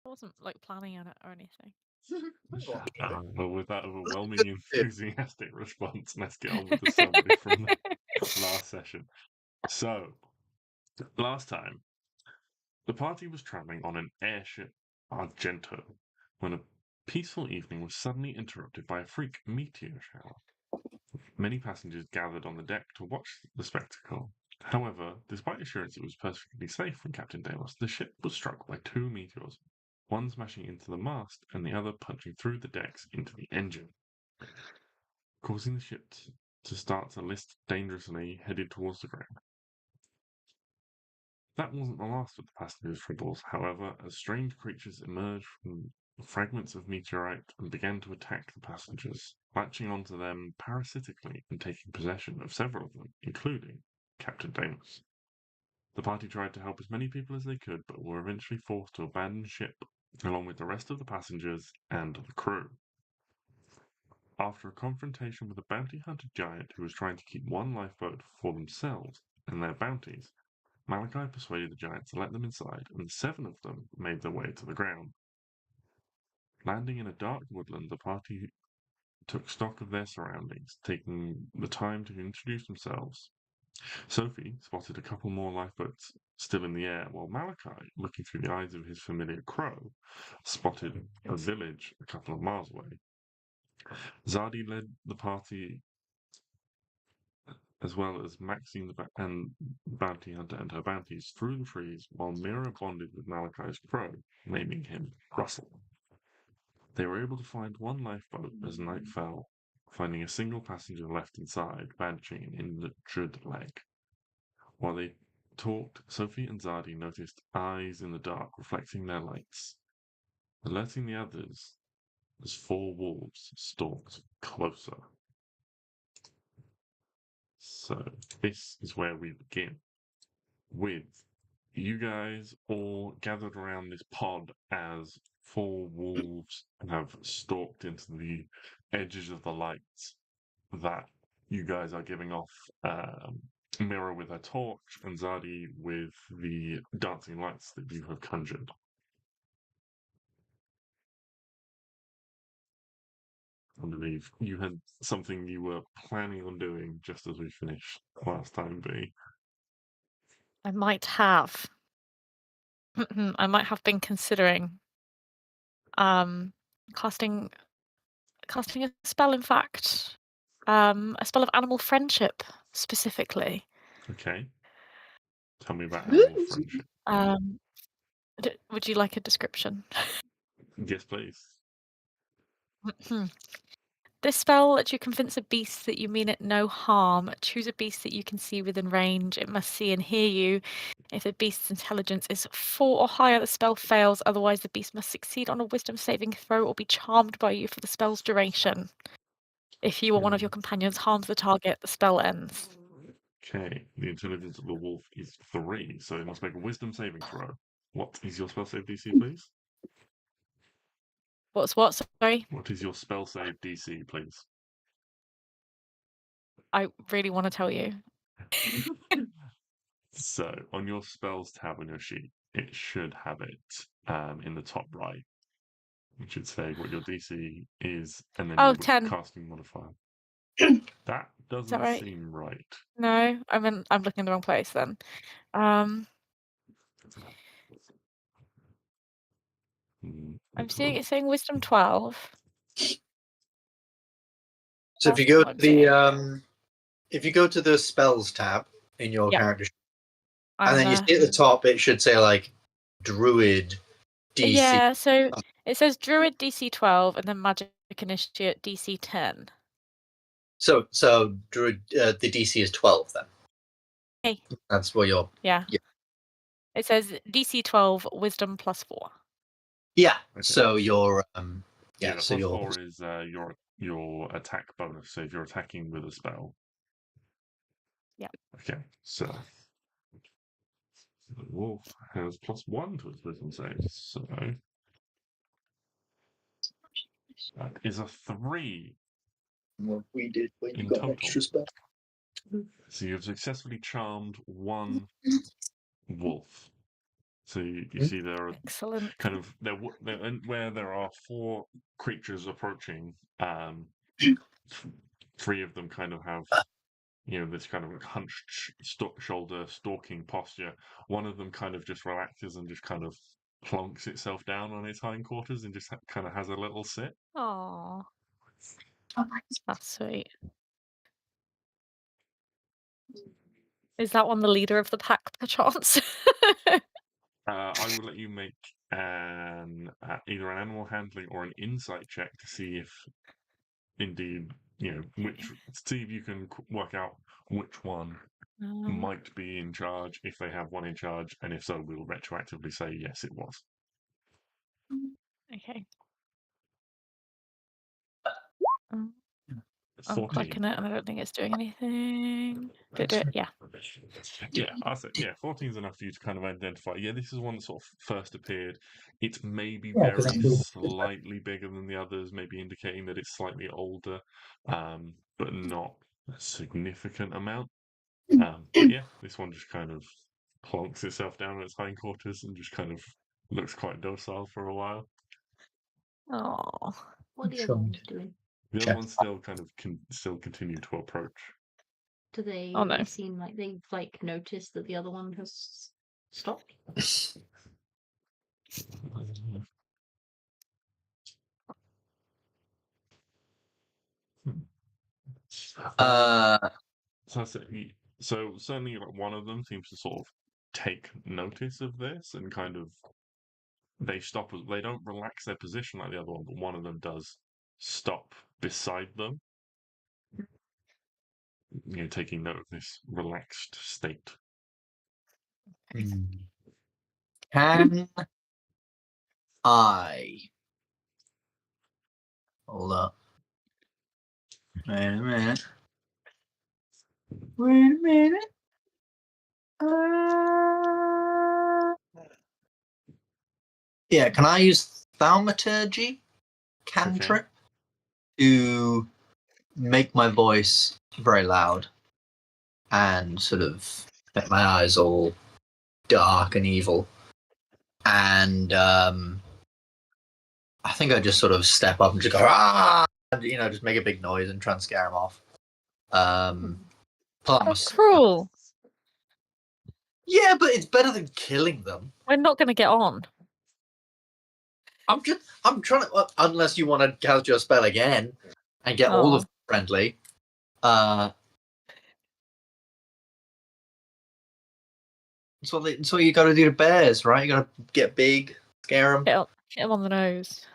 wasn't like planning on it or anything. Well, with that overwhelming enthusiastic response, let's get on with the summary from the last session. So, last time, the party was travelling on an airship Argento when a peaceful evening was suddenly interrupted by a freak meteor shower. Many passengers gathered on the deck to watch the spectacle. However, despite assurance it was perfectly safe from Captain Delos, the ship was struck by two meteors, one smashing into the mast and the other punching through the decks into the engine, causing the ship to start to list dangerously, headed towards the ground. That wasn't the last of the passengers' troubles, however, as strange creatures emerged from fragments of meteorite and began to attack the passengers, latching onto them parasitically and taking possession of several of them, including Captain Delos. The party tried to help as many people as they could, but were eventually forced to abandon ship, along with the rest of the passengers and the crew. After a confrontation with a bounty hunter giant who was trying to keep one lifeboat for themselves and their bounties, Malachi persuaded the giant to let them inside, and the 7 of them made their way to the ground. Landing in a dark woodland, the party took stock of their surroundings, taking the time to introduce themselves. Sophie spotted a couple more lifeboats still in the air, while Malachi, looking through the eyes of his familiar crow, spotted a village a couple of miles away. Zadi led the party as well as Maxine and Bounty Hunter and her bounties through the trees, while Mira bonded with Malachi's crow, naming him Russell. They were able to find one lifeboat as night fell, finding a single passenger left inside, bandaging an injured leg. While they talked, Sophie and Zadi noticed eyes in the dark reflecting their lights, alerting the others as 4 wolves stalked closer. So, this is where we begin, with you guys all gathered around this pod as 4 wolves have stalked into the edges of the lights that you guys are giving off. Mira with her torch and Zadi with the dancing lights that you have conjured. I believe you had something you were planning on doing just as we finished last time, B. I might have. I might have been considering casting a spell, in fact. A spell of animal friendship specifically. Okay. Tell me about animal friendship. Would you like a description? Yes, please. This spell lets you convince a beast that you mean it no harm. Choose a beast that you can see within range. It must see and hear you. If the beast's intelligence is 4 or higher, the spell fails. Otherwise, the beast must succeed on a wisdom saving throw or be charmed by you for the spell's duration. If you or one of your companions harms the target, the spell ends. Okay. The intelligence of the wolf is 3, so it must make a wisdom saving throw. What is your spell save DC, please? What's what? Sorry? What is your spell save DC, please? I really want to tell you. So, on your spells tab on your sheet, it should have it in the top right. It should say what your DC is and then Oh, your 10. casting modifier. That Is that doesn't right? seem right. No, I'm looking in the wrong place then. I'm seeing it's saying wisdom 12. So if you go to the spells tab in your character sheet, and then you see at the top, it should say like Druid DC. Yeah, so it says Druid DC 12 and then Magic Initiate DC 10. So Druid the DC is 12 then. Hey. That's what you're. Yeah. It says DC 12 Wisdom +4. Yeah. Okay. So your so your +4 is your attack bonus. So if you're attacking with a spell. Yeah. Okay. So the wolf has +1 to its wisdom saves. So that is a 3. What we did when you got extra spell. So you've successfully charmed 1 wolf. So you see there are Excellent. kind of where there are 4 creatures approaching. 3 of them kind of have this kind of hunched shoulder stalking posture. One of them kind of just relaxes and just kind of plonks itself down on its hindquarters and just kind of has a little sit. Aww. That's sweet. Is that one the leader of the pack, perchance? I will let you make either an animal handling or an insight check to see if, indeed, see if you can work out which one might be in charge, if they have one in charge, and if so, we'll retroactively say yes, it was. Okay. 14. I'm clicking it and I don't think it's doing anything. Did it? Yeah. Yeah, I said, 14 is enough for you to kind of identify. Yeah, this is one that sort of first appeared. It's maybe very slightly bigger than the others, maybe indicating that it's slightly older, but not a significant amount. But yeah, this one just kind of plonks itself down on its hindquarters and just kind of looks quite docile for a while. Oh. What are the other ones doing? The other ones still kind of still continue to approach. Do they no. seem like they've noticed that the other one has stopped? So certainly one of them seems to sort of take notice of this and kind of they stop. They don't relax their position like the other one, but one of them does stop beside them. Taking note of this relaxed state. Can I? Hold up. Wait a minute. Yeah, can I use thaumaturgy cantrip to make my voice very loud and sort of make my eyes all dark and evil? And I think I just sort of step up and just go, ah! And, just make a big noise and try and scare him off. That's cruel. Yeah, but it's better than killing them. We're not going to get on. I'm trying to, unless you want to cast your spell again and get all of them friendly. That's what you got to do to bears, right? You got to get big, scare them. Hit them on the nose.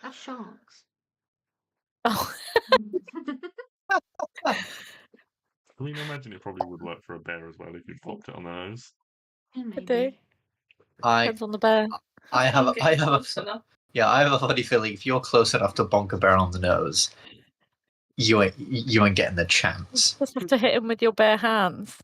That's sharks. Oh. I mean, I imagine it probably would work for a bear as well if you popped it on the nose. Could do. Depends on the bear. I have a funny feeling if you're close enough to bonk a bear on the nose, you ain't getting the chance. Just have to hit him with your bare hands.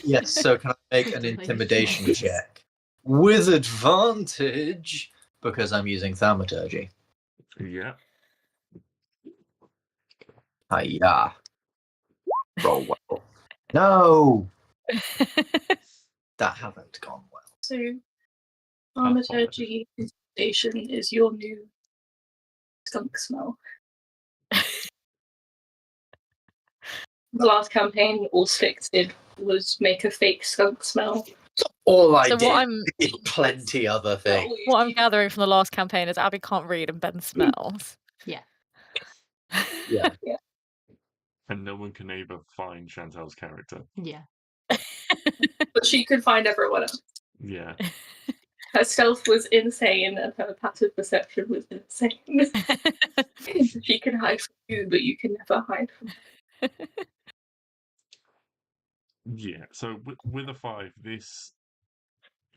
Yes, so can I make an intimidation check? With advantage, because I'm using thaumaturgy. Yeah. Hiya. Roll well. No! That haven't gone well. So, thaumaturgy intimidation is your new skunk smell. The last campaign, all Sticks did was make a fake skunk smell. All I did plenty other things. What I'm gathering from the last campaign is Abby can't read and Ben smells. Yeah. Yeah. And no one can ever find Chantal's character. Yeah. But she could find everyone else. Yeah. Her stealth was insane and her passive perception was insane. She can hide from you, but you can never hide from her. Yeah, so with a 5, this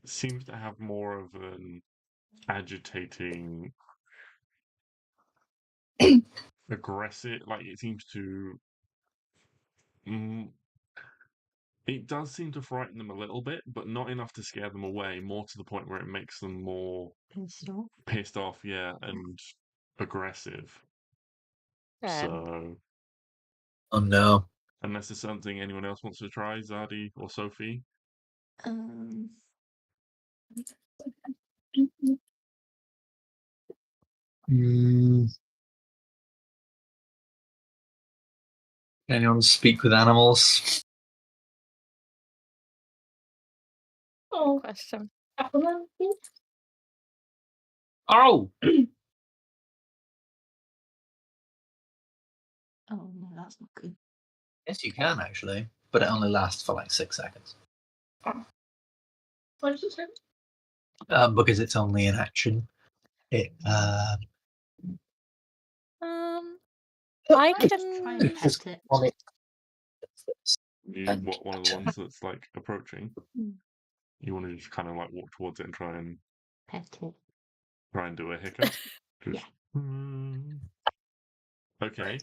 seems to have more of an agitating, aggressive, it seems to... it does seem to frighten them a little bit, but not enough to scare them away, more to the point where it makes them more... Pissed off, yeah, and aggressive. So, Oh no. unless there's something anyone else wants to try, Zadi or Sophie. Anyone speak with animals? Oh, Question. Appleman, please. Oh! Oh no, that's not good. Yes, you can actually, but it only lasts for like 6 seconds. What did you say? Because it's only an action. It I Let's can. try and pet it. One of the ones that's like approaching. Hmm. You want to just kind of like walk towards it and try and Pet it. do a hiccup. Just, Okay.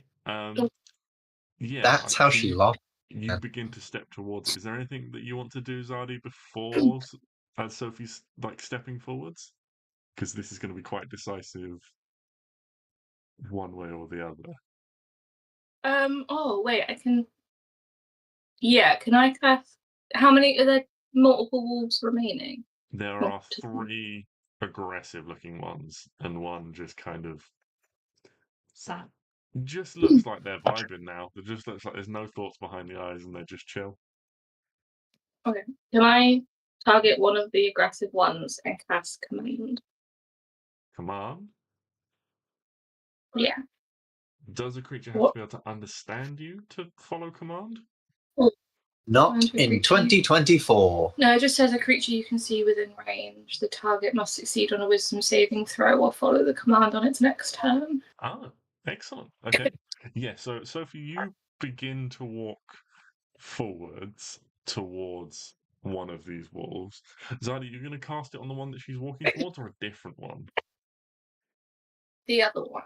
Yeah. That's how she lost. You begin to step towards it. Is there anything that you want to do, Zadi, before as Sophie's like stepping forwards? Because this is going to be quite decisive, one way or the other. Oh wait, I can. Yeah, can I cast? How many are there? Multiple wolves remaining? There Well, are 3 aggressive-looking ones, and one just kind of Sad. just looks like they're vibing now. It just looks like there's no thoughts behind the eyes, and they're just chill. Okay. Can I target one of the aggressive ones and cast command? Command. Yeah. Does a creature have What? to be able to understand you to follow command? Not in 2024. No, it just says a creature you can see within range. The target must succeed on a wisdom saving throw or follow the command on its next turn. Ah, excellent. Okay. Yeah, so Sophie, you begin to walk forwards towards one of these wolves. Zadi, you're going to cast it on the one that she's walking towards or a different one? The other one.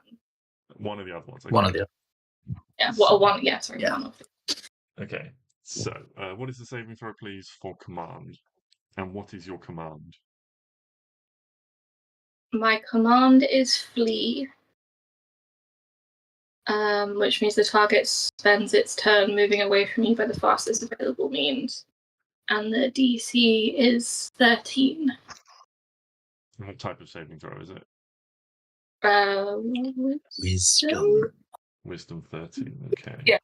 One of the other ones. Okay. One of the Yeah, well, one. Yeah, sorry, Yeah. one of them. Okay. So, what is the saving throw, please, for command? And what is your command? My command is flee, which means the target spends its turn moving away from you by the fastest available means. And the DC is 13. What type of saving throw is it? wisdom. Wisdom 13. Okay. Yeah.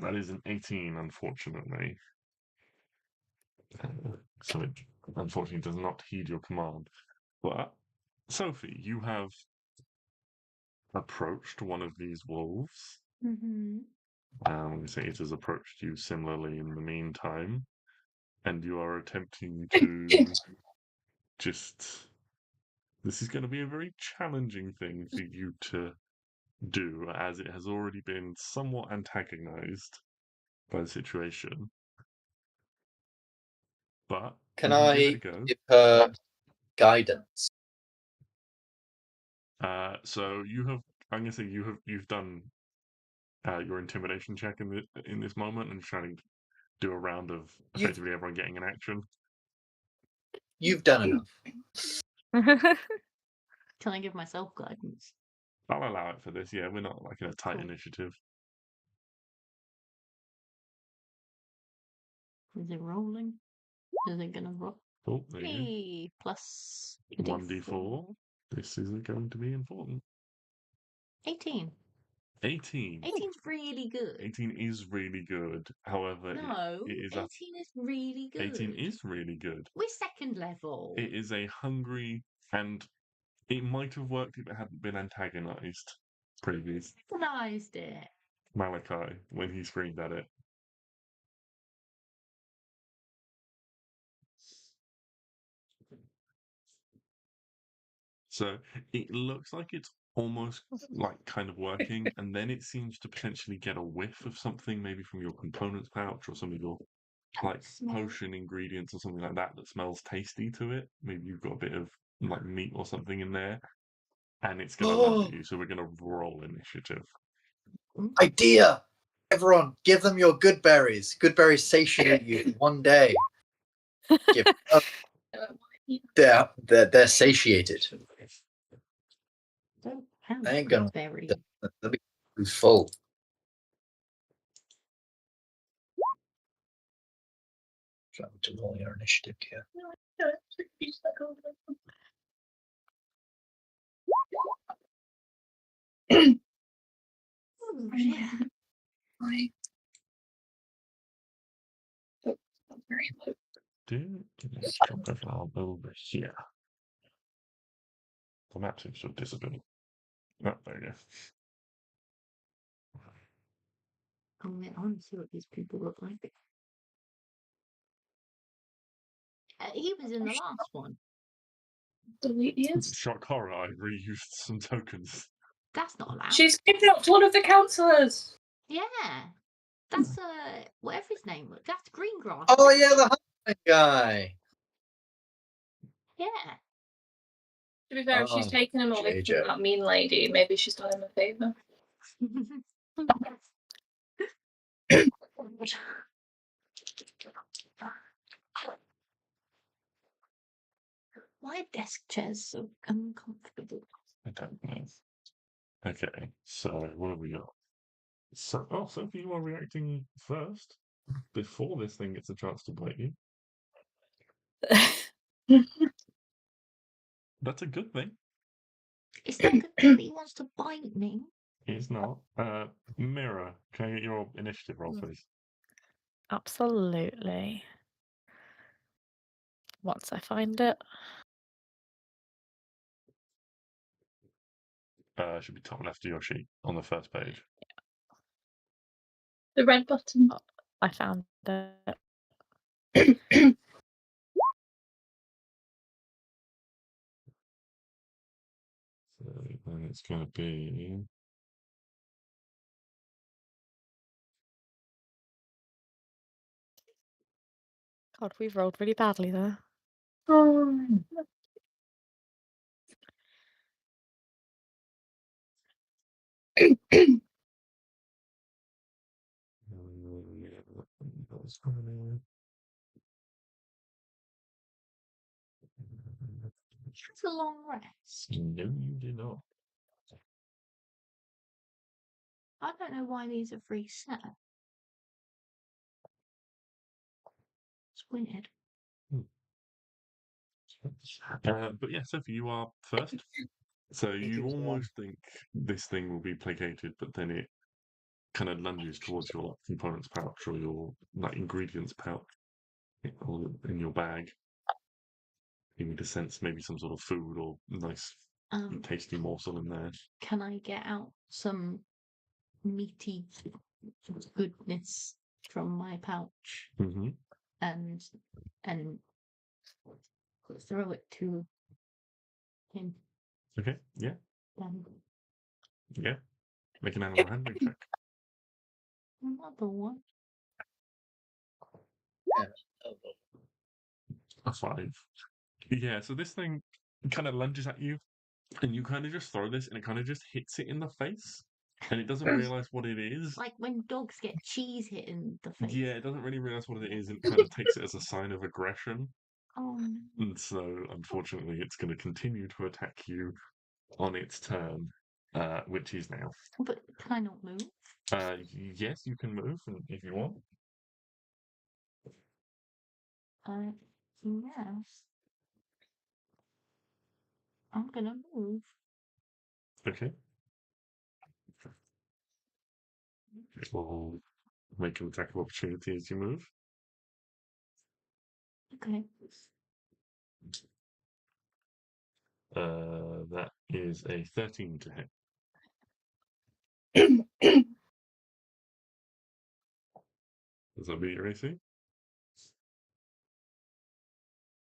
That is an 18, unfortunately. So it unfortunately does not heed your command. But, Sophie, you have approached one of these wolves. Mm-hmm. We say it has approached you similarly in the meantime. And you are attempting to just. This is going to be a very challenging thing for you to do, as it has already been somewhat antagonized by the situation. But Can you I give it a go. give her guidance? So you have. I'm gonna say you've done your intimidation check in this moment, and trying to do a round of effectively everyone getting an action. You've done enough. Can I give myself guidance? I'll allow it for this. Yeah, we're not like in a tight Cool. initiative. Is it rolling? Is it gonna roll? Oh, there you Hey, plus go. 1d4. This is going to be important. 18. 18. 18's really good. 18 is really good. However, No, it is 18 is really good. 18 is really good. We're second level. It is a hungry, and it might have worked if it hadn't been antagonized previously. Recognized it. Malachi, when he screamed at it. So it looks like it's almost like kind of working, and then it seems to potentially get a whiff of something, maybe from your components pouch or some of your like potion ingredients or something like that smells tasty to it. Maybe you've got a bit of like meat or something in there, and it's going to lunge at you. So we're going to roll initiative. Idea! Everyone, give them your good berries. Good berries satiate you for one day. Give them. They're satiated. I ain't gonna. Very. They'll be too full. Travel to roll your initiative here. Oh, yeah. Right. Oh, that's very low. Let's drop everyone over here. The map seems to have disappeared. Oh, there you go. I want to see what these people look like. He was in the last one. Delete these. Shock horror, I reused some tokens. That's not allowed. She's kidnapped one of the councillors. Yeah. That's whatever his name was. That's Greengrass. Oh yeah, the hunting guy. Yeah. To be fair, if she's taken him away from that mean lady, maybe she's done him a favour. Why are desk chairs so uncomfortable? I don't know. Okay, so what have we got? So, Sophie, you are reacting first before this thing gets a chance to bite you. That's a good thing. It's not good that he wants to bite me. It's not. Mirror, can I get your initiative roll, please? Absolutely. Once I find it. Should be top left of your sheet on the first page. The red button. Oh, I found it. So then it's going to be. God, we've rolled really badly there. Oh. It's a long rest. No, you did not. I don't know why these are free set. It's weird. But yeah, Sophie, you are first. So you almost think this thing will be placated, but then it kind of lunges towards your components pouch or your ingredients pouch or in your bag. You need to sense maybe some sort of food or nice tasty morsel in there. Can I get out some meaty goodness from my pouch Mm-hmm. and throw it to him? Okay, yeah. Then Yeah. Make an animal handling check. another one. A 5. Yeah, so this thing kind of lunges at you, and you kind of just throw this, and it kind of just hits it in the face, and it doesn't realize what it is. Like when dogs get cheese hit in the face. Yeah, it doesn't really realize what it is, and it kind of takes it as a sign of aggression. Oh no. And so, unfortunately, it's going to continue to attack you on its turn, which is now. But can I not move? Yes, you can move if you want. Yes. I'm gonna move. Okay. It will make an attack of opportunity as you move. Okay. That is a 13 to hit. Does that beat your AC?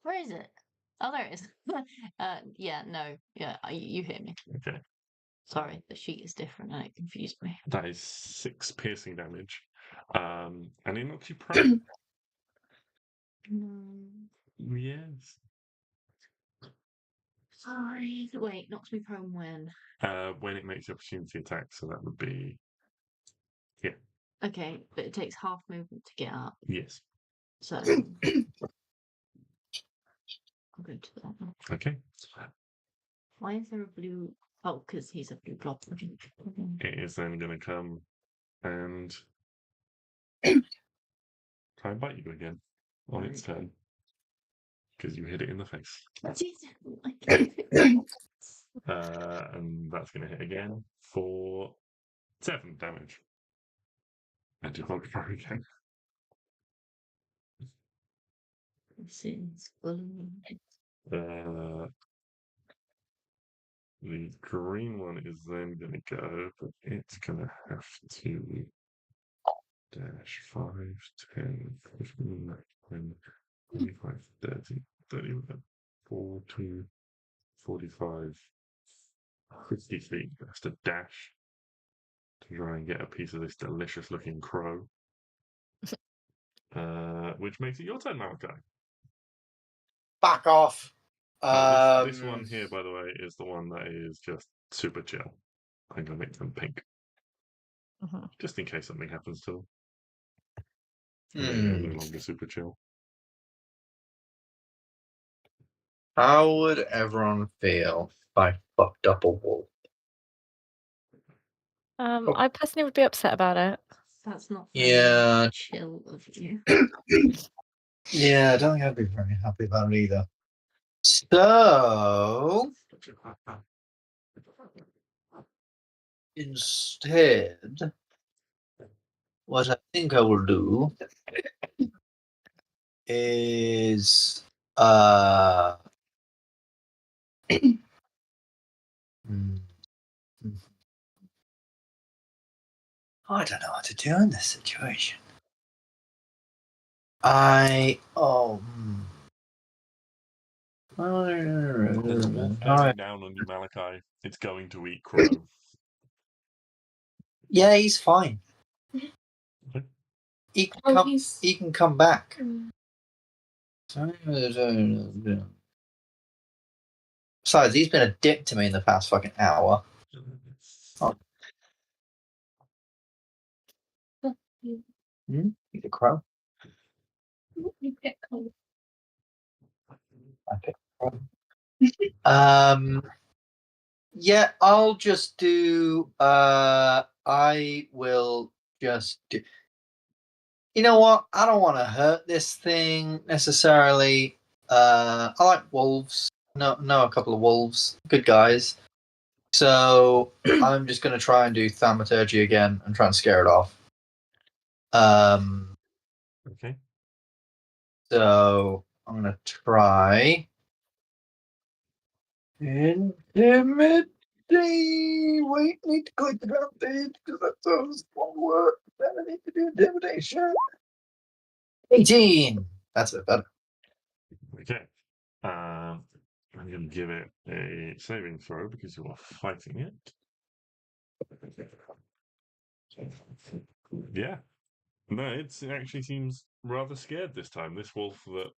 Where is it? Oh, there it is. Yeah, no. Yeah, you hear me. Okay. Sorry, the sheet is different and it confused me. That is 6 piercing damage. And it knocks you prone. Yes. Sorry. Wait, knocks me prone when? When it makes the opportunity attack, so that would be. Yeah. Okay, but it takes half movement to get up. Yes. So I'll go to that one. Okay. Why is there a blue Oh, because he's a blue blob. It is then going to come and try and bite you again on its turn because you hit it in the face. And that's going to hit again for 7 damage. And you can't try again. The green one is then going to go, but it's going to have to dash 5, 10, 15, 20, 25, 30, 40, 45, 50 feet. It has to dash to try and get a piece of this delicious looking crow. Which makes it your turn, Malachi. Back off. This one here, by the way, is the one that is just super chill. I'm going to make them pink. Just in case something happens to them. They're no longer super chill. How would everyone feel if I fucked up a wolf? I personally would be upset about it. That's not Yeah. chill of you. Yeah, I don't think I'd be very happy about it either. So instead, what I think I will do is I don't know what to do in this situation. There's a wolf bearing down on you, Malachi. It's going to eat crow. Yeah, he's fine. Okay. He can come back. Besides, he's been a dick to me in the past fucking hour. Oh. He's a crow. You pick one. I pick crow. Yeah, I'll just do. I will just do. You know what? I don't want to hurt this thing necessarily. I like wolves. Know a couple of wolves, good guys. So I'm just going to try and do thaumaturgy again and try and scare it off. Okay. So I'm going to try intimidate. Wait, need to click the ground page because that's how this won't work. Then I need to do intimidation. 18. That's a bit better. Okay. I'm going to give it a saving throw because you are fighting it. Yeah. No, it actually seems rather scared this time. This wolf that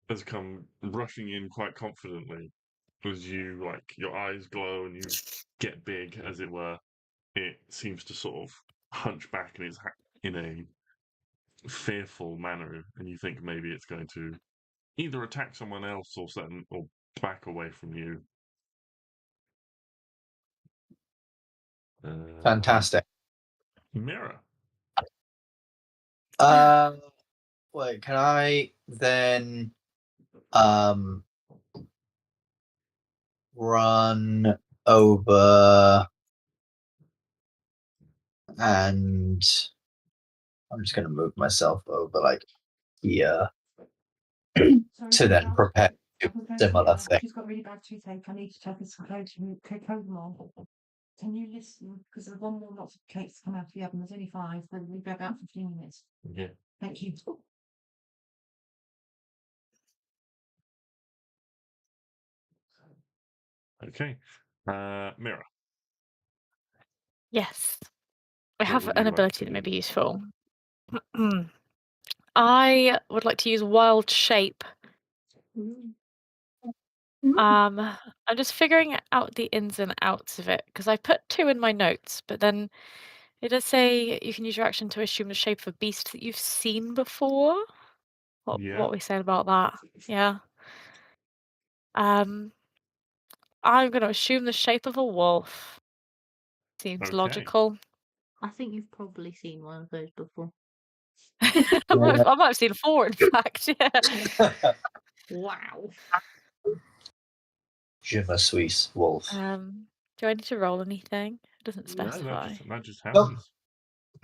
has come rushing in quite confidently as you, like, your eyes glow and you get big, as it were. It seems to sort of hunch back and it's in a fearful manner, and you think maybe it's going to either attack someone else or back away from you. Fantastic. Mirror. Wait, can I then run over and I'm just going to move myself over like here to then prepare to do a similar thing. She's got really bad toothache. I need to take this cocodamol. Can you listen? Because there's one more lot of cakes come out of the oven. There's only 5, but we'll be about 15 minutes. Yeah. Thank you. Okay. Mirror. Yes. I What have would an you like ability to that may do? be useful. I would like to use wild shape. I'm just figuring out the ins and outs of it because I put 2 in my notes, but then it does say you can use your action to assume the shape of a beast that you've seen before. What Yeah. are we saying about that? Yeah. I'm going to assume the shape of a wolf. Seems Okay. logical. I think you've probably seen one of those before. I might have seen 4, in fact. Yeah. Wow. Je me suis wolf. Do I need to roll anything? It doesn't No, specify. that just Nope. happens.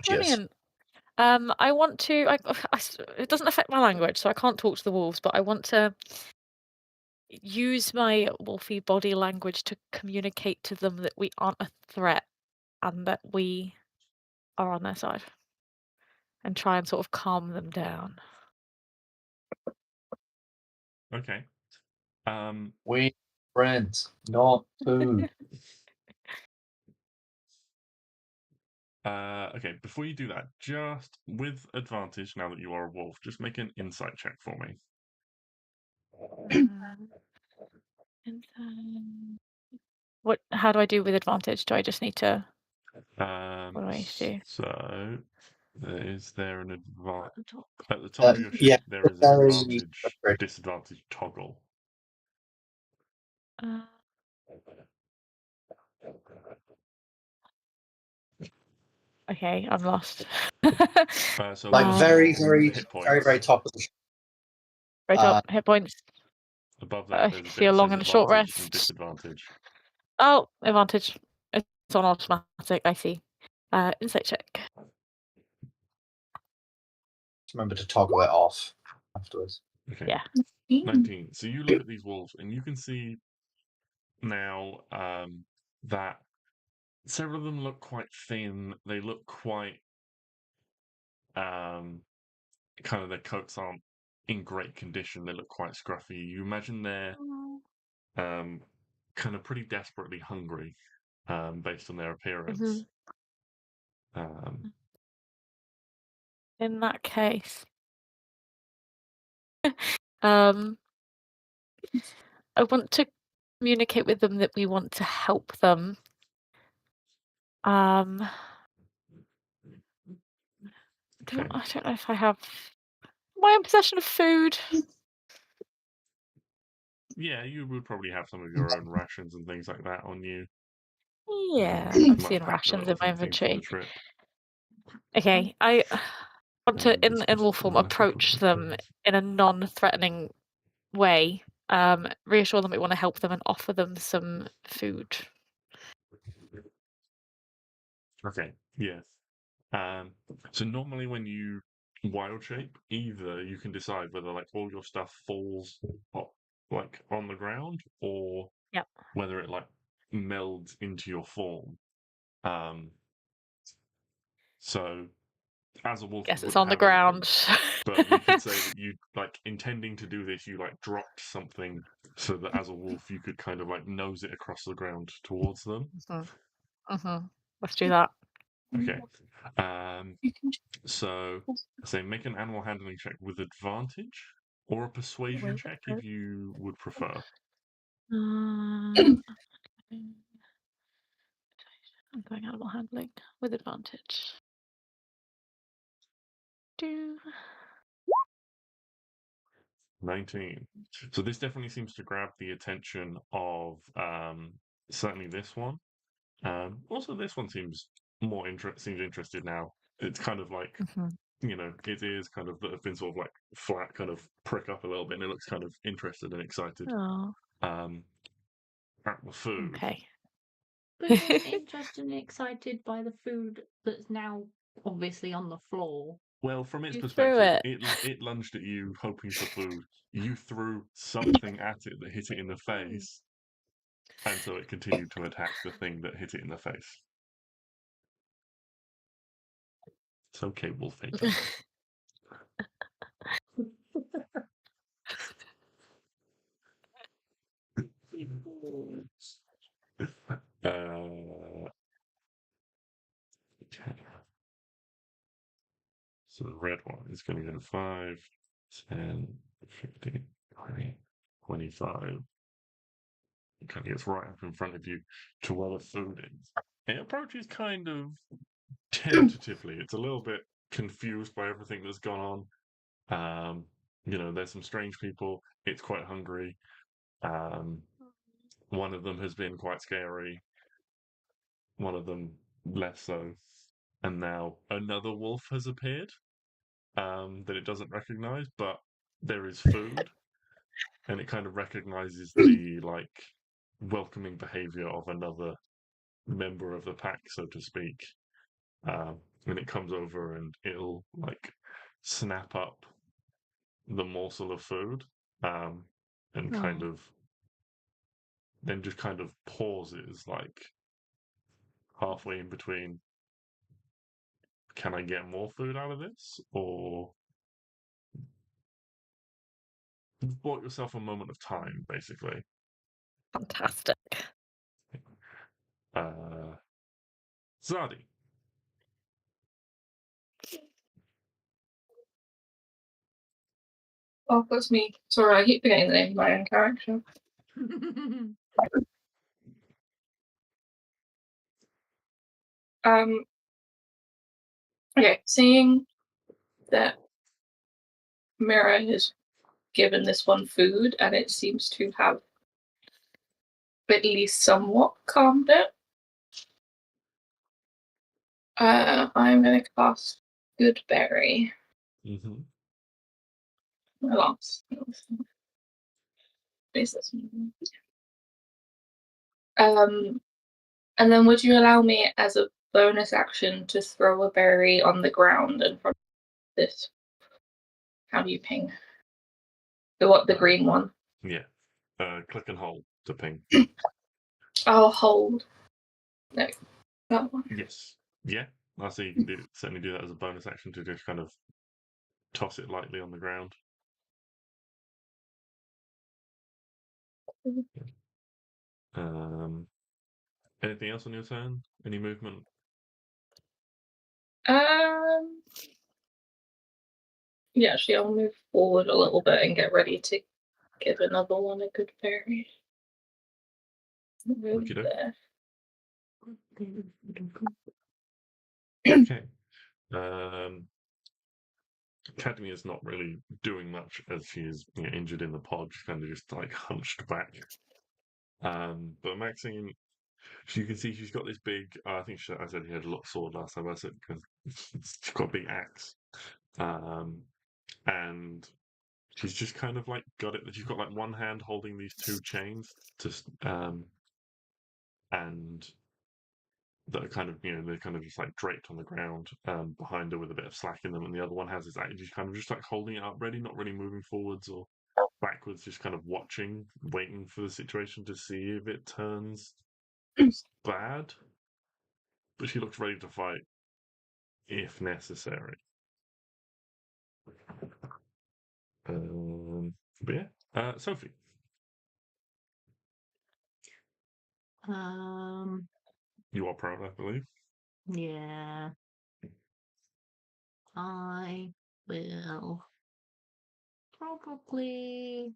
Cheers. Brilliant. I want to. It doesn't affect my language, so I can't talk to the wolves. But I want to use my wolfy body language to communicate to them that we aren't a threat and that we are on their side, and try and sort of calm them down. Okay. We friends, not food. Okay, before you do that, just with advantage, now that you are a wolf, just make an insight check for me. What? How do I do with advantage? Do I just need to? What do I need to do? So, is there an advantage? At the top. At the top of your sheet, Yeah, there is an very- advantage, very- disadvantage toggle. Okay, I'm lost. So Like above very, your very, hit points, very, very top of the Very top hit points. above that, there's a If bit you're that long says and a short advantage and rest. disadvantage. Oh, advantage. It's on automatic. I see. Insight check. remember to toggle it off afterwards. Okay. Yeah. 19. So you look at these wolves and you can see now that several of them look quite thin. They look quite kind of, their coats aren't in great condition. They look quite scruffy. You imagine they're kind of pretty desperately hungry based on their appearance. In that case, I want to communicate with them that we want to help them. Okay. I don't know if I have my own possession of food. Yeah, you would probably have some of your own rations and things like that on you. Yeah, You I'm might seeing have packed a rations little in my something for the inventory. trip. Okay, I want to, in This was wolf form, the last couple approach of them things. in a non-threatening way. Reassure them we want to help them and offer them some food. Okay, yes. So normally when you wild shape, either you can decide whether like all your stuff falls like on the ground, or Yep. whether it like melds into your form. So as a wolf, Guess you it's wouldn't on the have anything. ground. But we could say that you, like, intending to do this, you like dropped something so that as a wolf you could kind of like nose it across the ground towards them. Let's do that. Okay. So say make an animal handling check with advantage, or a persuasion check if you would prefer. I'm going animal handling with advantage. 19. So this definitely seems to grab the attention of certainly this one. Also this one seems interested now. It's kind of like, you know, its ears kind of that have been sort of like flat kind of prick up a little bit, and it looks kind of interested and excited Oh, at the food. okay. But you're interested and excited by the food that's now obviously on the floor. Well, from its You threw perspective, it. it lunged at you hoping for food. You threw something at it that hit it in the face, and so it continued to attack the thing that hit it in the face. It's okay, Wolf Hater. Okay. So the red one is going to go 5, 10, 15, 20, 25. It kind of gets right up in front of you to where the food is. It approaches kind of tentatively. It's a little bit confused by everything that's gone on. You know, there's some strange people. It's quite hungry. One of them has been quite scary. One of them less so. And now another wolf has appeared that it doesn't recognize, but there is food, and it kind of recognizes the welcoming behavior of another member of the pack, so to speak. And it comes over and it'll snap up the morsel of food, and kind of then just kind of pauses halfway in between. Can I get more food out of this, or you've bought yourself a moment of time, basically? Fantastic. Zadi. Oh, that's me. Sorry, I keep forgetting the name of my own character. Okay, seeing that Mira has given this one food and it seems to have at least somewhat calmed it, I'm going to cast Goodberry. Mm-hmm. My last. And then would you allow me as a bonus action to throw a berry on the ground in front of this? How do you ping? The green one? Yeah. Click and hold to ping. I'll hold. No, that one. Yes. Yeah. I see you can certainly do that as a bonus action to just kind of toss it lightly on the ground. Anything else on your turn? Any movement? Yeah, actually, I'll move forward a little bit and get ready to give another one a good berry. Move there. Okay. Cadmia's not really doing much as she is injured in the pod. She's kind of just hunched back. But Maxine, you can see she's got this big. I think I said he had a lot of sword last time. I said because she's got a big axe, and she's just kind of got it that she's got one hand holding these two chains and that are kind of they're kind of just draped on the ground behind her with a bit of slack in them, and the other one has this she's kind of just holding it up ready, not really moving forwards or backwards, just kind of watching, waiting for the situation to see if it turns bad. But she looks ready to fight if necessary. But yeah, Sophie. You are proud, I believe. Yeah. I will probably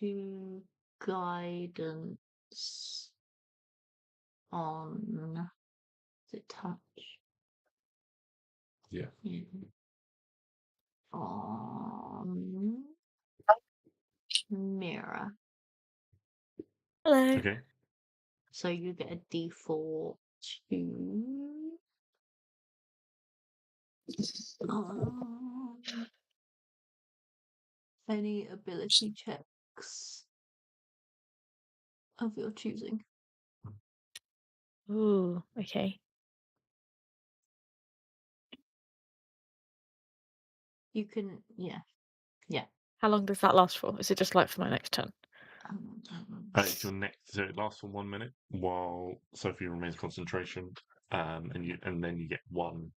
do guidance on the touch. Yeah. On Mira. Hello. Okay. So you get a D4 to any ability checks of your choosing. Ooh, okay. You can, yeah. How long does that last for? Is it just for my next turn? It's your next. So it lasts for 1 minute while Sophie remains concentration, and then you get one.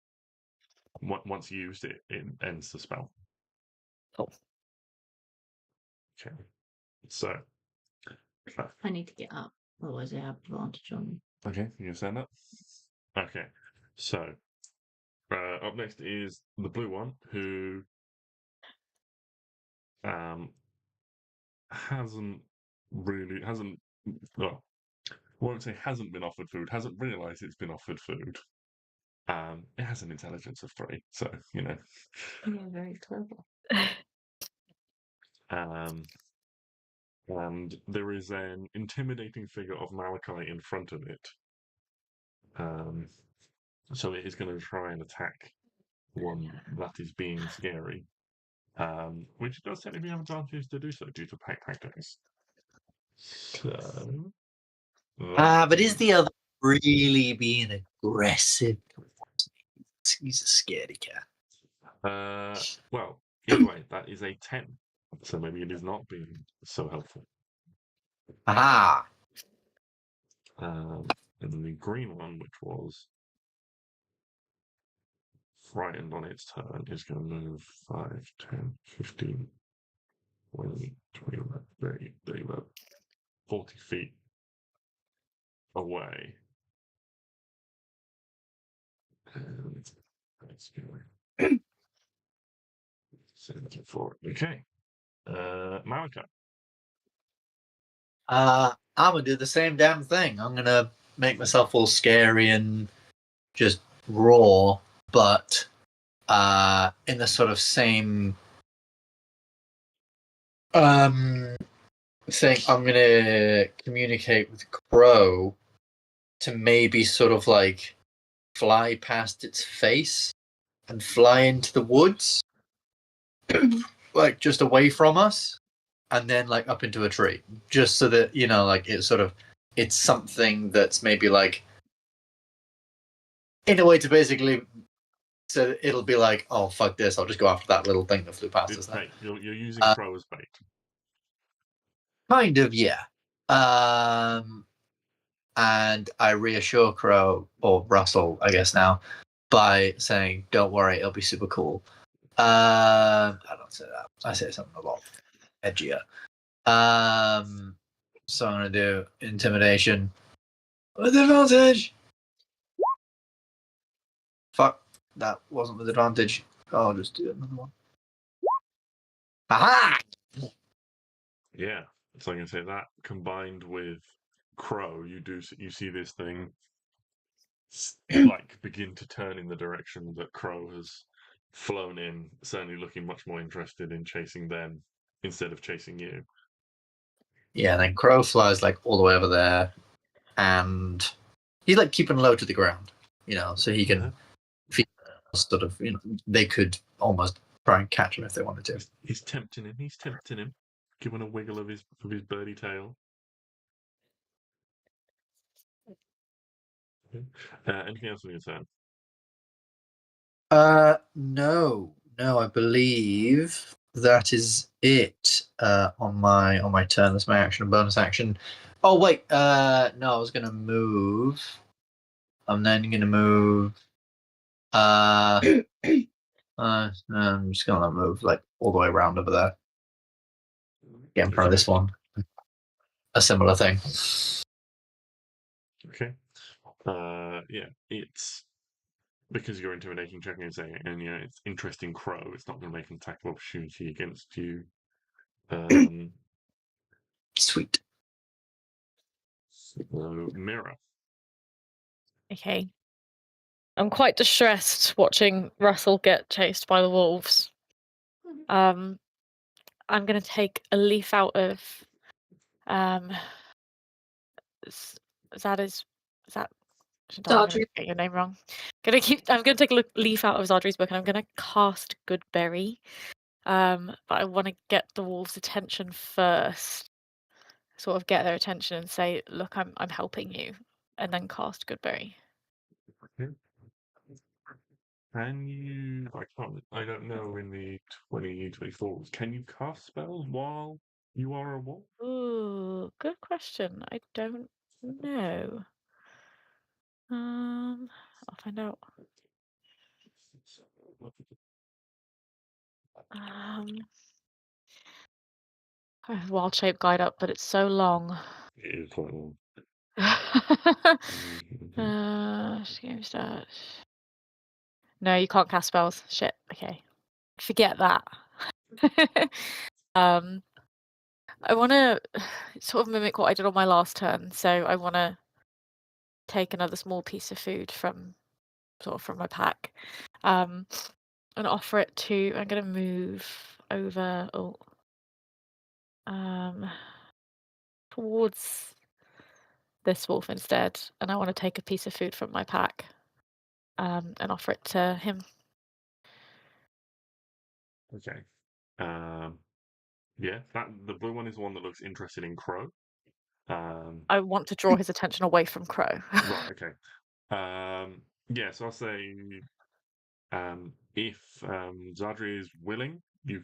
Once used, it ends the spell. Cool. Okay. So. I need to get up, otherwise I have advantage on me. Okay, you can stand up. Okay, so up next is the blue one, who hasn't well, won't say hasn't been offered food, hasn't realised it's been offered food. It has an intelligence of 3, so Yeah, very clever. And there is an intimidating figure of Malachi in front of it. So it is going to try and attack one that is being scary. Which does technically have advantage to do so due to pack tactics. So. But is the other really being aggressive? He's a scaredy cat. Well, either way, that is a 10. So maybe it is not being so helpful. Aha! And then the green one, which was frightened on its turn, is going to move 5, 10, 15, 20, 21, 30, 35, 40 feet away. And it's going to 74. Okay. Malachi. I'm gonna do the same damn thing. I'm gonna make myself all scary and just roar, but in the sort of same thing. I'm gonna communicate with Crow to maybe sort of like fly past its face and fly into the woods, like just away from us, and then like up into a tree, just so that like it's something that's maybe like in a way to basically, so it'll be like, oh fuck this, I'll just go after that little thing that flew past us. Bait. You're using Crow as bait. Kind of, yeah. And I reassure Crow, or Russell, I guess now, by saying, "Don't worry, it'll be super cool." I don't say that. I say something a lot edgier. So I'm gonna do intimidation with advantage. Fuck, that wasn't with advantage. I'll just do another one. Aha! Yeah, so I'm going to say that combined with Crow, you see this thing like begin to turn in the direction that Crow has flown in, certainly looking much more interested in chasing them instead of chasing you. Yeah, then Crow flies like all the way over there, and he's like keeping low to the ground, so he can feel sort of, they could almost try and catch him if they wanted to. He's tempting him. He's tempting him, giving a wiggle of his birdie tail. Anything else on your turn? No, I believe that is it on my turn. That's my action and bonus action. Oh wait, no, I was gonna move. I'm then gonna move. I'm just gonna move like all the way around over there. Get in front of this one. A similar thing. Okay. Yeah, it's because you're intimidating, checking and saying, and it's interesting Crow. It's not going to make an attack of opportunity against you. Sweet. So, Mirror. Okay. I'm quite distressed watching Russell get chased by the wolves. I'm going to take a leaf out of Zad's. I'm going to get your name wrong. I'm going to take a leaf out of Zadri's book, and I'm going to cast Goodberry. But I want to get the wolves' attention first. Sort of get their attention and say, "Look, I'm helping you," and then cast Goodberry. Can you? I don't know. In the 2024, can you cast spells while you are a wolf? Ooh, good question. I don't know. I'll find out. I have Wild Shape Guide up, but it's so long. It is quite long. Start. No, you can't cast spells. Shit. Okay, forget that. I want to sort of mimic what I did on my last turn. So I want to take another small piece of food from my pack, and offer it to. I'm going to move over. Oh, towards this wolf instead, and I want to take a piece of food from my pack and offer it to him. Okay. Yeah, the blue one is the one that looks interested in Crow. I want to draw his attention away from Crow. Right. Okay. Yeah. So I'll say, if Zadri is willing, you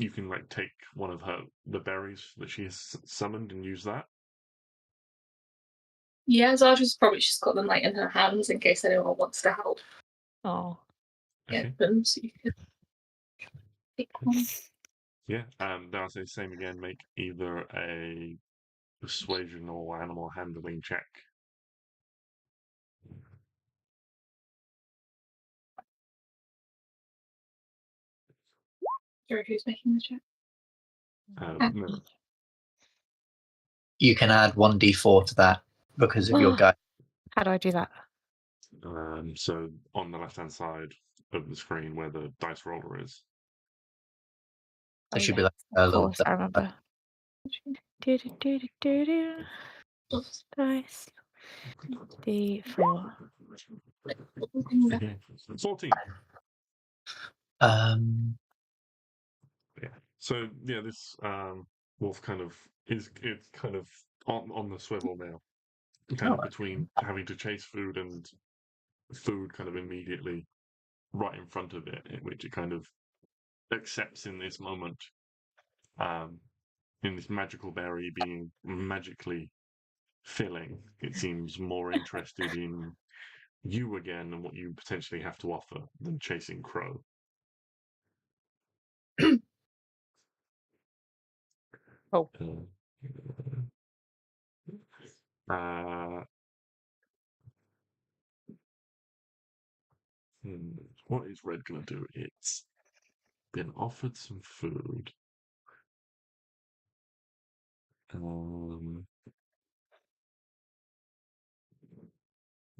can like take one of the berries that she has summoned and use that. Yeah, Zarja's probably just got them like in her hands in case anyone wants to help. Oh. Okay. Get them, so you could pick one. Yeah. Then I'll say same again. Make either a persuasion or animal handling check. Sorry, who's making the check? No. You can add 1d4 to that because of your guy. How do I do that? So on the left-hand side of the screen where the dice roller is. There should yeah, be like a of little. course, I remember. Dice. D4. 14. Yeah. So yeah, this wolf kind of it's kind of on the swivel now, kind of between having to chase food and food kind of immediately right in front of it, which it kind of accepts in this moment, in this magical berry being magically filling. It seems more interested in you again and what you potentially have to offer than chasing Crow. Oh. What is Red gonna do? It's been offered some food.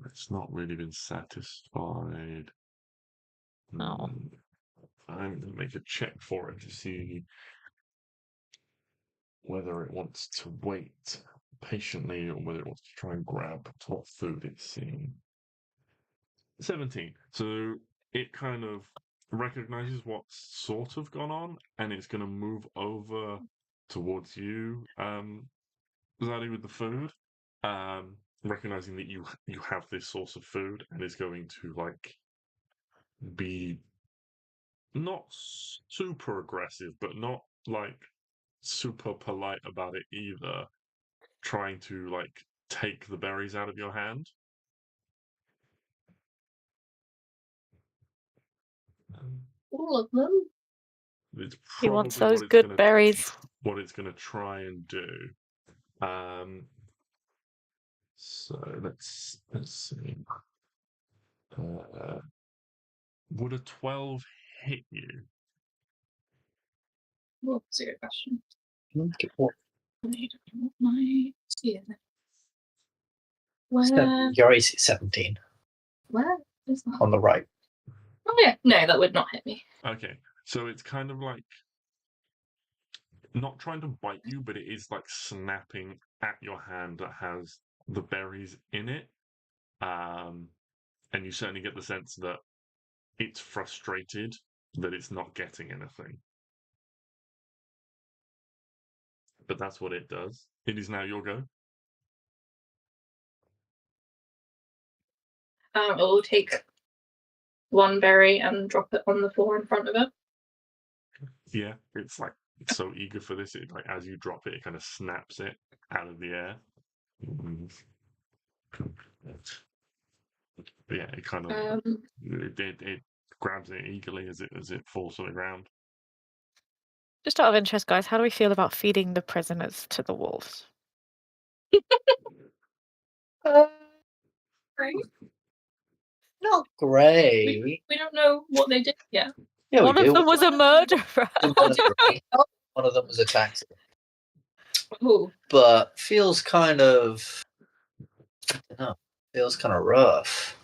It's not really been satisfied. Oh. I'm gonna make a check for it to see whether it wants to wait patiently or whether it wants to try and grab what food it's seeing. 17. So it kind of recognizes what's sort of gone on and it's going to move over towards you, Zaddy, with the food, recognizing that you have this source of food and is going to like be not super aggressive, but not like super polite about it either, trying to like take the berries out of your hand. All of them? It's He wants probably those good berries. what it's going to try and do. So let's see. Would a 12 hit you? Well, that's a good question. What? My where? Your AC 17 Where is that? on the right. Oh yeah, no, that would not hit me. Okay, so it's kind of like not trying to bite you, but it is like snapping at your hand that has the berries in it. And you certainly get the sense that it's frustrated that it's not getting anything. But that's what it does. It is now your go. It will take one berry and drop it on the floor in front of it. Yeah, it's like it's so eager for this. It like as you drop it, it kind of snaps it out of the air. But yeah, it kind of it grabs it eagerly as it falls to the ground. Just out of interest, guys, how do we feel about feeding the prisoners to the wolves? Right? Not great. We don't know what they did yet. Yeah, One of them was a murderer. One of them was a taxi. Ooh. But feels kind of, I don't know, feels kind of rough.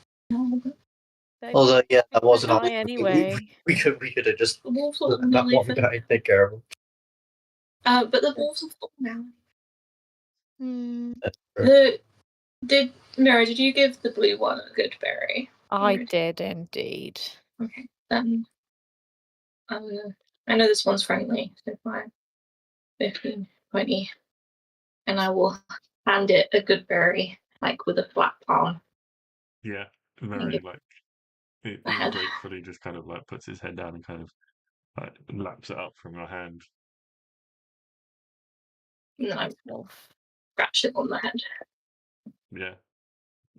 Although, yeah, that wasn't die anyway. We could have just The wolves let look that really one guy take care of him. But the wolves are full now. Did Mira, did you give the blue one a good berry? I did indeed. Okay, then I know this one's friendly, so 5, 15, 20, and I will hand it a good berry, like with a flat palm. Yeah, very like it gratefully just kind of like puts his head down and kind of like laps it up from your hand. And I will scratch it on the head. Yeah,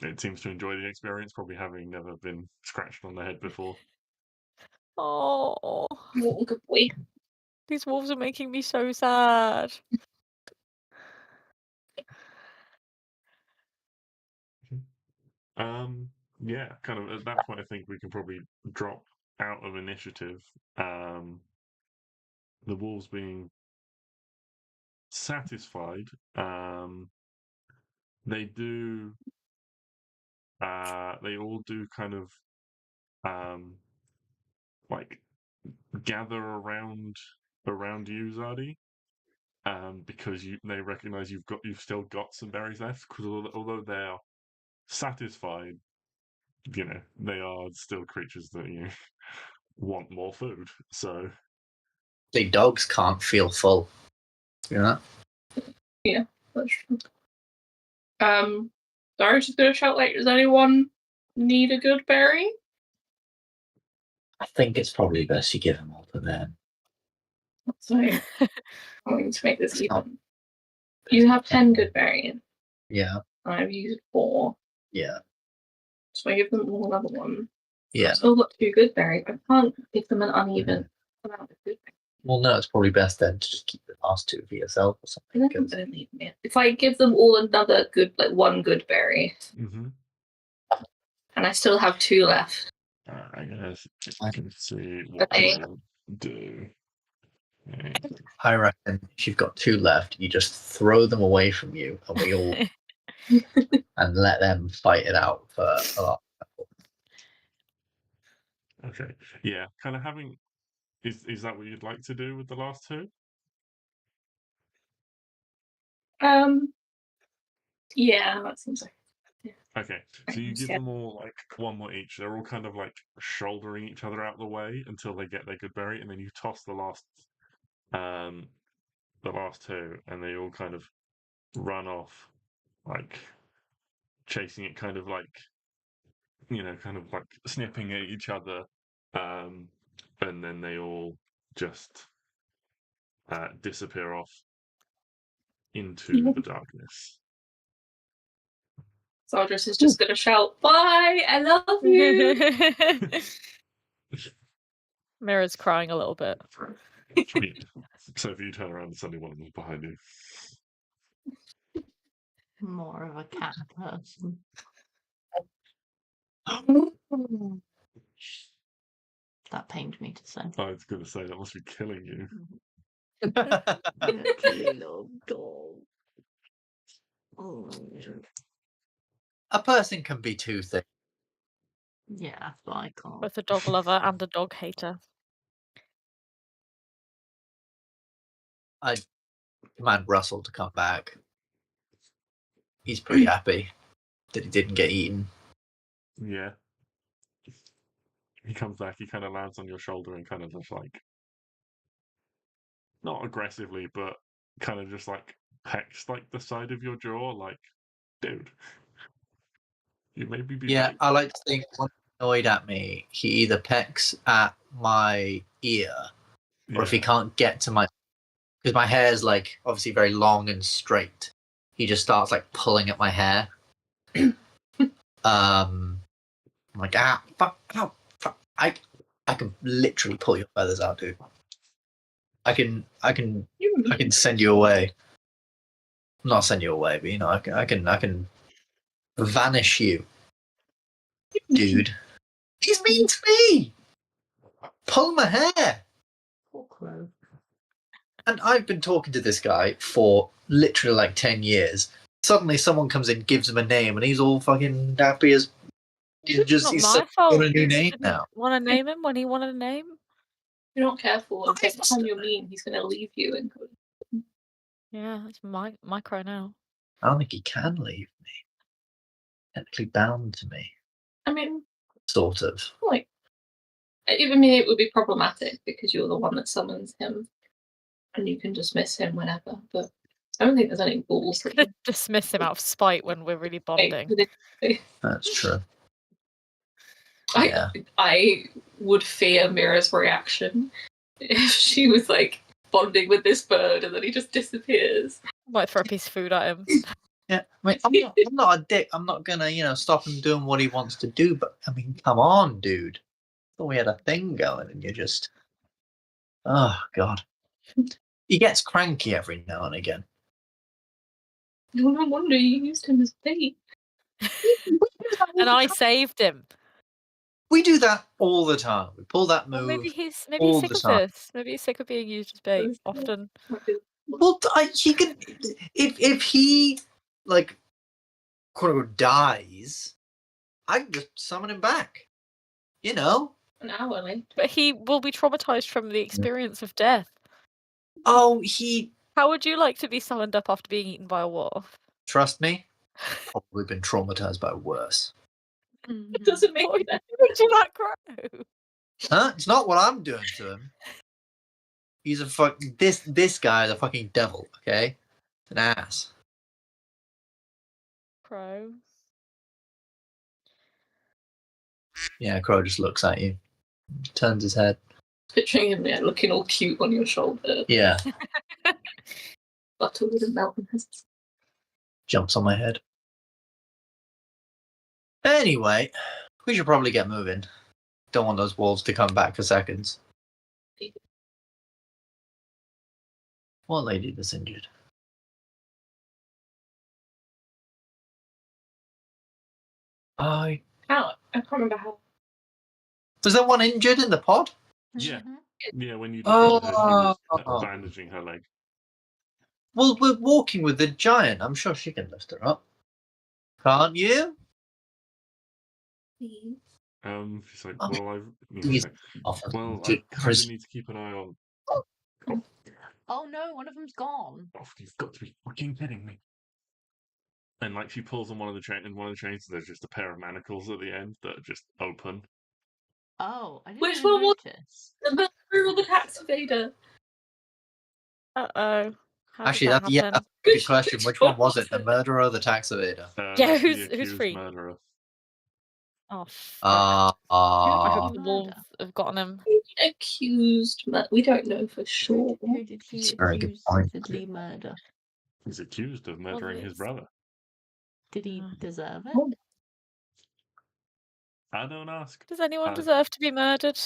it seems to enjoy the experience, probably having never been scratched on the head before. Oh, Oh, good boy. These wolves are making me so sad. Yeah, kind of at that point, I think we can probably drop out of initiative. The wolves being satisfied, they do. They all do kind of like gather around you, Zadi, because they recognize you've still got some berries left. Because although they are satisfied, they are still creatures that want more food. So The dogs can't feel full. You know? Yeah, that's true. So I was just gonna shout, like, does anyone need a good berry? I think it's probably best you give them all to them. So I'm going to make this It's not- even. You have 10 good berries. Yeah, I've used 4. yeah, So I give them all another one. yeah. I've still got 2 good berries. I can't give them an uneven amount of good berries. Well, no, it's probably best then to just keep the last 2 for yourself or something. They don't need me. If I give them all another good, like, 1 good berry, and I still have 2 left. I guess I can see what Okay. we'll do. I reckon if you've got 2 left, you just throw them away from you, and we all and let them fight it out for a lot. Okay, yeah, kind of having. Is that what you'd like to do with the last 2? Yeah, that seems like. Okay, so you give them all like 1 more each. They're all kind of like shouldering each other out the way until they get their good berry, and then you toss the last 2, and they all kind of run off, like chasing it, kind of like kind of like snipping at each other, and then they all just disappear off into the darkness. Saldris is just gonna shout, "Bye! I love you!" Mira's crying a little bit. So if you turn around and suddenly one of them's behind you. More of a cat person. That pained me to say. I was going to say that must be killing you. Literally little dog. A person can be 2 things. Yeah, that's what I can't. Both a dog lover and a dog hater. I command Russell to come back. He's pretty happy that he didn't get eaten. Yeah. He comes back, he kind of lands on your shoulder and kind of just like, not aggressively, but kind of just like pecks like the side of your jaw, like, dude, you made me be late. I like to think when he's annoyed at me, he either pecks at my ear, or if he can't get to my, because my hair is like obviously very long and straight, he just starts like pulling at my hair. I'm like, fuck, ow, fuck. I can literally pull your feathers out, dude. I can send you away. Not send you away, but I can vanish you, dude. He's mean to me. Pull my hair. Poor Crow. And I've been talking to this guy for literally like 10 years. Suddenly someone comes in, gives him a name, and he's all fucking happy as... He's my fault. a new name now. Want to name him when he wanted a name? If you're not careful, and next time you're mean, he's gonna leave you and go. Yeah, it's micro now. I don't think he can leave me. Technically bound to me, I mean, sort of. like, I mean, it would be problematic because you're the one that summons him, and you can dismiss him whenever. But I don't think there's any rules. Could have dismissed him out of spite when we're really bonding. That's true. I would fear Mira's reaction if she was like bonding with this bird and then he just disappears. Might throw a piece of food at him. Yeah, I mean, I'm not a dick. I'm not gonna, stop him doing what he wants to do. But I mean, come on, dude. I thought we had a thing going, and you're just, oh god. He gets cranky every now and again. No wonder you used him as bait. And I saved him. We do that all the time. We pull that Well, move. maybe he's all sick the of time. this. Maybe he's sick of being used as bait often. Well, he can. If he like, quote unquote, dies, I can just summon him back. An hour later. But he will be traumatized from the experience of death. Oh, How would you like to be summoned up after being eaten by a wolf? trust me, probably been traumatized by worse. It doesn't make Why sense. would you that crow? Huh? It's not what I'm doing to him. He's a this guy is a fucking devil, okay? An ass. Crow. Yeah, Crow just looks at you. Turns his head. Picturing him looking all cute on your shoulder. Yeah. Butter wouldn't melt in his. Jumps on my head. Anyway, we should probably get moving. Don't want those wolves to come back for seconds. What lady that's injured? How? I can't remember how. Was there one injured in the pod? Yeah. Mm-hmm. Yeah, when you defeated her, she was bandaging her leg. Well, we're walking with the giant. I'm sure she can lift her up. Can't you? She's like, Oh, well, I kind of need to keep an eye on. Oh no, one of them's gone. Oh, you've got to be fucking kidding me! And like, she pulls on one of the chains. There's just a pair of manacles at the end that are just open. Oh, I didn't Which even one was notice. the murderer or the tax evader? Uh-oh. How Actually, did that that's happen? a good question. Which one was it? The murderer or the tax evader? Yeah, The who's accused free? murderer. Oh, fuck. I hope Who the did wolves murder? have gotten him. Accused. We don't know for sure. Who did he It's a very good point. accusedly murder? He's accused of murdering his it's- brother. Did he Oh. deserve it? Oh. I don't ask. Does anyone I- deserve to be murdered?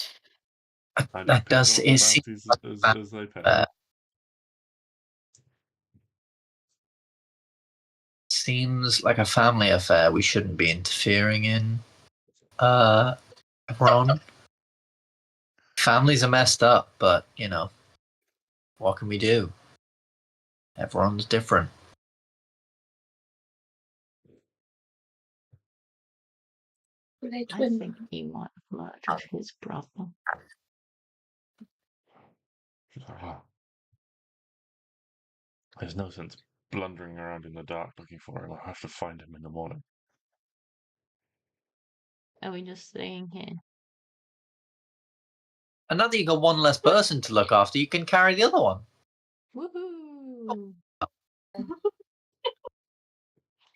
I just That pick does- up it the seems bounties like as they pay. Seems like a family affair we shouldn't be interfering in. Everyone. Families are messed up, but, what can we do? Everyone's different. Were they I twins? think he might have murdered his brother. There's no sense blundering around in the dark looking for him. I have to find him in the morning. Are we just staying here? And now that you got one less person to look after, you can carry the other one. Woohoo!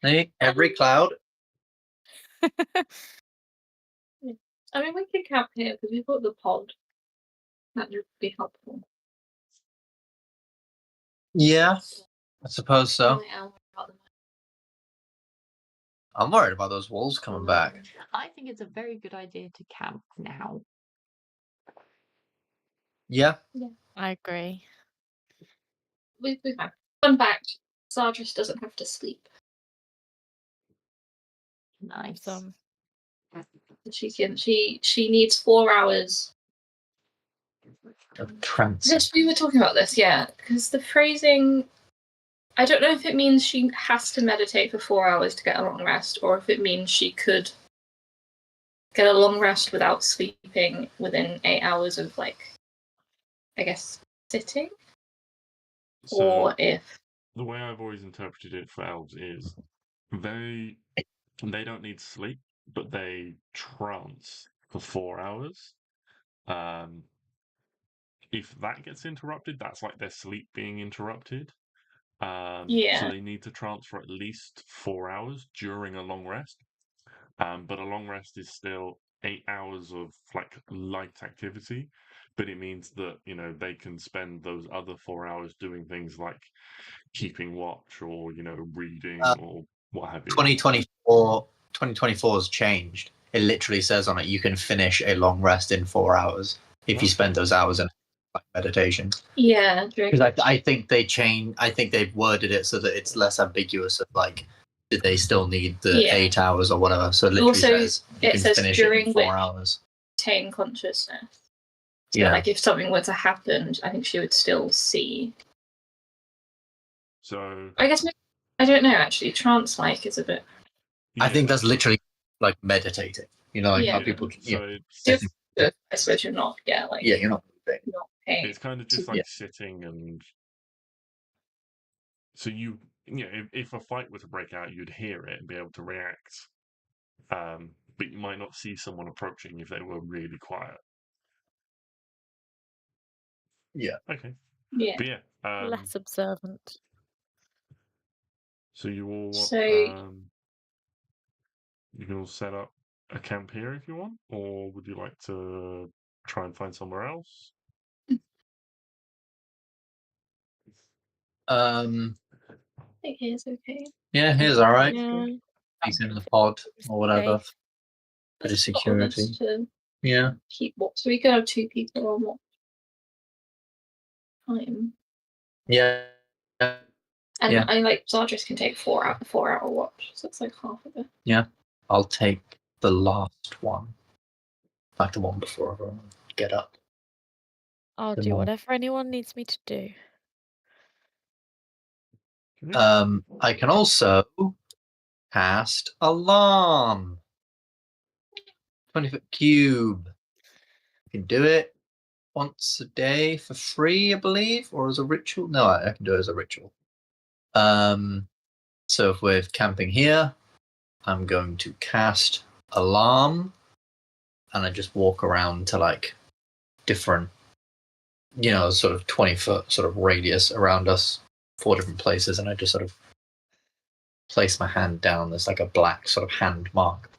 See? Every cloud. I mean, we can camp here because we've got the pod. That would be helpful. Yeah, I suppose so. Really am about them. I'm worried about those wolves coming back. I think it's a very good idea to camp now. Yeah. I agree. We have. Fun fact: Sardris doesn't have to sleep. Nice. She needs 4 hours. Of trance. Yes, we were talking about this, yeah, because the phrasing. I don't know if it means she has to meditate for 4 hours to get a long rest, or if it means she could get a long rest without sleeping within 8 hours of, like, I guess, sitting. So, Or if the way I've always interpreted it for elves is they don't need sleep, but they trance for 4 hours. If that gets interrupted, that's like their sleep being interrupted. So Yeah. they need to trance for at least 4 hours during a long rest. But a long rest is still 8 hours of like light activity, but it means that they can spend those other 4 hours doing things like keeping watch or reading or what have you. 2024 has changed. It literally says on it you can finish a long rest in 4 hours if you spend those hours in meditation. Yeah, because I think they changed. I think they've worded it so that it's less ambiguous of like, did they still need the 8 hours or whatever? So it literally Also, says you it can says finish it during in 4 hours. Retain consciousness. So Yeah. like if something were to happen, I think she would still see. So I guess I don't know actually. Trance-like is a bit. I think that's literally like meditating. Like how people. So I suppose you're not. Yeah, like you're not moving. Not paying. It's kind of just like sitting and. So if a fight were to break out, you'd hear it and be able to react. But you might not see someone approaching if they were really quiet. Yeah. Okay. Yeah. But yeah. Less observant. So you all. So you can all set up a camp here if you want, or would you like to try and find somewhere else? I think here's okay. Yeah, here's all right. Yeah. He's in the pod or whatever. Safe. Bit of security. Yeah. Keep watch. So we could have 2 people on what time? Yeah. And Yeah. I like Zardris can take 4-hour watch, so it's like half of it. Yeah. I'll take the last one. Like the one before everyone get up. I'll The do more- whatever anyone needs me to do. I can also cast Alarm. 20-foot cube. You can do it once a day for free, I believe, or as a ritual. No, I can do it as a ritual. So if we're camping here, I'm going to cast Alarm, and I just walk around to like different, sort of 20-foot sort of radius around us, 4 different places, and I just sort of place my hand down. There's like a black sort of hand mark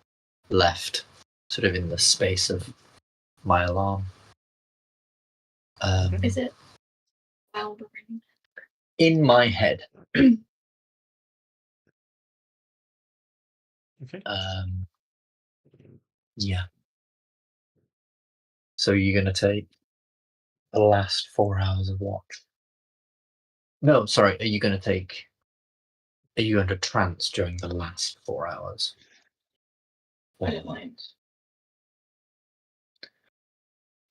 left, sort of in the space of my alarm. Is it loud or anything? In my head. Okay. Yeah. So you're going to take the last 4 hours of watch? No, sorry. Are you going to trance during the last 4 hours? I don't mind.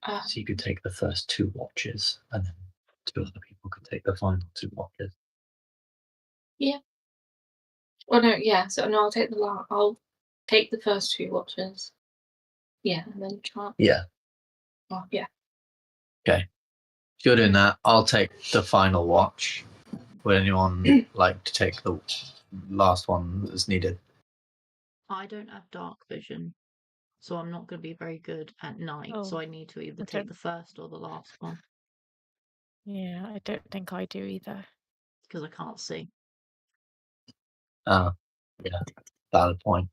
So you could take the first 2 watches, and then 2 other people could take the final 2 watches. Yeah. Well, no, yeah. So no, I'll take the first 2 watches. Yeah, and then chart. Yeah. Oh, yeah. Okay. If you're doing that, I'll take the final watch. Would anyone like to take the last one that's needed? I don't have dark vision, so I'm not going to be very good at night. So I need to either take the first or the last one. Yeah, I don't think I do either. Because I can't see. Yeah, valid point.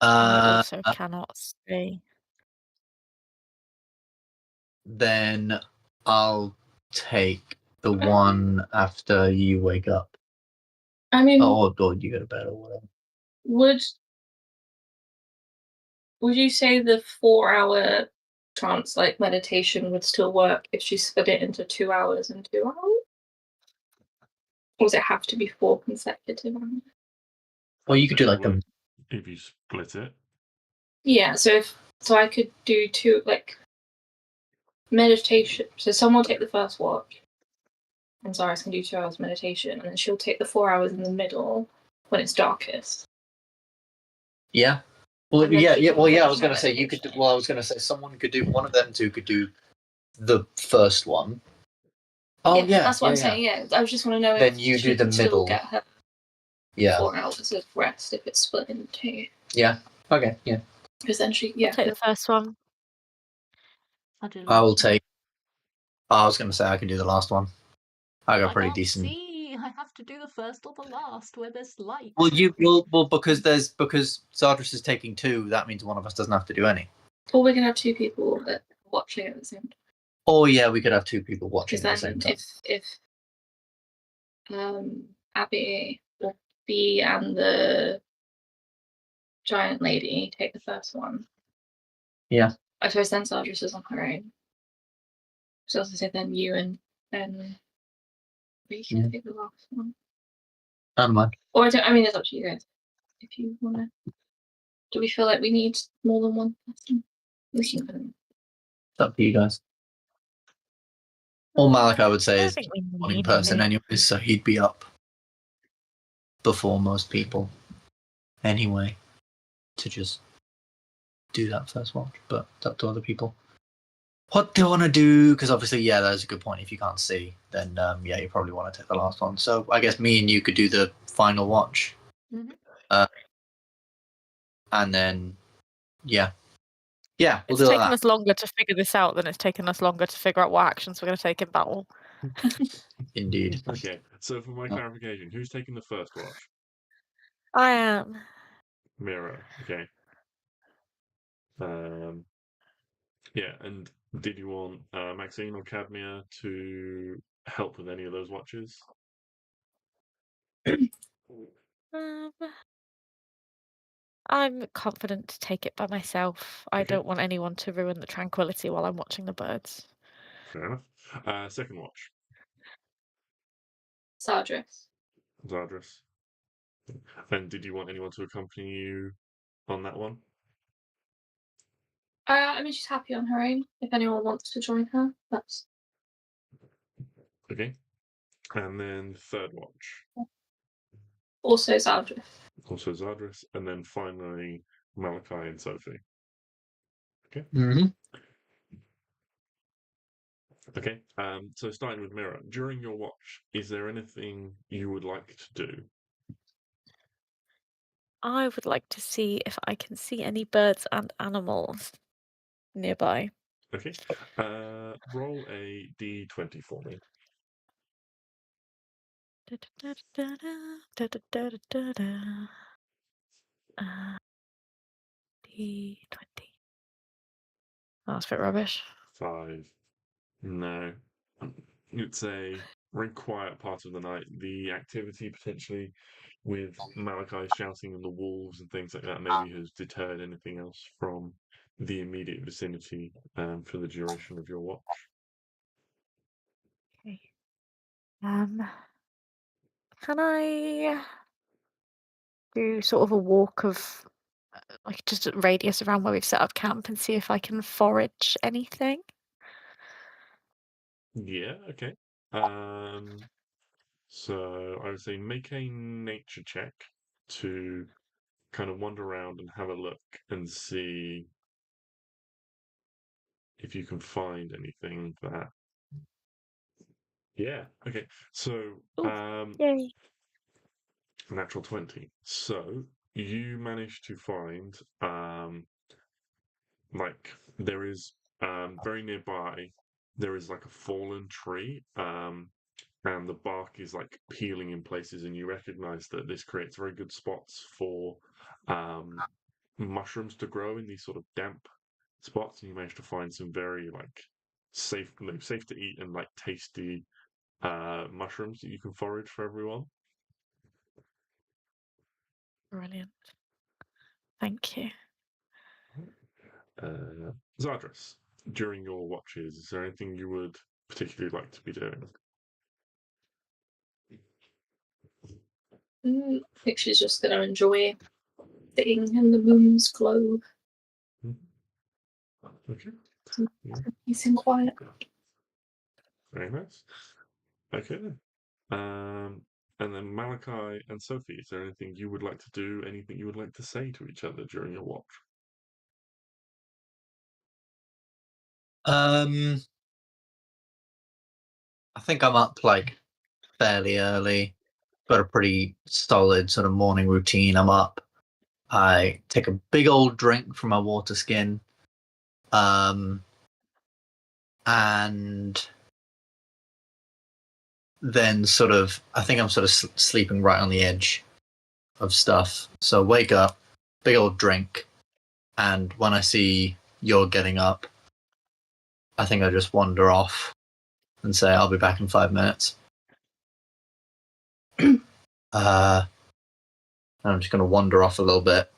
I also cannot see. Then I'll take the one after you wake up. I mean, or you go to bed or whatever. Would you say the 4-hour trance like meditation would still work if she split it into 2 hours and 2 hours? Or does it have to be 4 consecutive hours? Well, you could do like them. If you split it. Yeah, so I could do 2 like meditation. So someone will take the first watch, and Zaris can do 2 hours meditation, and then she'll take the 4 hours in the middle when it's darkest. Yeah. Well, yeah. Well, yeah. I was going to say you could. I was going to say someone could do one of them 2 could do the first one, Oh yeah, that's what I'm saying. Yeah, I just want to know Then if you she do the can still middle. get her Yeah. 4 hours of rest if it's split in 2. Yeah. Okay. Yeah. Because then she, I'll take the first one. I'll do the I will last one. take. I was going to say I can do the last one. I got I pretty can't decent. see. I have to do the first or the last where there's light. Well, because Zardris is taking 2, that means one of us doesn't have to do any. Or we're gonna have 2 people that are watching at the same time. Oh yeah, we could have 2 people watching at the Because same then time. if Abby or B and the giant lady take the first one. Yeah. I suppose then Zardris is on her own. So I was gonna say then you and then we can take the last one. I don't mind. Or I mean it's up to you guys. If you wanna. Do we feel like we need more than one person? We can put them. It's up to you guys. Or Malik, I would say, I is think we one in need person any. anyway, so he'd be up before most people anyway to just do that first watch. But it's up to other people. What do you want to do? Because obviously, yeah, that's a good point. If you can't see, then yeah, you probably want to take the last one. So I guess me and you could do the final watch. Mhm. And then, yeah, we'll It's do taken that. us longer to figure this out than it's taken us longer to figure out what actions we're going to take in battle. Indeed. Okay, so for my clarification, who's taking the first watch? I am. Mira. Okay. Yeah, and did you want Maxine or Cadmia to help with any of those watches? I'm confident to take it by myself. I Okay. don't want anyone to ruin the tranquility while I'm watching the birds. Fair enough. Second watch, Zardris. Zardris. And did you want anyone to accompany you on that one? I mean she's happy on her own. If anyone wants to join her, that's Okay. And then third watch, also Zardris. also Zardris. And then finally Malachi and Sophie. Okay. Mm-hmm. Okay. So starting with Mira, during your watch, is there anything you would like to do? I would like to see if I can see any birds and animals nearby. Okay. Roll a d20 for me. D20. Oh, that's a bit rubbish. 5. No. It's a very quiet part of the night. The activity potentially with Malachi shouting and the wolves and things like that maybe has deterred anything else from the immediate vicinity for the duration of your watch. Okay. Can I do sort of a walk of like just a radius around where we've set up camp and see if I can forage anything? Yeah, okay. So I would say make a nature check to kind of wander around and have a look and see if you can find anything that. Yeah, okay. So Yay. natural 20. So you managed to find like there is very nearby there is like a fallen tree and the bark is like peeling in places and you recognize that this creates very good spots for mushrooms to grow in these sort of damp spots and you managed to find some very like safe to eat and like tasty mushrooms that you can forage for everyone. Brilliant. Thank you. Zardris, during your watches, is there anything you would particularly like to be doing? I think she's just gonna enjoy sitting in the moon's glow. Okay. Peace and quiet. Very nice. Okay then. And then Malachi and Sophie, is there anything you would like to do? Anything you would like to say to each other during your watch? I think I'm up like fairly early. Got a pretty solid sort of morning routine. I'm up. I take a big old drink from my water skin. And then sort of, I think I'm sort of sleeping right on the edge of stuff. So wake up, big old drink. And when I see you're getting up, I think I just wander off and say, I'll be back in 5 minutes. I'm just going to wander off a little bit.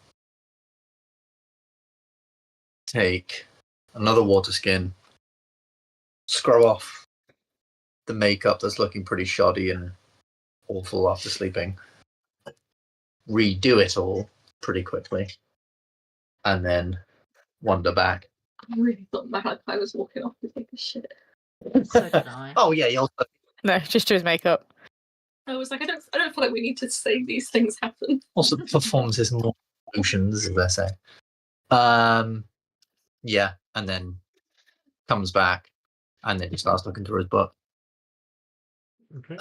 Take another water skin. Scrub off the makeup that's looking pretty shoddy and awful after sleeping. Redo it all pretty quickly. And then wander back. I really thought Malachi was walking off to take a shit. So did I. Oh yeah, you'll. No, just do his makeup. I was like, I don't feel like we need to say these things happen. Also performs his more emotions, as they say. Yeah, and then comes back, and then he starts looking through his book. Okay.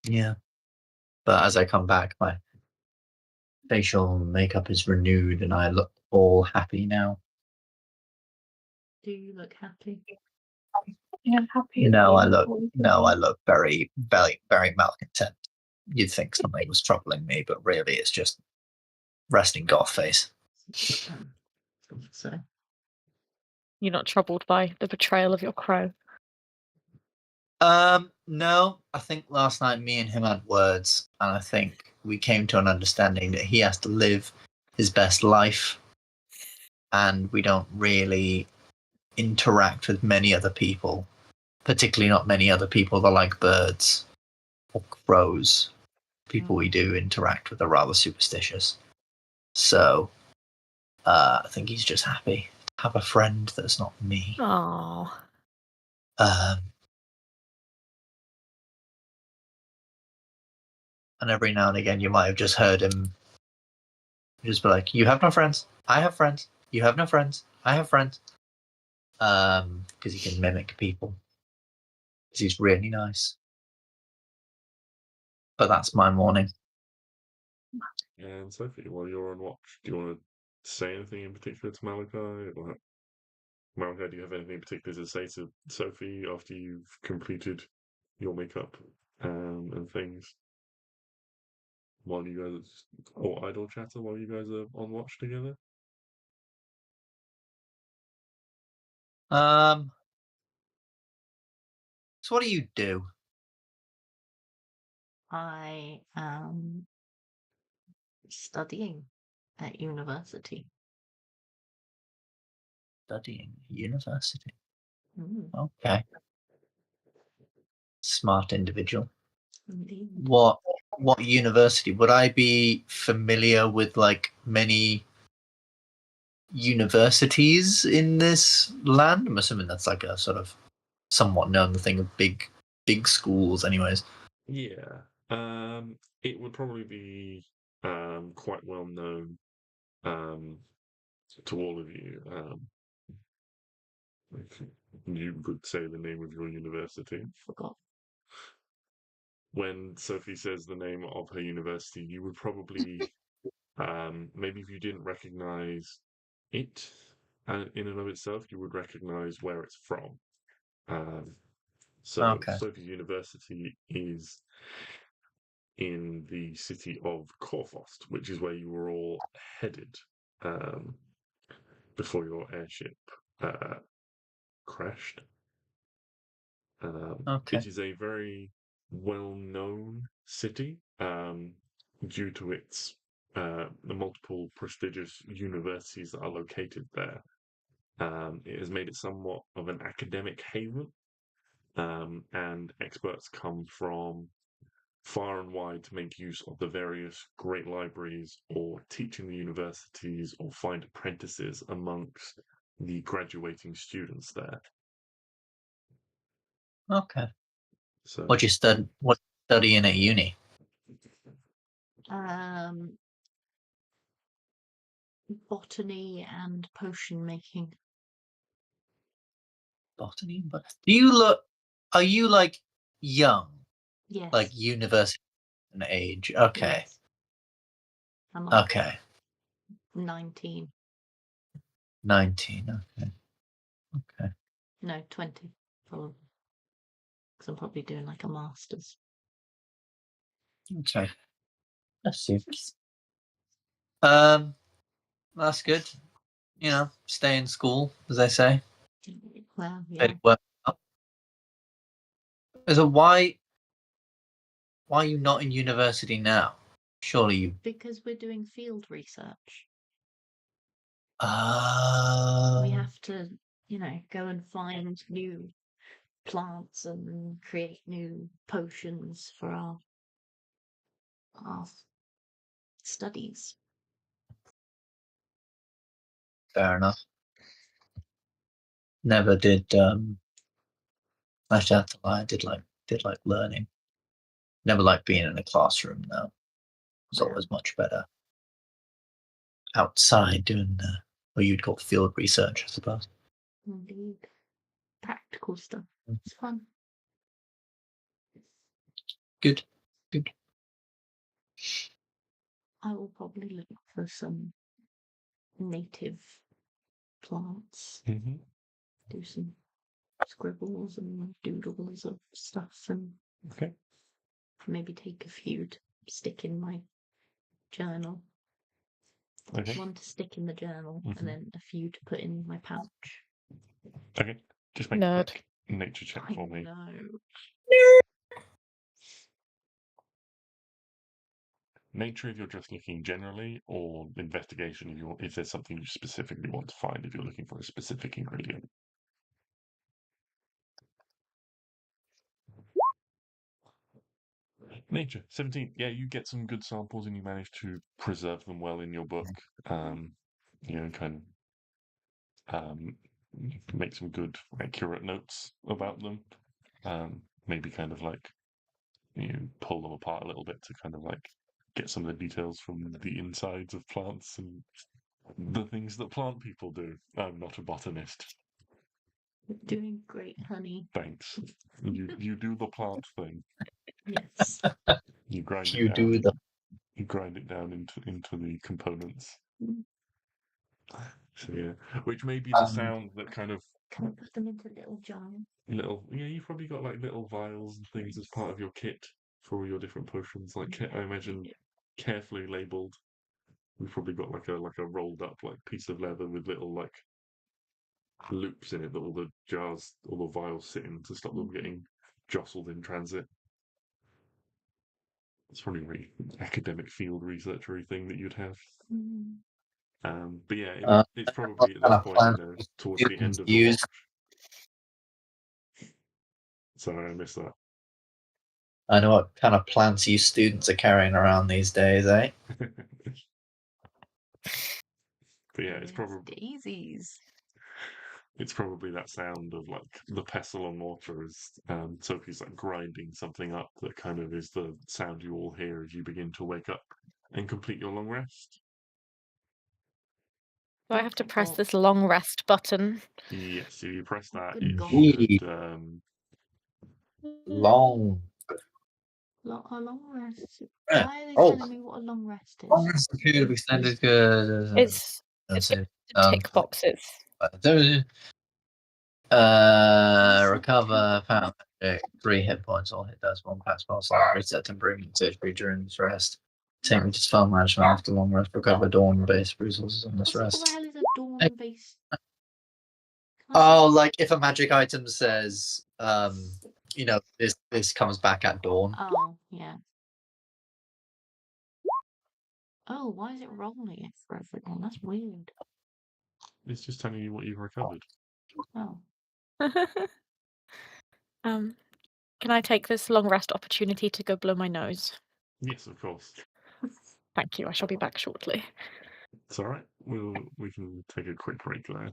Yeah, but as I come back, my facial makeup is renewed, and I look all happy now. Do you look happy? Yeah, happy. No, I look very, very, very malcontent. You'd think something was troubling me, but really, it's just resting goth face. So You're not troubled by the betrayal of your crow. No, I think last night me and him had words, and I think we came to an understanding that he has to live his best life, and we don't really interact with many other people, particularly not many other people that like birds or crows. People we do interact with are rather superstitious. So, I think he's just happy to have a friend that's not me. Oh. And every now and again, you might have just heard him just be like, "You have no friends. I have friends. You have no friends. I have friends." Because he can mimic people. Because he's really nice. But that's my morning. And Sophie, while you're on watch, do you want to say anything in particular to Malachi? Or Malachi, do you have anything in particular to say to Sophie after you've completed your makeup and things? While you guys, or idle chatter while you guys are on watch together? So what do you do? I am studying at university. Studying at university. Mm, Okay. Smart individual. indeed. What university? Would I be familiar with like many universities in this land? I'm assuming that's like a sort of somewhat known thing of big schools anyways. Yeah. It would probably be quite well known to all of you. If you could say the name of your university. Forgot. When Sophie says the name of her university, you would probably maybe if you didn't recognize it in and of itself, you would recognize where it's from. So Okay. Sophie's University is in the city of Corfost, which is where you were all headed before your airship crashed. Okay. It is a very well-known city due to its the multiple prestigious universities that are located there. It has made it somewhat of an academic haven, and experts come from far and wide to make use of the various great libraries or teach in the universities or find apprentices amongst the graduating students there. Okay. So, What studying at uni? Botany and potion making. Botany, but do you look? Are you like young? Yes. Like university age? Okay. Yes. I'm like Okay. 19. 19. Okay. Okay. No, 20. Probably. Because I'm probably doing like a master's. Okay. That's see. That's good. You know, stay in school, as they say. Well, yeah. Work up. So why are you not in university now? Surely you. Because we're doing field research. Oh. We have to, go and find new plants and create new potions for our studies. Fair enough. Never did. Actually, I have to lie. I did like learning. Never liked being in a classroom though. It was always much better outside doing what you'd call field research, I suppose. Indeed. Practical stuff. It's fun. Good. Good. I will probably look for some native plants. Mm-hmm. Do some scribbles and doodles of stuff and Okay. maybe take a few to stick in my journal. Okay. One to stick in the journal Mhm. and then a few to put in my pouch. Okay. Just make Nerd. a quick nature check for me. No. Nature if you're just looking generally, or investigation if there's something you specifically want to find if you're looking for a specific ingredient. Nature 17. Yeah, you get some good samples and you manage to preserve them well in your book. Kind of make some good accurate notes about them. Maybe kind of like pull them apart a little bit to kind of like get some of the details from the insides of plants and the things that plant people do. I'm not a botanist. Doing great, honey. Thanks. You do the plant thing. Yes. You grind You it down. do the. You grind it down into the components. Mm. So yeah, which may be the sound that kind of Can I put them into little jars? you've probably got like little vials and things as part of your kit for all your different potions. Like I imagine carefully labeled. We've probably got like a rolled up like piece of leather with little like loops in it that all the jars, all the vials sit in to stop them getting jostled in transit. It's probably a really academic field researchery thing that you'd have. Mm. But yeah, it's probably at this point, towards the end of the watch. Sorry, I missed that. I know what kind of plants you students are carrying around these days, eh? But yeah, it's probably daisies. It's probably that sound of like the pestle on mortar as Sophie's like grinding something up that kind of is the sound you all hear as you begin to wake up and complete your long rest. Do I have to press this long rest button? Yes, if you press that, Good it God. should. Long. A long rest. Yeah. Why are they Oh. telling me what a long rest is? Long rest period of extended good. It's tick boxes. Recover, found 3 hit points, all hit dice, 1 pass spell slot, reset improvement, HP during this rest. Take me to spell management after long rest, recover dawn based resources on this What rest. the hell is a dawn base? Oh, like if a magic item says, this comes back at dawn. Oh, yeah. Oh, why is it rolling it for everyone? That's weird. It's just telling you what you've recovered. Oh. Can I take this long rest opportunity to go blow my nose? Yes, of course. Thank you. I shall be back shortly. It's all right. We can take a quick break there.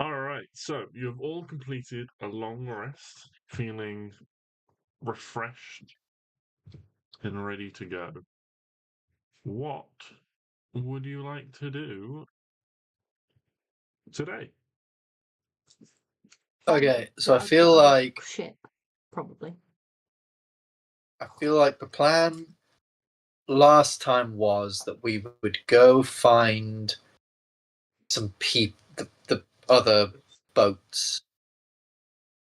All right, so you have all completed a long rest, feeling refreshed and ready to go. What would you like to do today? Okay, so I Get feel the like ship, probably. the plan last time was that we would go find some the other boats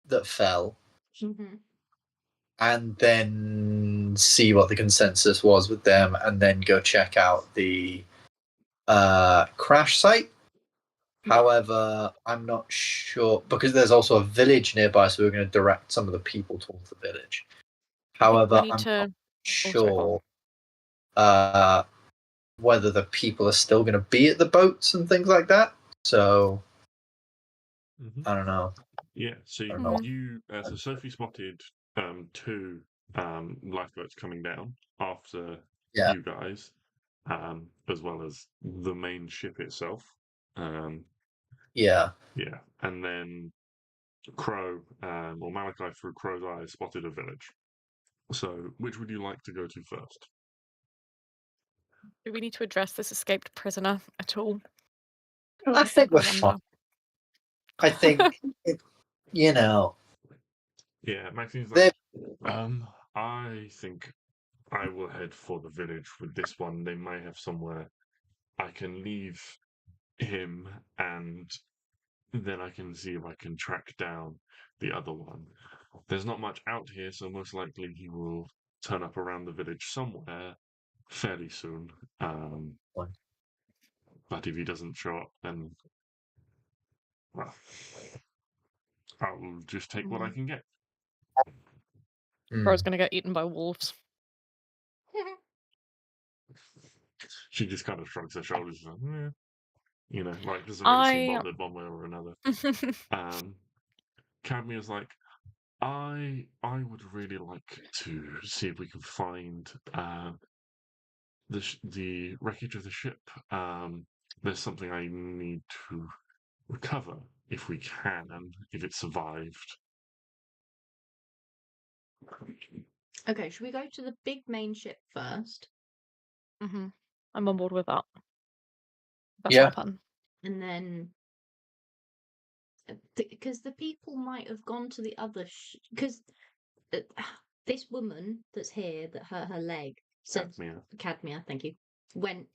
that fell, Mm-hmm. and then see what the consensus was with them, and then go check out the crash site. Yeah. However, I'm not sure because there's also a village nearby, so we're going to direct some of the people towards the village. However, need I'm to. not sorry, go sure whether the people are still going to be at the boats and things like that. So I don't know. Yeah, so I don't know. so Sophie spotted two lifeboats coming down after Yeah. you guys, as well as the main ship itself. Yeah. Yeah, and then Crow, or Malachi through Crow's eyes, spotted a village. So, which would you like to go to first? Do we need to address this escaped prisoner at all? I think we're I wonder. fine. I think, you know, Yeah, Maxine's they're like, I think I will head for the village with this one. They might have somewhere I can leave him, and then I can see if I can track down the other one. There's not much out here, so most likely he will turn up around the village somewhere fairly soon. But if he doesn't show up, then, well, I'll just take what I can get. Crow's gonna get eaten by wolves. She just kind of shrugs her shoulders, like, like doesn't really seem bothered one way or another. Cadmia's like, I would really like to see if we can find the wreckage of the ship. There's something I need to recover if we can, and if it survived. Okay, should we go to the big main ship first? I'm on board with that. That's Yeah. our plan. And then, because the people might have gone to the other, because this woman that's here that hurt her leg said, Cadmia, thank you,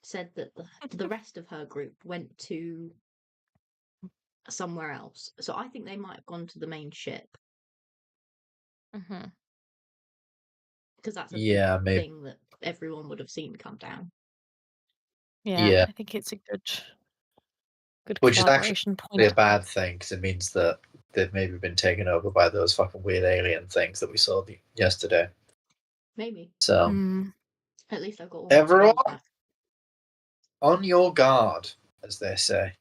said that the rest of her group went to somewhere else. So I think they might have gone to the main ship. Because that's a big maybe. thing that everyone would have seen come down. Yeah, I think it's a good Which is collaboration actually point. a bad thing because it means that they've maybe been taken over by those fucking weird alien things that we saw yesterday. Maybe. So at least I've got all everyone my back. On your guard, as they say.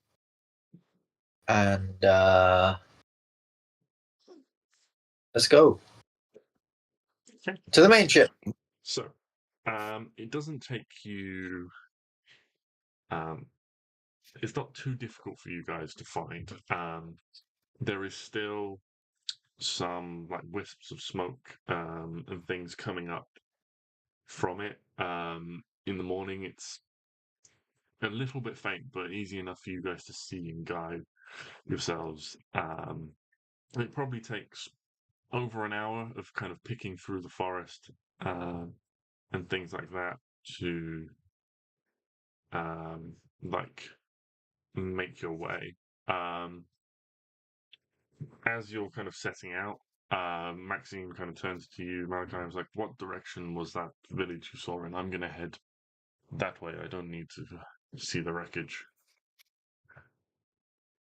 And let's go to the main ship. So, it doesn't take you. It's not too difficult for you guys to find. There is still some like wisps of smoke and things coming up from it. In the morning, it's a little bit faint, but easy enough for you guys to see and guide yourselves. It probably takes over an hour of kind of picking through the forest and things like that to like make your way. As you're kind of setting out, Maxine kind of turns to you, Malachi, and was like, "What direction was that village you saw in? I'm going to head that way. I don't need to see the wreckage."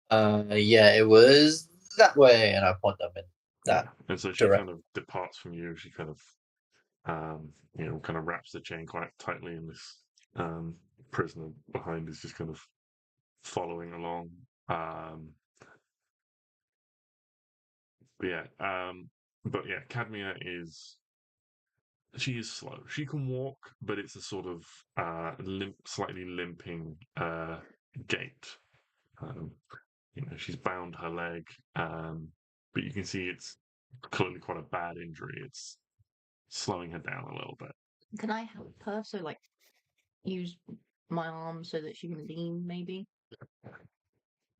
Yeah, it was that way, and I point them in that. Yeah. And so she kind of departs from you. She kind of, kind of wraps the chain quite tightly, and this prisoner behind is just kind of following along. But yeah, Cadmia she is slow. She can walk, but it's a sort of slightly limping gait. she's bound her leg, but you can see it's clearly quite a bad injury. It's slowing her down a little bit. Can I help her? So, like, use my arm so that she can lean, maybe?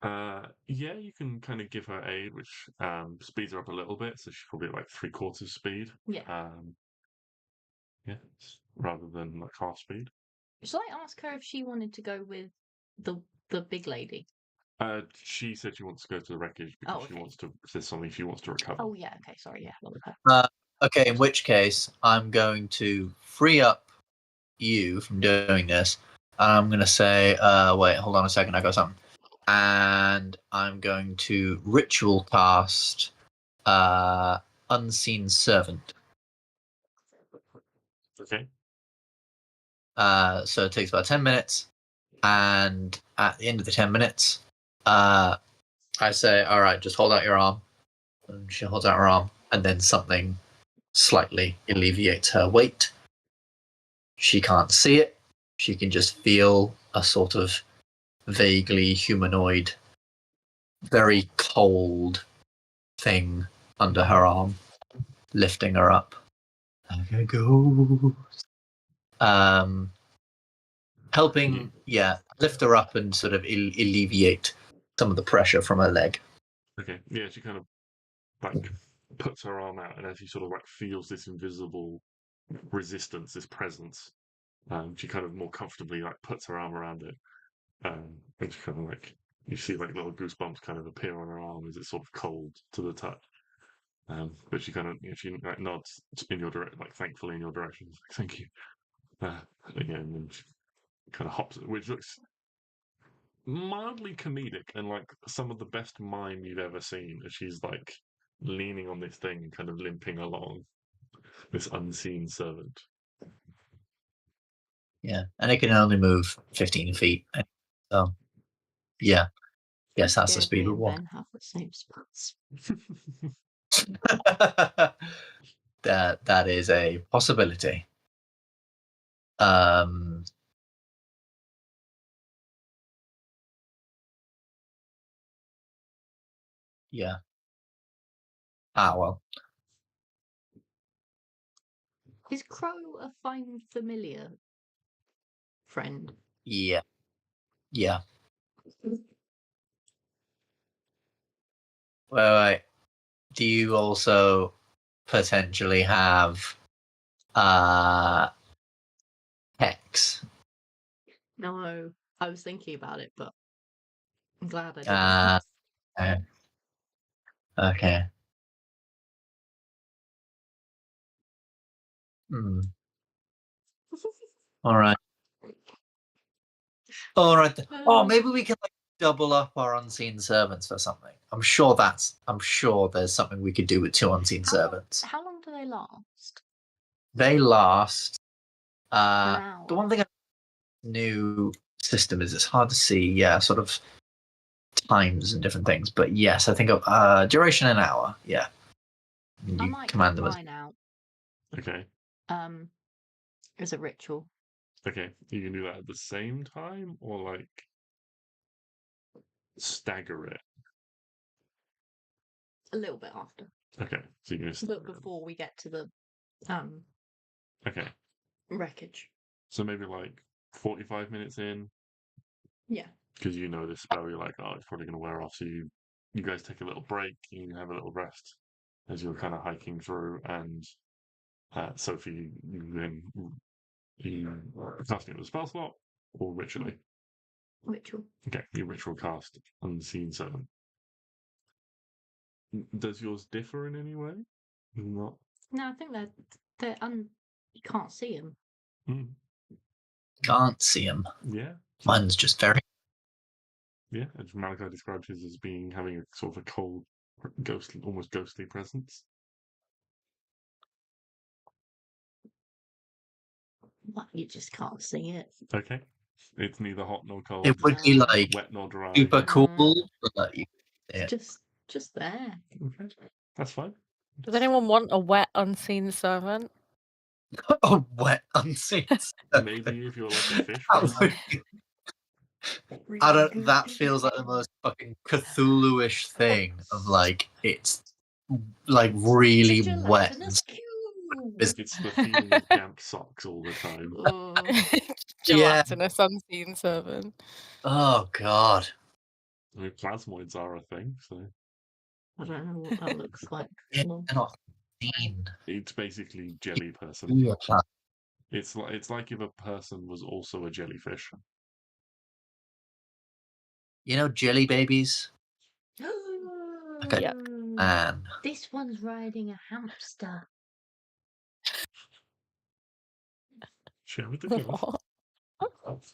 Yeah, you can kind of give her aid, which speeds her up a little bit, so she's probably at like 3/4 speed. Yeah. Yeah, rather than like half speed. Shall I ask her if she wanted to go with the big lady? She said she wants to go to the wreckage because she okay. wants to. If there's something she wants to recover. Oh yeah, okay, sorry, yeah, not with her. Okay, in which case I'm going to free up you from doing this. I'm going to say, wait, hold on a second, I got something. And I'm going to ritual cast Unseen Servant. Okay. So it takes about 10 minutes. And at the end of the 10 minutes, I say, all right, just hold out your arm. And she holds out her arm. And then something slightly alleviates her weight. She can't see it. She can just feel a sort of vaguely humanoid, very cold thing under her arm, lifting her up. Like a ghost. Helping, lift her up and sort of alleviate some of the pressure from her leg. Okay. Yeah, she kind of like puts her arm out, and as she sort of like feels this invisible resistance, this presence, she kind of more comfortably like puts her arm around it, and she kind of like you see like little goosebumps kind of appear on her arm as it's sort of cold to the touch. But she kind of she like nods in your direction, like thankfully in your direction. Like, thank you. Again, and then she kind of hops, which looks mildly comedic and like some of the best mime you've ever seen. As she's like leaning on this thing and kind of limping along, this unseen servant. Yeah, and it can only move 15 feet. So, yeah, yes, that's the speed of walk. Ben have the same spots. that is a possibility. Yeah. Well. Is Crow a fine familiar friend? Yeah. Yeah. Wait. Do you also potentially have Hex? No, I was thinking about it, but I'm glad I didn't. Okay. All right. Oh, maybe we can like double up our unseen servants for something. I'm sure there's something we could do with 2 unseen servants. How long do they last? They last. An hour. The one thing new system is it's hard to see. Yeah, sort of times and different things. But yes, I think duration an hour. Yeah. I might command get them. mine out. Okay. As a ritual. Okay, you can do that at the same time, or like stagger it. A little bit after. Okay, so you can just. But before we get to the Okay. wreckage. So maybe like 45 minutes in. Yeah. Because you know this spell, you're like, oh, it's probably going to wear off. So you guys take a little break, you can have a little rest as you're kind of hiking through. And Sophie, you casting it with a spell slot or ritually? Ritual. Okay, you ritual cast Unseen Servant. Does yours differ in any way? Not. No, I think they're you can't see them. Can't see them. Yeah. Mine's just very. Yeah, as Malachi describes his as having a sort of a cold, almost ghostly presence. What? You just can't see it. Okay. It's neither hot nor cold. It would be like wet nor dry. super cool, but It's just there. Okay, that's fine. Does anyone want a wet, unseen servant? A wet unseen servant. Maybe if you're like a fish. I don't. That feels like the most fucking Cthulhu-ish thing of like it's like really wet. Gelatinous It's- It's the feeling of damp socks all the time. Yeah. Gelatinous unseen servant. Oh god. I mean, plasmoids are a thing, so I don't know what that looks like. Yeah, Well, they're not seen. it's basically jelly person. Yeah. It's like if a person was also a jellyfish. You know, jelly babies. Like a Yep. man. This one's riding a hamster. Share with the class. What?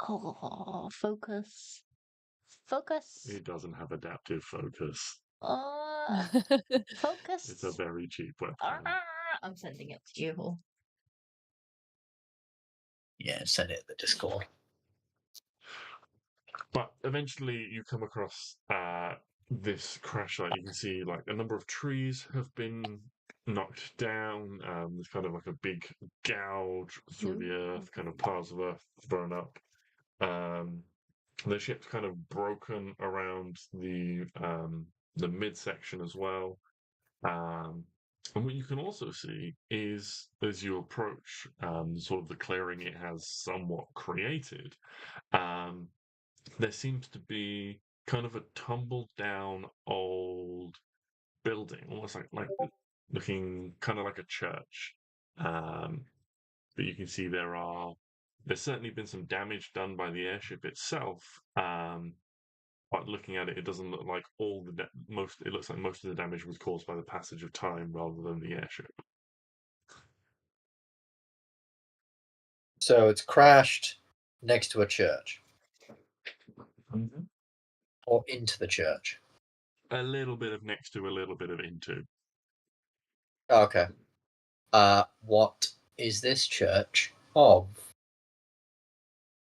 Oh, focus. Focus. It doesn't have adaptive focus. Focus. It's a very cheap weapon. I'm sending it to you. Yeah, send it in the Discord. But eventually you come across this crash site. You can see like a number of trees have been knocked down. There's kind of like a big gouge through the earth, kind of piles of earth thrown up. The ship's kind of broken around the midsection as well. And what you can also see is as you approach sort of the clearing it has somewhat created, there seems to be kind of a tumbled down old building, almost like looking kind of like a church. But you can see there's certainly been some damage done by the airship itself. But looking at it, it doesn't look like it looks like most of the damage was caused by the passage of time rather than the airship. So it's crashed next to a church. Mm-hmm. Or into the church. A little bit of next to, a little bit of into. Okay. What is this church of?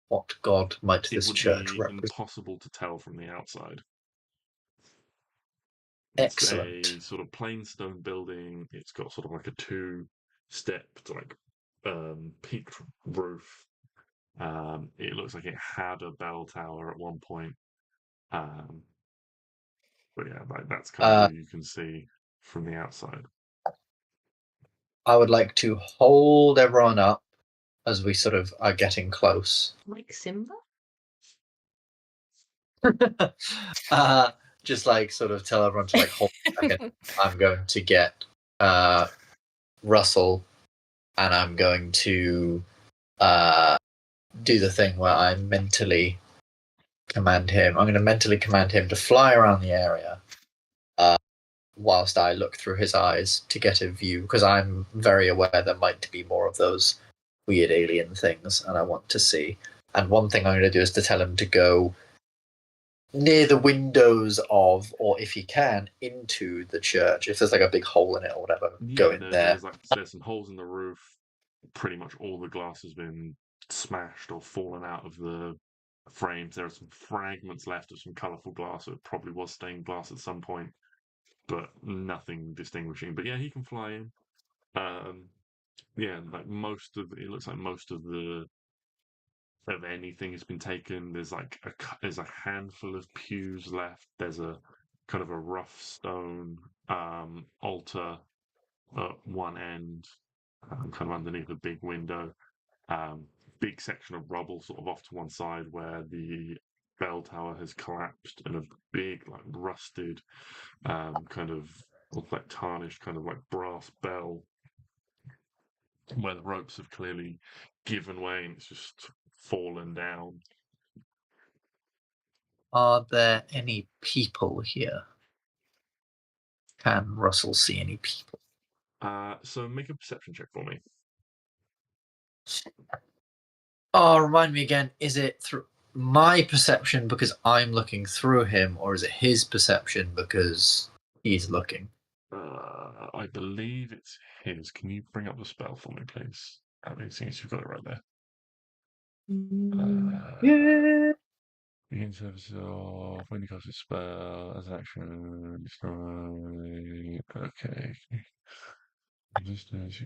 What god might this church Be represent? impossible to tell from the outside. Excellent. It's a sort of plain stone building. It's got sort of like a two-stepped, like peaked roof. It looks like it had a bell tower at one point. But yeah, that's kind of what you can see from the outside. I would like to hold everyone up as we sort of are getting close. Like Simba? Just like sort of tell everyone to like hold a second. I'm going to get Russell and I'm going to do the thing where I mentally command him. I'm going to mentally command him to fly around the area whilst I look through his eyes to get a view, because I'm very aware there might be more of those weird alien things and I want to see. And one thing I'm going to do is to tell him to go near the windows of, or if he can, into the church. If there's like a big hole in it or whatever, go in there. There's some holes in the roof. Pretty much all the glass has been smashed or fallen out of the frames. There are some fragments left of some colourful glass. So it probably was stained glass at some point, but nothing distinguishing. But yeah, he can fly in. Yeah, like it looks like most of anything has been taken. There's like there's a handful of pews left. There's a kind of a rough stone altar at one end, kind of underneath a big window. Big section of rubble sort of off to one side where the bell tower has collapsed, and a big like rusted kind of looks like tarnished kind of like brass bell where the ropes have clearly given way and it's just fallen down. Are there any people here? Can Russell see any people? So make a perception check for me. Oh, remind me again, is it through my perception because I'm looking through him, or is it his perception because he's looking? I believe it's his. Can you bring up the spell for me, please? I mean, since you've got it right there. Yeah. Begin service of when you cast a spell as an action, destroy. Okay. Resistance,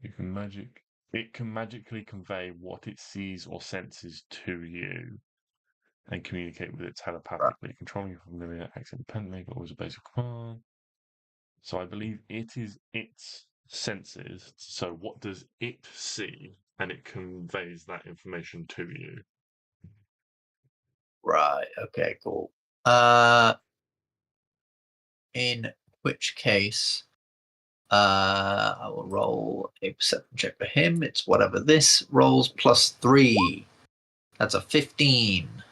you can magic It can magically convey what it sees or senses to you and communicate with it telepathically. Controlling your familiar acts independently, but always a basic command. So I believe it is its senses. So what does it see? And it conveys that information to you. Right. Okay. Cool. In which case, I will roll a perception check for him. It's whatever this rolls +3. That's a 15.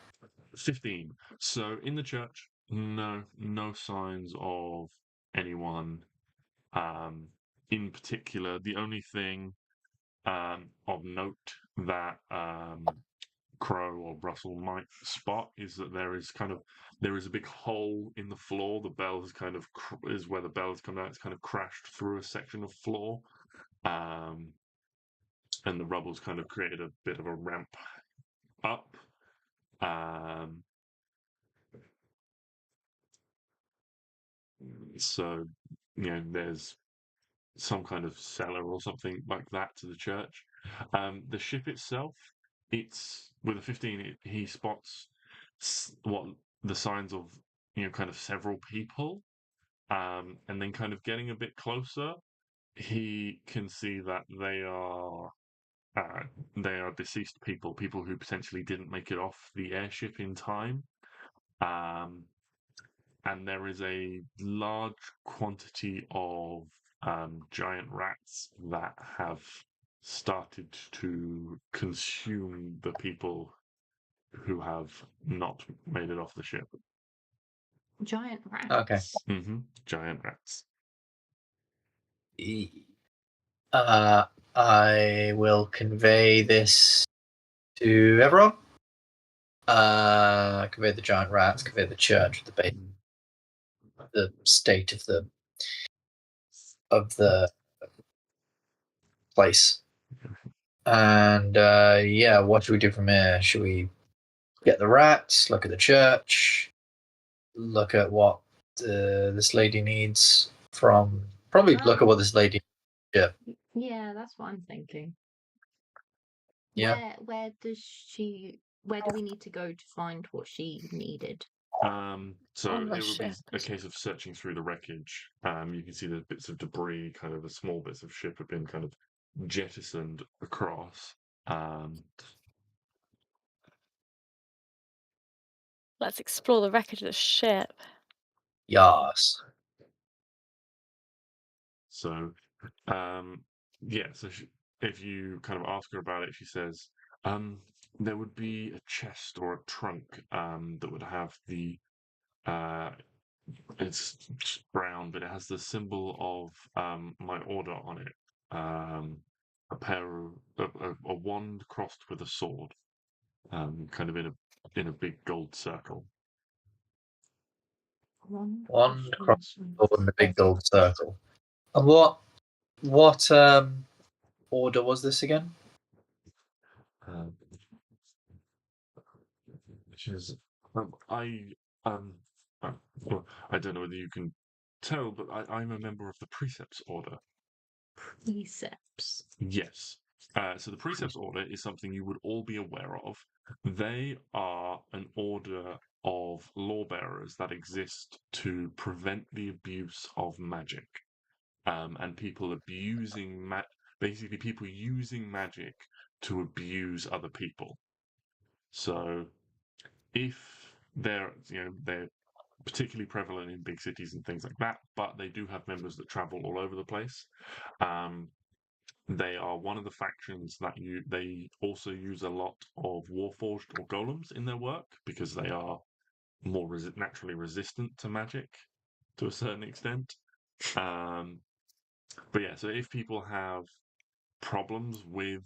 15. So in the church, no signs of anyone in particular. The only thing of note that Crow or Russell might spot is that there is a big hole in the floor. The bell has is where the bell has come out. It's kind of crashed through a section of floor, and the rubble's kind of created a bit of a ramp up. So there's some kind of cellar or something like that to the church. The ship itself, it's with a 15. He spots what the signs of kind of several people, and then kind of getting a bit closer, he can see that they are deceased people who potentially didn't make it off the airship in time. And there is a large quantity of giant rats that have started to consume the people who have not made it off the ship. Giant rats. Okay. Giant rats. I will convey this to everyone. Convey the giant rats, convey the church, the state of the place. And what should we do from here? Should we get the rats, look at the church, look at what this lady needs from... Probably look at what this lady... Yeah, that's what I'm thinking. Yeah. Where do we need to go to find what she needed? So On the it would be ship. a case of searching through the wreckage. You can see the bits of debris, kind of the small bits of ship have been kind of jettisoned across. Let's explore the wreckage of the ship. Yes. So, so if you kind of ask her about it, she says, there would be a chest or a trunk that would have it's brown, but it has the symbol of my order on it. A wand crossed with a sword, kind of in a big gold circle. One cross in a big gold circle. And what order was this again? Which is well, I don't know whether you can tell, but I'm a member of the Precepts Order. Precepts. Yes. So the Precepts Order is something you would all be aware of. They are an order of lawbearers that exist to prevent the abuse of magic, and people abusing basically people using magic to abuse other people. So if they're particularly prevalent in big cities and things like that, but they do have members that travel all over the place. They are one of the factions that they also use a lot of warforged or golems in their work because they are more naturally resistant to magic to a certain extent. But yeah, so if people have problems with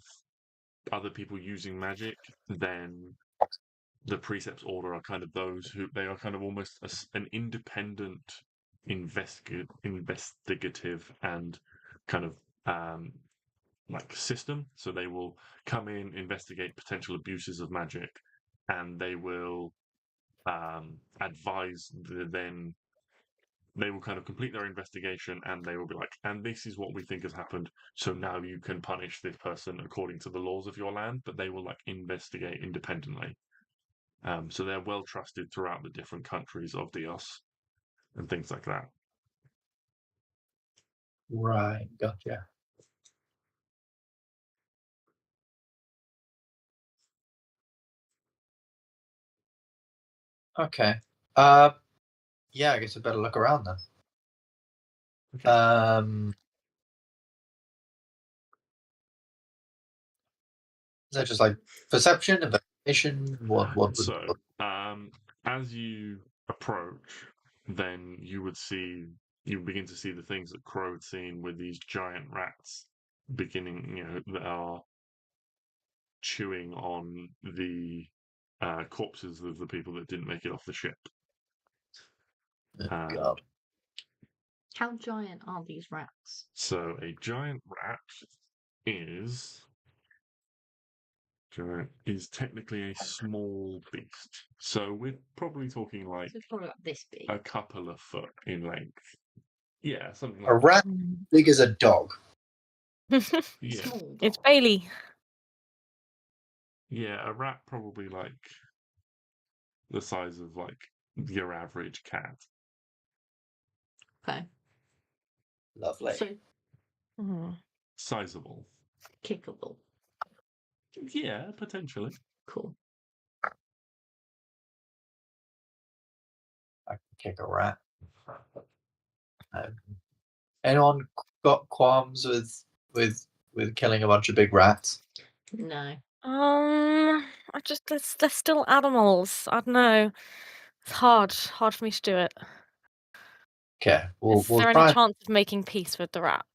other people using magic, then the Precepts Order are kind of those who they are kind of almost an independent investigative and kind of like system. So they will come in, investigate potential abuses of magic, and they will advise the then they will kind of complete their investigation and they will be like, and this is what we think has happened. So now you can punish this person according to the laws of your land, but they will like investigate independently. So they're well trusted throughout the different countries of Dios and things like that. Right, gotcha. Okay. Yeah, I guess I better look around then. Okay. Is that just like perception, investigation? What? So, as you approach, then you begin to see the things that Crow had seen with these giant rats beginning, that are chewing on the corpses of the people that didn't make it off the ship. Oh, God. How giant are these rats? So a giant rat is technically a small beast. So we're probably talking like So it's probably about this big. a couple of foot in length. Yeah, something A like rat big as a dog. that. Yeah. Small It's dog. Bailey. Yeah, a rat probably like the size of like your average cat. Okay. Lovely. So Sizable. kickable. Yeah, potentially. Cool. I can kick a rat. Anyone got qualms with killing a bunch of big rats? No. They're still animals. I don't know. It's hard for me to do it. Okay, Is we'll there any try. chance of making peace with the rat?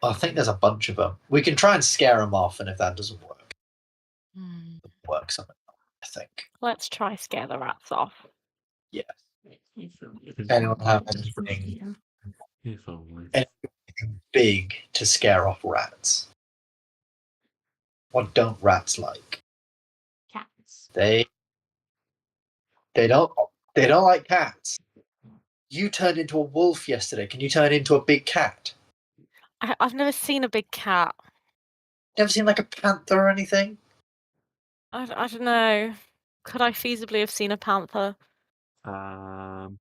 I think there's a bunch of them. We can try and scare them off, and if that doesn't work, work something. I think. Let's try scare the rats off. Yes. Anyone have anything big to scare off rats? What don't rats like? Cats. They don't like cats. You turned into a wolf yesterday. Can you turn into a big cat? I've never seen a big cat. Never seen like a panther or anything? I don't know. Could I feasibly have seen a panther? Panthers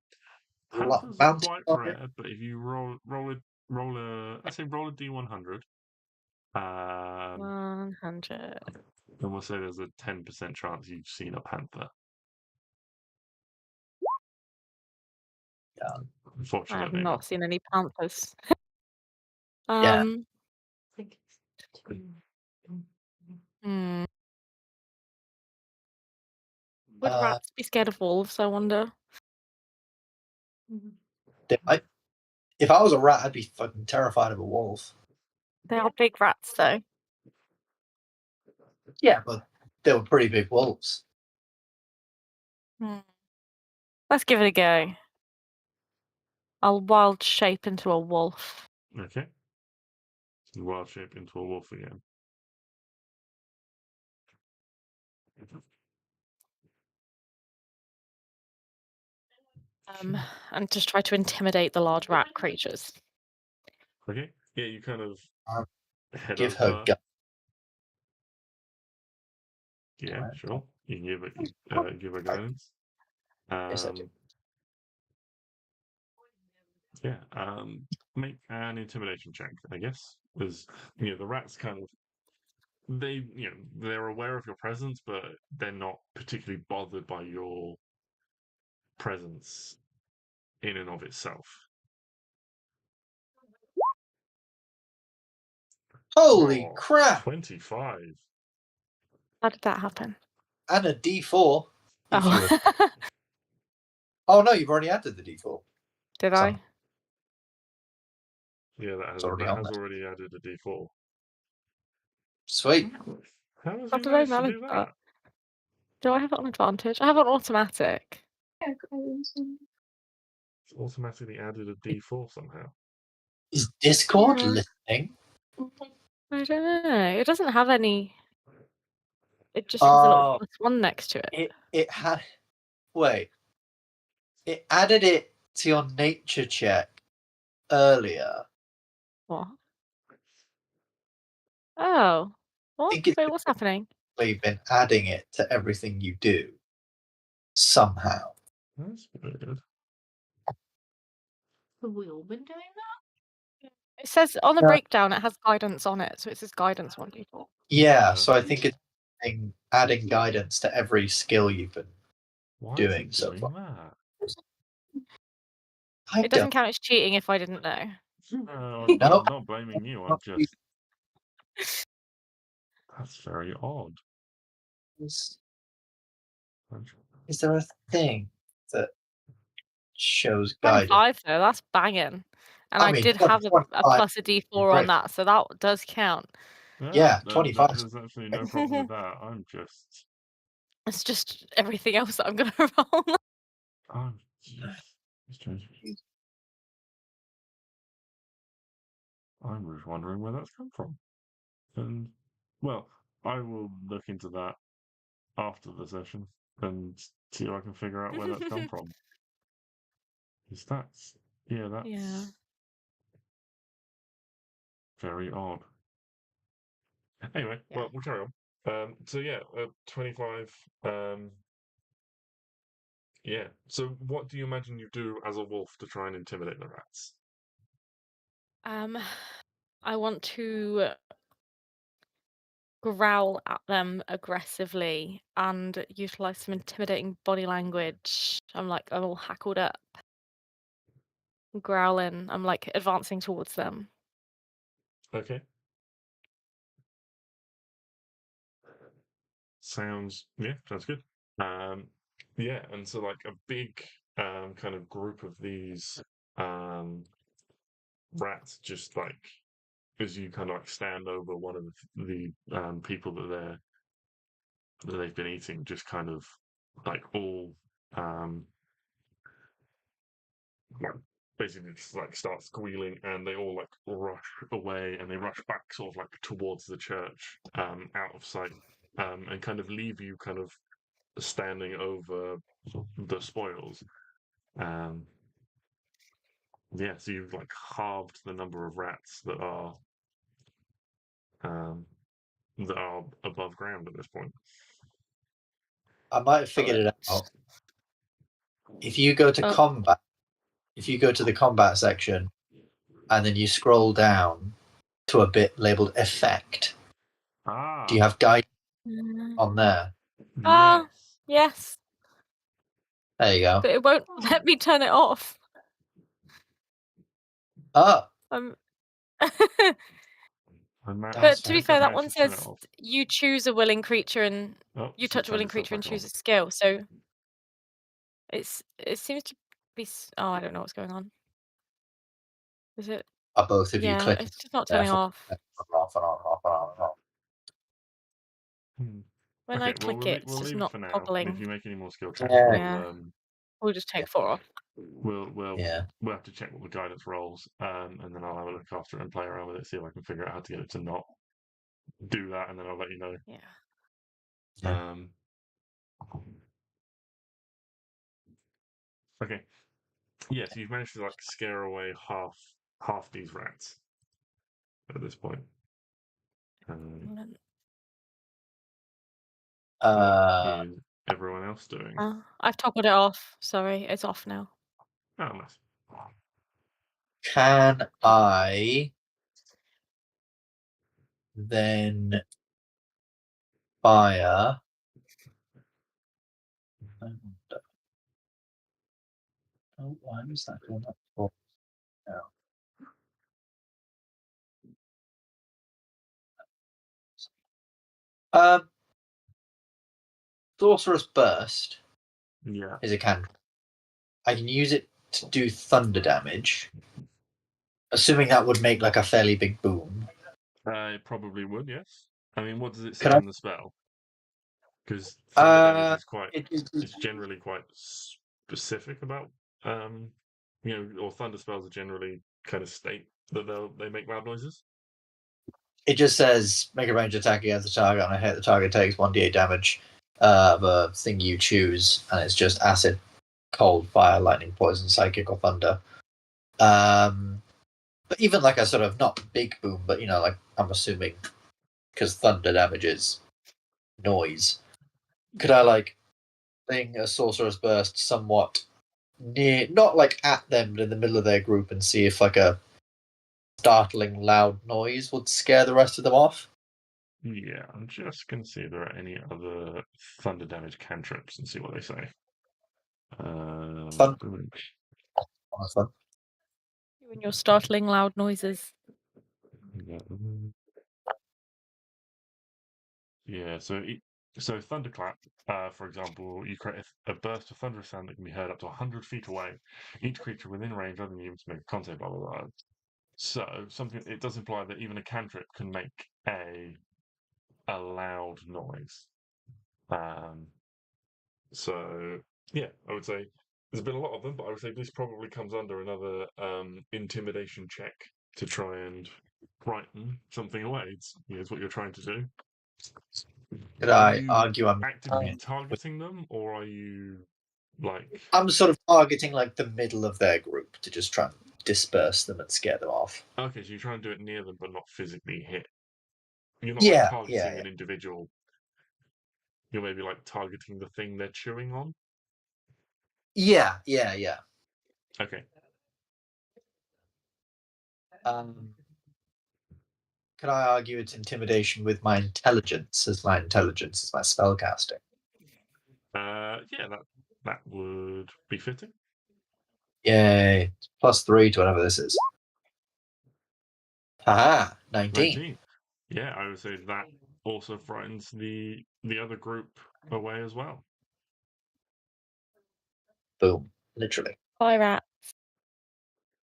are Mountain quite lion? rare, but if you roll a D100. 100. And we'll say there's a 10% chance you've seen a panther. Yeah. I have Unfortunately. not seen any panthers. Yeah. I think it's Would rats be scared of wolves, I wonder? They might. If I was a rat, I'd be fucking terrified of a wolf. They are big rats, though. Yeah, but they were pretty big wolves. Let's give it a go. I'll wild shape into a wolf. Okay. Wild shape into a wolf again. And just try to intimidate the large rat creatures. Okay. Yeah, you kind of head Give over. her gun. Yeah, sure. You can give her guidance. Yes, I do. Yeah. Make an intimidation check, I guess. Because the rats kind of they're aware of your presence, but they're not particularly bothered by your presence in and of itself. Holy crap! 25. How did that happen? And a D4. Oh. Oh no, you've already added the D4. Did I? Yeah, that has already added a D4. Sweet. How did How you did I manage to manage do that? that? Do I have it on advantage? I have it on automatic. It's automatically added a D4 somehow. Is Discord listening? I don't know. It doesn't have any. It just has a little +1 next to it. It had. Wait. It added it to your nature check earlier. What? Oh. What? think it's Wait, what's happening? We've been adding it to everything you do somehow. That's weird. Have we all been doing that? It says on the Yeah. breakdown it has guidance on it, so it says guidance 1d4. Yeah, so I think it's adding guidance to every skill you've been Why doing is it so doing far. that? I It doesn't don't count as cheating if I didn't know. No, No. I'm not blaming you. I'm just. That's very odd. Is there a thing that shows guidance? 25 though, that's banging. And I mean, did have a 25 plus a d4 on great. that, so that does count. Yeah, 25. There's absolutely no problem with that. I'm just. It's just everything else that I'm going to roll. I'm just. I'm just wondering where that's come from. And, well, I will look into that after the session and see if I can figure out where that's come from. Because that's. Yeah, that's. Yeah. Very odd. Anyway, Yeah. well, we'll carry on. So yeah, 25. Yeah. So what do you imagine you do as a wolf to try and intimidate the rats? I want to growl at them aggressively and utilize some intimidating body language. I'm all hackled up, growling. I'm like advancing towards them. Okay. Sounds good. Yeah, and so like a big kind of group of these rats just like as you kind of like stand over one of the people that they've been eating, just kind of like all like basically just like start squealing, and they all like rush away, and they rush back sort of like towards the church, out of sight, and kind of leave you kind of standing over the spoils. Yeah, so you've like halved the number of rats that are above ground at this point. I might have figured it out. If you go to combat, if you go to the combat section, and then you scroll down to a bit labeled effect, do you have guide on there? Yes. There you go. But it won't let me turn it off. Oh. But to be fair, that one says you choose a willing creature and you touch a willing creature and choose a skill. So it seems to be. Oh, I don't know what's going on. Is it? Are both of you clicking? It's just not turning off. When I click it, it's just not toggling. If you make any more skill checks, we'll just take 4 off. We'll have to check what the guidance rolls, and then I'll have a look after it and play around with it, see if I can figure out how to get it to not do that, and then I'll let you know. Yeah. Okay. Yeah, so you've managed to like scare away half these rats at this point. What is everyone else doing? I've toggled it off. Sorry, it's off now. Oh, nice. Can I then fire? Oh, why was that going up for now? Sorcerer's Burst. Yeah. Is a cantrip. I can use it to do thunder damage. Assuming that would make like a fairly big boom. It probably would, yes. I mean, what does it say on the spell? Because thunder damage is quite. It's generally quite specific about. Or thunder spells are generally kind of state that they make loud noises. It just says make a ranged attack against the target on a hit. The target takes 1d8 damage of a thing you choose, and it's just acid cold, fire, lightning, poison, psychic, or thunder. But even like a sort of not big boom, but like I'm assuming because thunder damages noise. Could I like fling a sorcerer's burst somewhat near, not like at them, but in the middle of their group, and see if like a startling loud noise would scare the rest of them off? Yeah, I'm just going to see if there are any other thunder damage cantrips and see what they say. Fun. Fun. When you're startling loud noises. Yeah, so thunderclap, for example, you create a burst of thunderous sound that can be heard up to 100 feet away. Each creature within range other than you to make a con save, blah, blah, blah. So it does imply that even a cantrip can make a loud noise. So yeah, I would say there's been a lot of them, but I would say this probably comes under another intimidation check to try and frighten something away. It's what you're trying to do. Could Are I you argue I'm actively targeting them, or are you like? I'm sort of targeting like the middle of their group to just try and disperse them and scare them off. Okay, so you're trying to do it near them, but not physically hit. You're not like Yeah, targeting an individual. You're maybe like targeting the thing they're chewing on. Yeah. Okay. Could I argue it's intimidation with my intelligence, as my intelligence is my spellcasting? Yeah, that would be fitting. Yay. +3 to whatever this is. Haha, 19. Yeah, I would say that also frightens the other group away as well. Boom. Literally. Fire rats.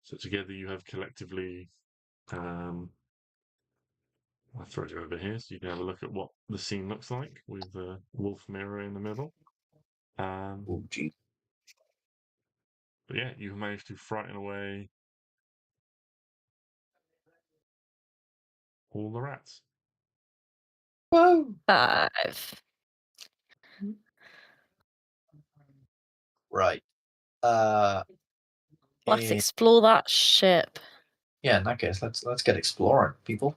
So together you have collectively I'll throw you over here so you can have a look at what the scene looks like with the wolf mirror in the middle. Oh, geez. But yeah, you've managed to frighten away all the rats. Whoa. 5. Right. Let's explore that ship. Yeah, in that case, let's get exploring, people.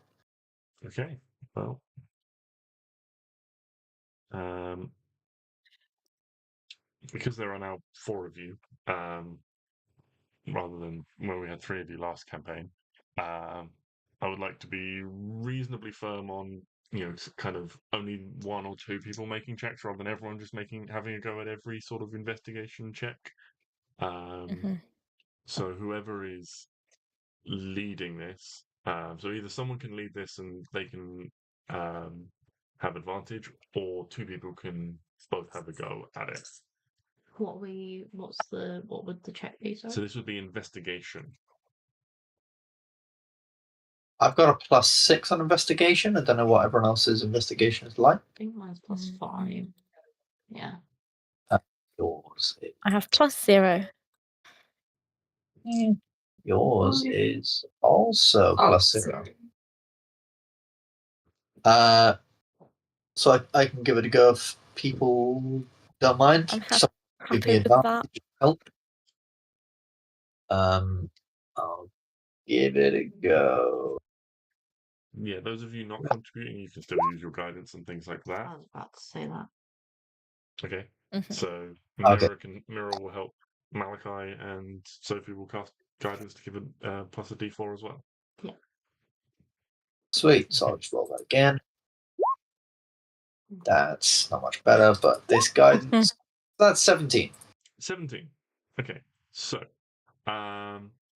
Okay. Well. Because there are now 4 of you, rather than when we had 3 of you last campaign, I would like to be reasonably firm on, kind of only 1 or 2 people making checks rather than everyone just having a go at every sort of investigation check. So whoever is leading this, so either someone can lead this and they can have advantage, or 2 people can both have a go at it. What would the check be? Sorry? So this would be investigation. I've got a +6 on investigation. I don't know what everyone else's investigation is like. I think mine's +5. Yeah. Yours is... I have +0. Yours is also +0. So I can give it a go if people don't mind. I'm Someone give me happy with that. help. I'll give it a go. Yeah, those of you not contributing, you can still use your guidance and things like that. I was about to say that. Okay. Mhm. So Okay. Mirror will help Malachi, and Sophie will cast guidance to give a plus a D4 as well. Yeah. Sweet. So I'll just roll that again. That's not much better, but this guidance, that's 17. 17. Okay. So,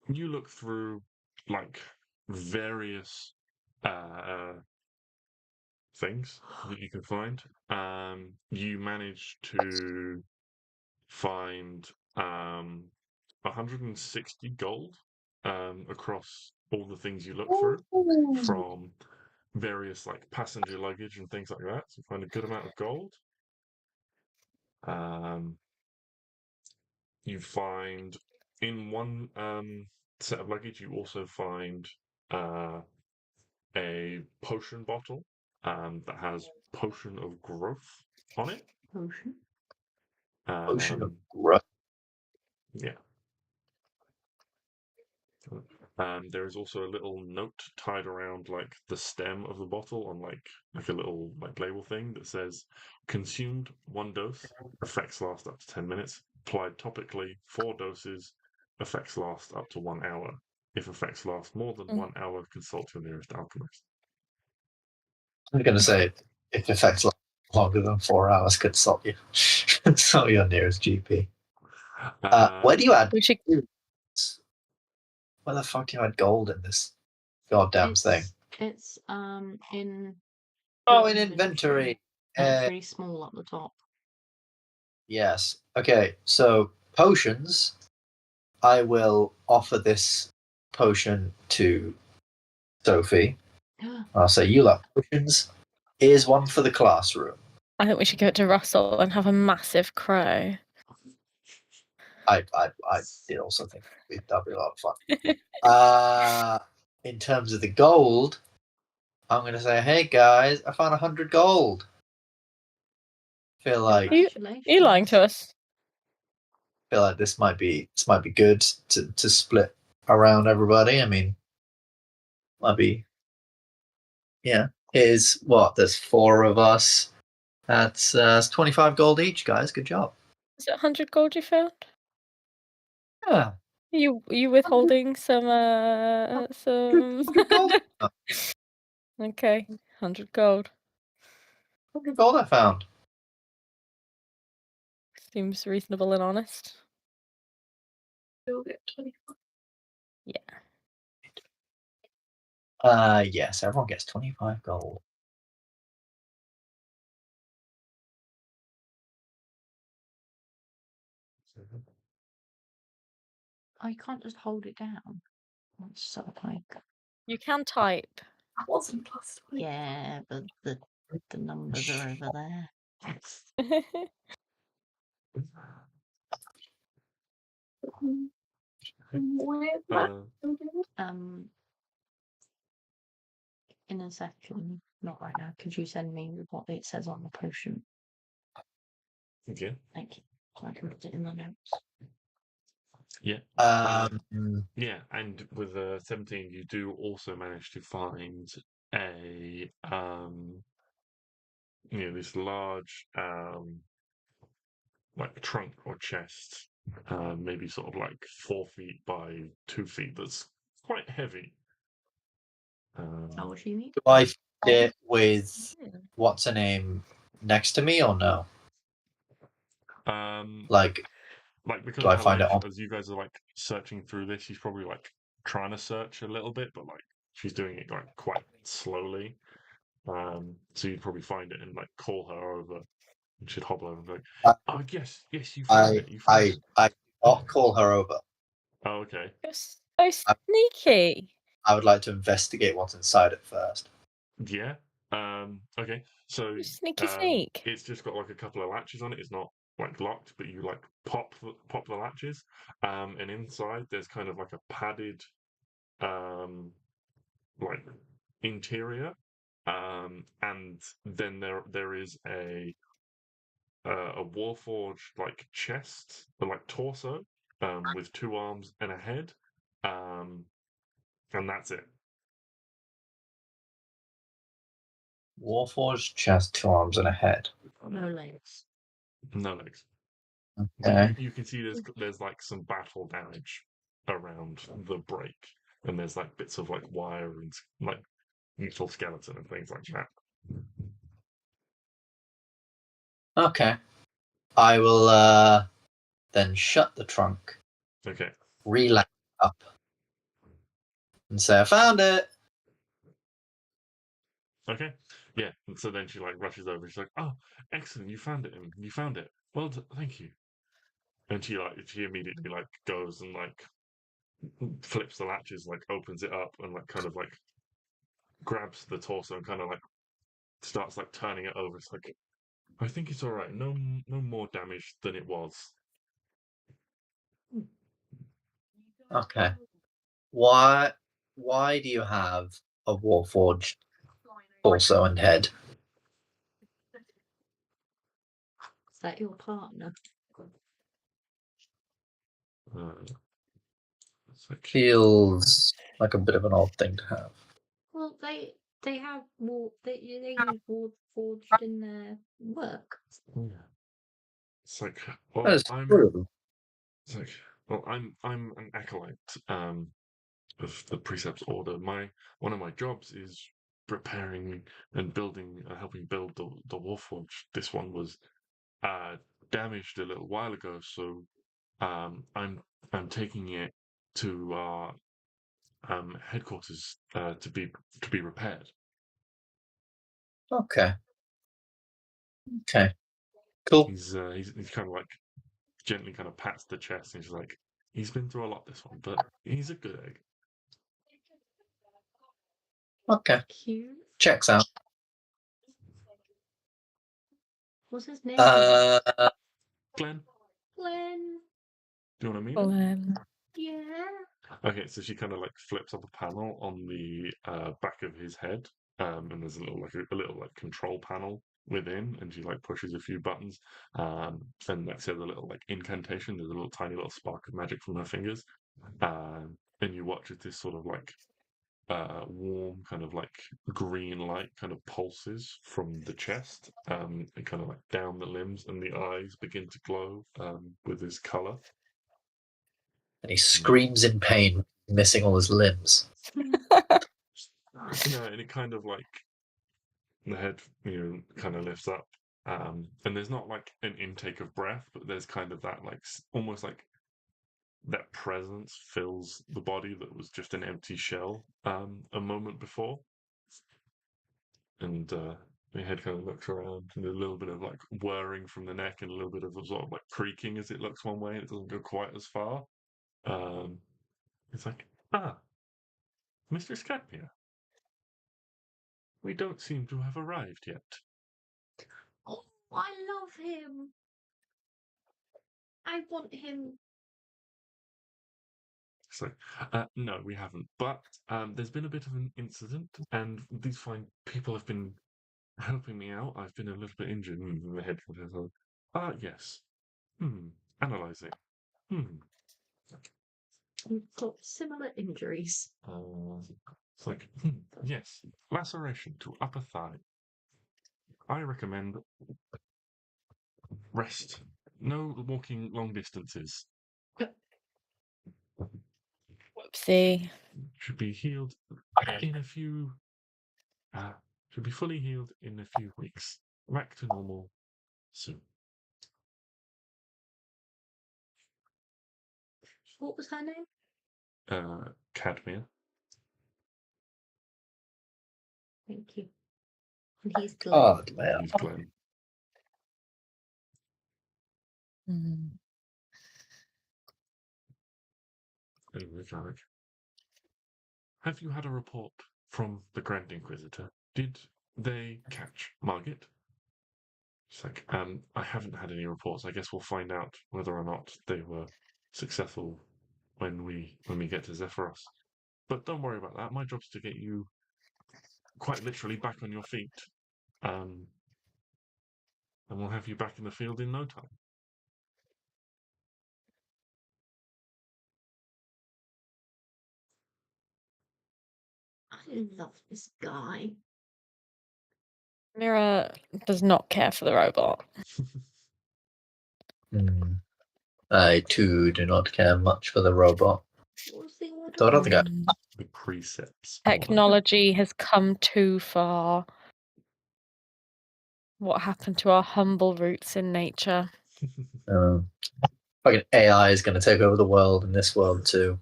you look through like various things that you can find. You manage to find 160 gold across all the things you look through, from various like passenger luggage and things like that. So you find a good amount of gold. You find in one set of luggage, you also find a potion bottle that has potion of growth on it. Potion. Potion of growth. Yeah. There is also a little note tied around like the stem of the bottle on like a little like label thing that says consumed 1 dose, effects last up to 10 minutes, applied topically 4 doses, effects last up to 1 hour. If effects last more than 1 hour, consult your nearest alchemist. I'm going to say if effects last longer than 4 hours, consult your nearest GP. Where do you add? We should. Where the fuck do you add gold in this goddamn thing? It's in. Oh, in inventory. It's really small at the top. Yes. Okay. So potions. I will offer this potion to Sophie. I'll say you like potions. Here's one for the classroom. I think we should give it to Russell and have a massive crow. I did also think that'd be a lot of fun. In terms of the gold, I'm going to say, hey guys, I found 100 gold. Feel like you lying to us. Feel like this might be good to split around everybody. I mean, might be. Yeah. Here's what? There's 4 of us. That's 25 gold each, guys. Good job. Is it 100 gold you found? Yeah. You withholding some? 100 gold. Okay, 100 gold. 100 gold I found. Seems reasonable and honest. You'll get 25. Yeah. Yes, everyone gets 25 gold. Oh, you can't just hold it down. That's sort of like. You can type. That wasn't plus 20. Yeah, but the numbers are over there. Where's that? In a second, not right now. Could you send me what it says on the potion? Okay. Thank you. So I can put it in the notes. Yeah. Yeah, and with 17, you do also manage to find a this large like trunk or chest, maybe sort of like 4 feet by 2 feet. That's quite heavy. Oh, what do you mean? Do I fit it with what's her name next to me or no? Like because do of I how, find like, it on? as you guys are like searching through this, she's probably like trying to search a little bit, but like she's doing it like quite slowly. So you'd probably find it and like call her over. And she'd hobble over and be like, "Oh yes, you found it. You found it." I not call her over. Oh, okay. You're so sneaky. I would like to investigate what's inside it first. Yeah. Okay. So Sneaky sneak. it's just got like a couple of latches on it. It's not like locked, but you like pop the latches. And inside there's kind of like a padded like interior. And then there is a warforged like chest or like torso with 2 arms and a head. And that's it. Warforged chest, 2 arms, and a head. No legs. No legs. Okay. But you can see there's like some battle damage around the break, and there's like bits of like wire and like neutral skeleton and things like that. Okay. I will then shut the trunk. Okay. Relax up. And say, I found it. Okay. Yeah. And so then she like rushes over. She's like, "Oh, excellent! You found it. You found it. Well, thank you." And she immediately like goes and like flips the latches, like opens it up, and like kind of like grabs the torso and kind of like starts like turning it over. It's like, I think it's all right. No more damage than it was. Okay. Why do you have a warforged torso and head? Is that your partner? Feels like a bit of an odd thing to have. Well, they have they use forged in their work. Yeah. It's like, well, That is true. It's like, well, I'm an acolyte of the Precepts Order. One of my jobs is preparing and building, helping build the Warforged. This one was damaged a little while ago, so I'm taking it to our headquarters to be repaired. Okay. Cool. He's kind of like gently kind of pats the chest and he's like, he's been through a lot this one, but he's a good egg. Okay. Cute. Checks out. What's his name? Glenn, Glenn. do you want to meet him? Glenn. Yeah. Okay, so she kind of like flips up a panel on the back of his head, and there's a little like control panel within, and she like pushes a few buttons, and like say the little like incantation. There's a little tiny little spark of magic from her fingers, and you watch as this sort of like warm kind of like green light kind of pulses from the chest, and kind of like down the limbs, and the eyes begin to glow with this color. And he screams in pain, missing all his limbs. And it kind of like the head, kind of lifts up, and there's not like an intake of breath, but there's kind of that like almost like that presence fills the body that was just an empty shell a moment before, and the head kind of looks around, and there's a little bit of like whirring from the neck and a little bit of sort of like creaking as it looks one way, and it doesn't go quite as far. It's like, Mr. Scatmere. We don't seem to have arrived yet. Oh, I love him. I want him. It's like, no, we haven't. But there's been a bit of an incident, and these fine people have been helping me out. I've been a little bit injured. The head goes, yes. Analyzing. We've got similar injuries. It's like, yes. Laceration to upper thigh. I recommend rest. No walking long distances. Whoopsie. Should be healed in a few. Should be fully healed in a few weeks. Back to normal soon. What was her name? Cadmia. Thank you. And he's Glenn. He's Glenn. Anyway, Jarek. Have you had a report from the Grand Inquisitor? Did they catch Margit? She's like, I haven't had any reports. I guess we'll find out whether or not they were successful when we get to Zephyros. But don't worry about that. My job's to get you quite literally back on your feet. And we'll have you back in the field in no time. I love this guy. Mira does not care for the robot. I too do not care much for the robot. What's the order? So I don't think I. The Precepts. Technology has come too far. What happened to our humble roots in nature? Fucking AI is going to take over the world in this world too.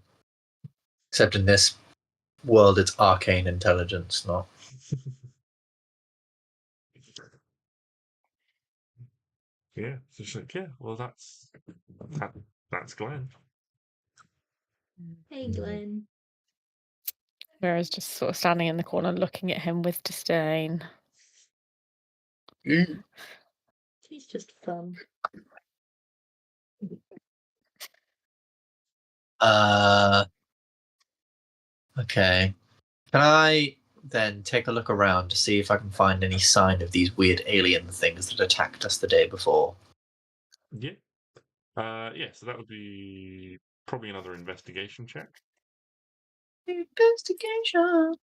Except in this world, it's arcane intelligence, not. Yeah, so she's like, yeah, well, that's Glenn. Hey, Glenn. Mira's just sort of standing in the corner looking at him with disdain. He's just fun. Okay. Can I then take a look around to see if I can find any sign of these weird alien things that attacked us the day before? Yeah. So that would be probably another investigation check. Investigation.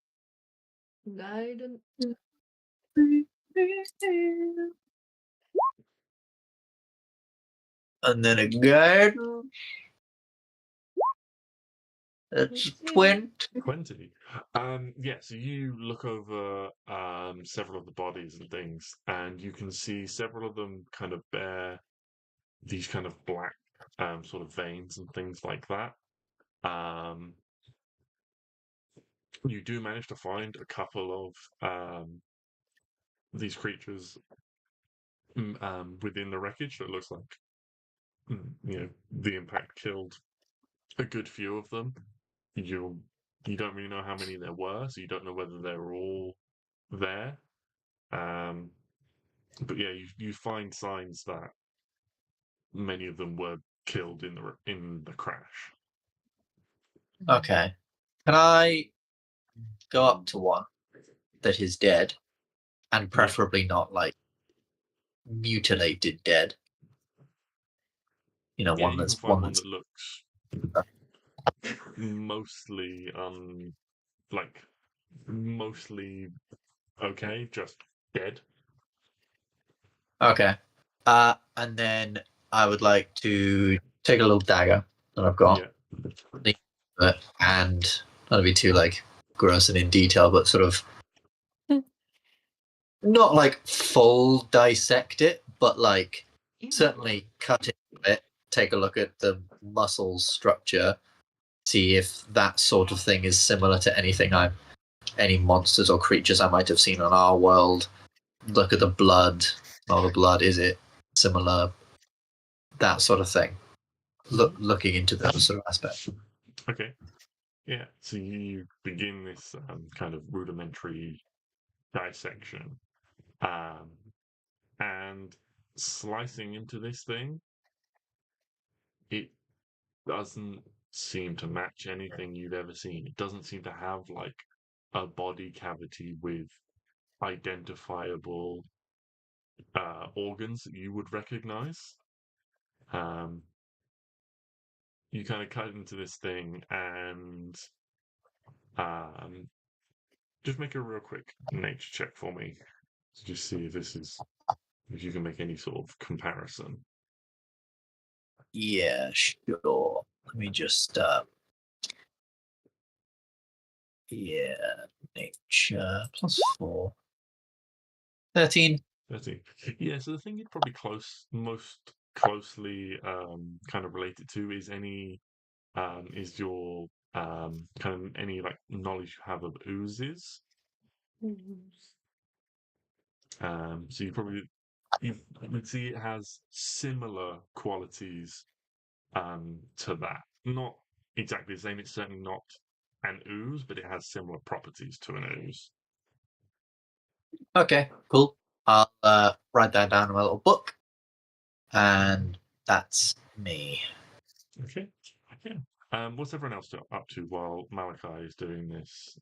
Guidance. And then a guidance. That's 20. 20. So you look over several of the bodies and things, and you can see several of them kind of bear these kind of black sort of veins and things like that. You do manage to find a couple of these creatures within the wreckage. So it looks like the impact killed a good few of them. You don't really know how many there were, so you don't know whether they were all there. But yeah, you find signs that many of them were killed in the crash. Okay. Can I go up to one that is dead, and preferably not like mutilated dead? You know, Yeah, one you can that's find one one that's that looks mostly mostly okay, just dead. okay. And then I would like to take a little dagger that I've got, and not to be too like gross and in detail, but sort of not like full dissect it, but like certainly cut into it, take a look at the muscle structure, see if that sort of thing is similar to any monsters or creatures I might have seen on our world. Look at the blood. Well, the blood, is it similar? That sort of thing. Looking into those sort of aspects. Okay. Yeah. So you begin this kind of rudimentary dissection, and slicing into this thing, it doesn't seem to match anything you've ever seen. It doesn't seem to have like a body cavity with identifiable organs that you would recognize. You kind of cut into this thing and just make a real quick nature check for me to just see if you can make any sort of comparison. Yeah, sure. Let me just nature +4. 13. 13. Yeah, so the thing you'd probably most closely kind of related to is your kind of any like knowledge you have of oozes. So you would see it has similar qualities to that. Not exactly the same. It's certainly not an ooze, but it has similar properties to an ooze. Okay, cool. I'll write that down in my little book, and that's me. Okay. Yeah. What's everyone else up to while Malachi is doing this?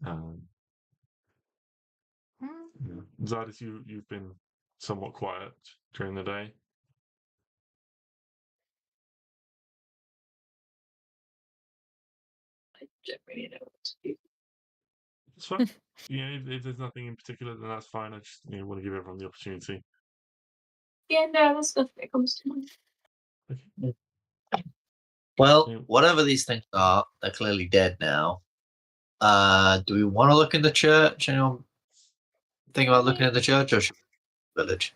Zardis, you've been somewhat quiet during the day. I don't really know what to do. It's fine. If there's nothing in particular, then that's fine. I just want to give everyone the opportunity. Yeah, no, that's nothing that comes to mind. Okay. Well, Yeah. whatever these things are, they're clearly dead now. Do we want to look in the church? Anyone think about looking at the church or village?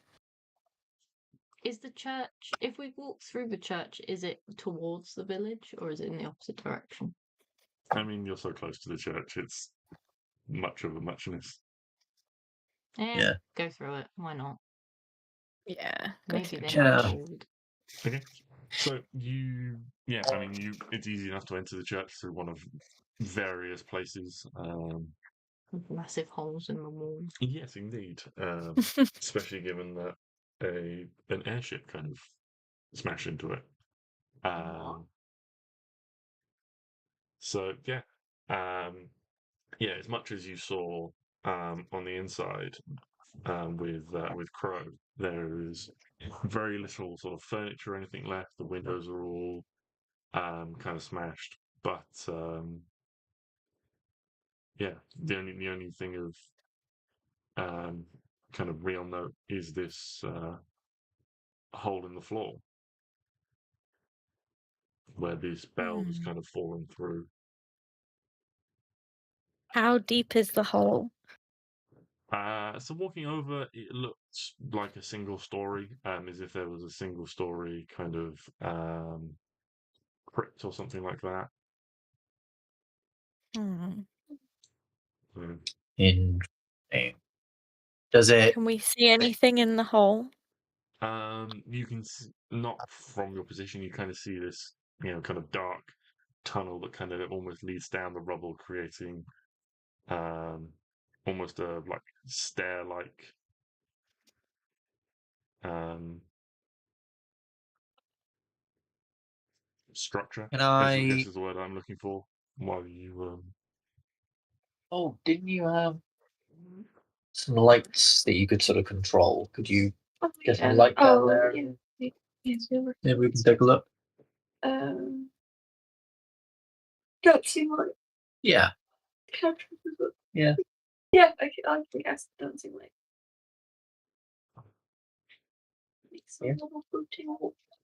Is the church, if we walk through the church, is it towards the village or is it in the opposite direction? I mean, you're so close to the church, it's much of a muchness. Yeah. Go through it. Why not? Yeah. Maybe they church. have gold. Okay. So it's easy enough to enter the church through one of various places. With massive holes in the wall. Yes, indeed. Especially given that an airship kind of smashed into it. So yeah, as much as you saw on the inside with Crow, there is very little sort of furniture or anything left. The windows are all kind of smashed. But yeah, the only thing of kind of real note is this hole in the floor where this bell has kind of fallen through. How deep is the hole? So walking over, it looks like a single story, as if there was a single story kind of crypt or something like that. Interesting. Does it? Can we see anything in the hole? You can not from your position. You kind of see this, kind of dark tunnel that kind of almost leads down the rubble, creating almost a like stair-like structure. Can I I? guess is the word I'm looking for. While you Oh, didn't you have some lights that you could sort of control? Could you get some light down there? Yeah. Yes, we were. Maybe we can take a look. Don't see light. Yeah. Yeah. Yeah, I think I don't see light. Yeah.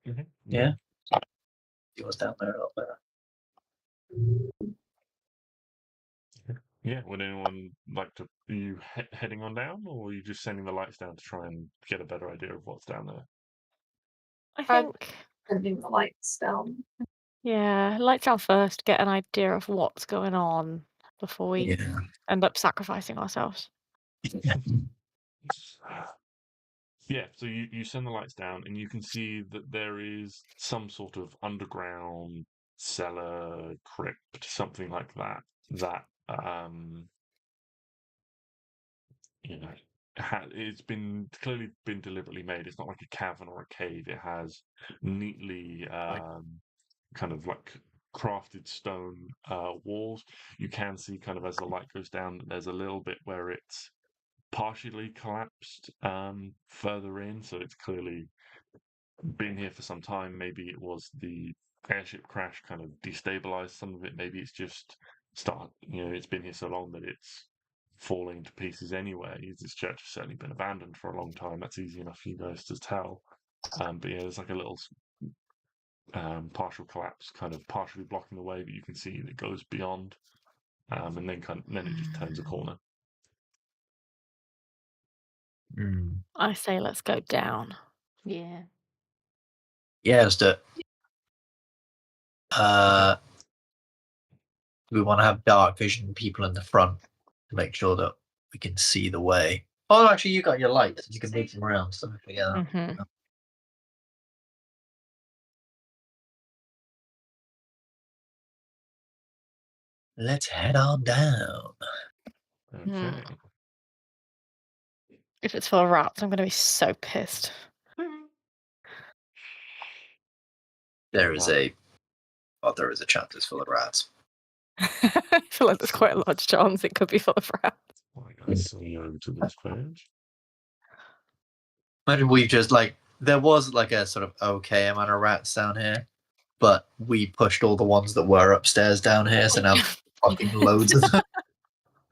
Mm-hmm. Yeah. See what's down there a little better. Yeah, would anyone like to? Are you heading on down, or are you just sending the lights down to try and get a better idea of what's down there? I think. Sending the lights down. Yeah, lights down first, get an idea of what's going on before we end up sacrificing ourselves. Yeah, so you send the lights down, and you can see that there is some sort of underground cellar, crypt, something like that. That it's been clearly been deliberately made. It's not like a cavern or a cave. It has neatly kind of like crafted stone walls. You can see kind of as the light goes down, there's a little bit where it's partially collapsed further in, so it's clearly been here for some time. Maybe it was the airship crash kind of destabilized some of it. Maybe it's just it's been here so long that it's falling to pieces anyway. This church has certainly been abandoned for a long time. That's easy enough for you guys to tell. But yeah, there's like a little partial collapse, kind of partially blocking the way, but you can see that goes beyond, and then it just turns a corner. I say let's go down. Yeah. Yeah, let's do it. We want to have dark vision people in the front to make sure that we can see the way. Oh, actually, you got your lights. You can move them around. So I forget that. Mm-hmm. Let's head on down. Okay. If it's full of rats, I'm going to be so pissed. There is a chance it's full of rats. I feel like there's quite a large chance it could be full of rats. I see over to this page. Imagine we just there was like a sort of okay amount of rats down here, but we pushed all the ones that were upstairs down here, so now fucking loads of them.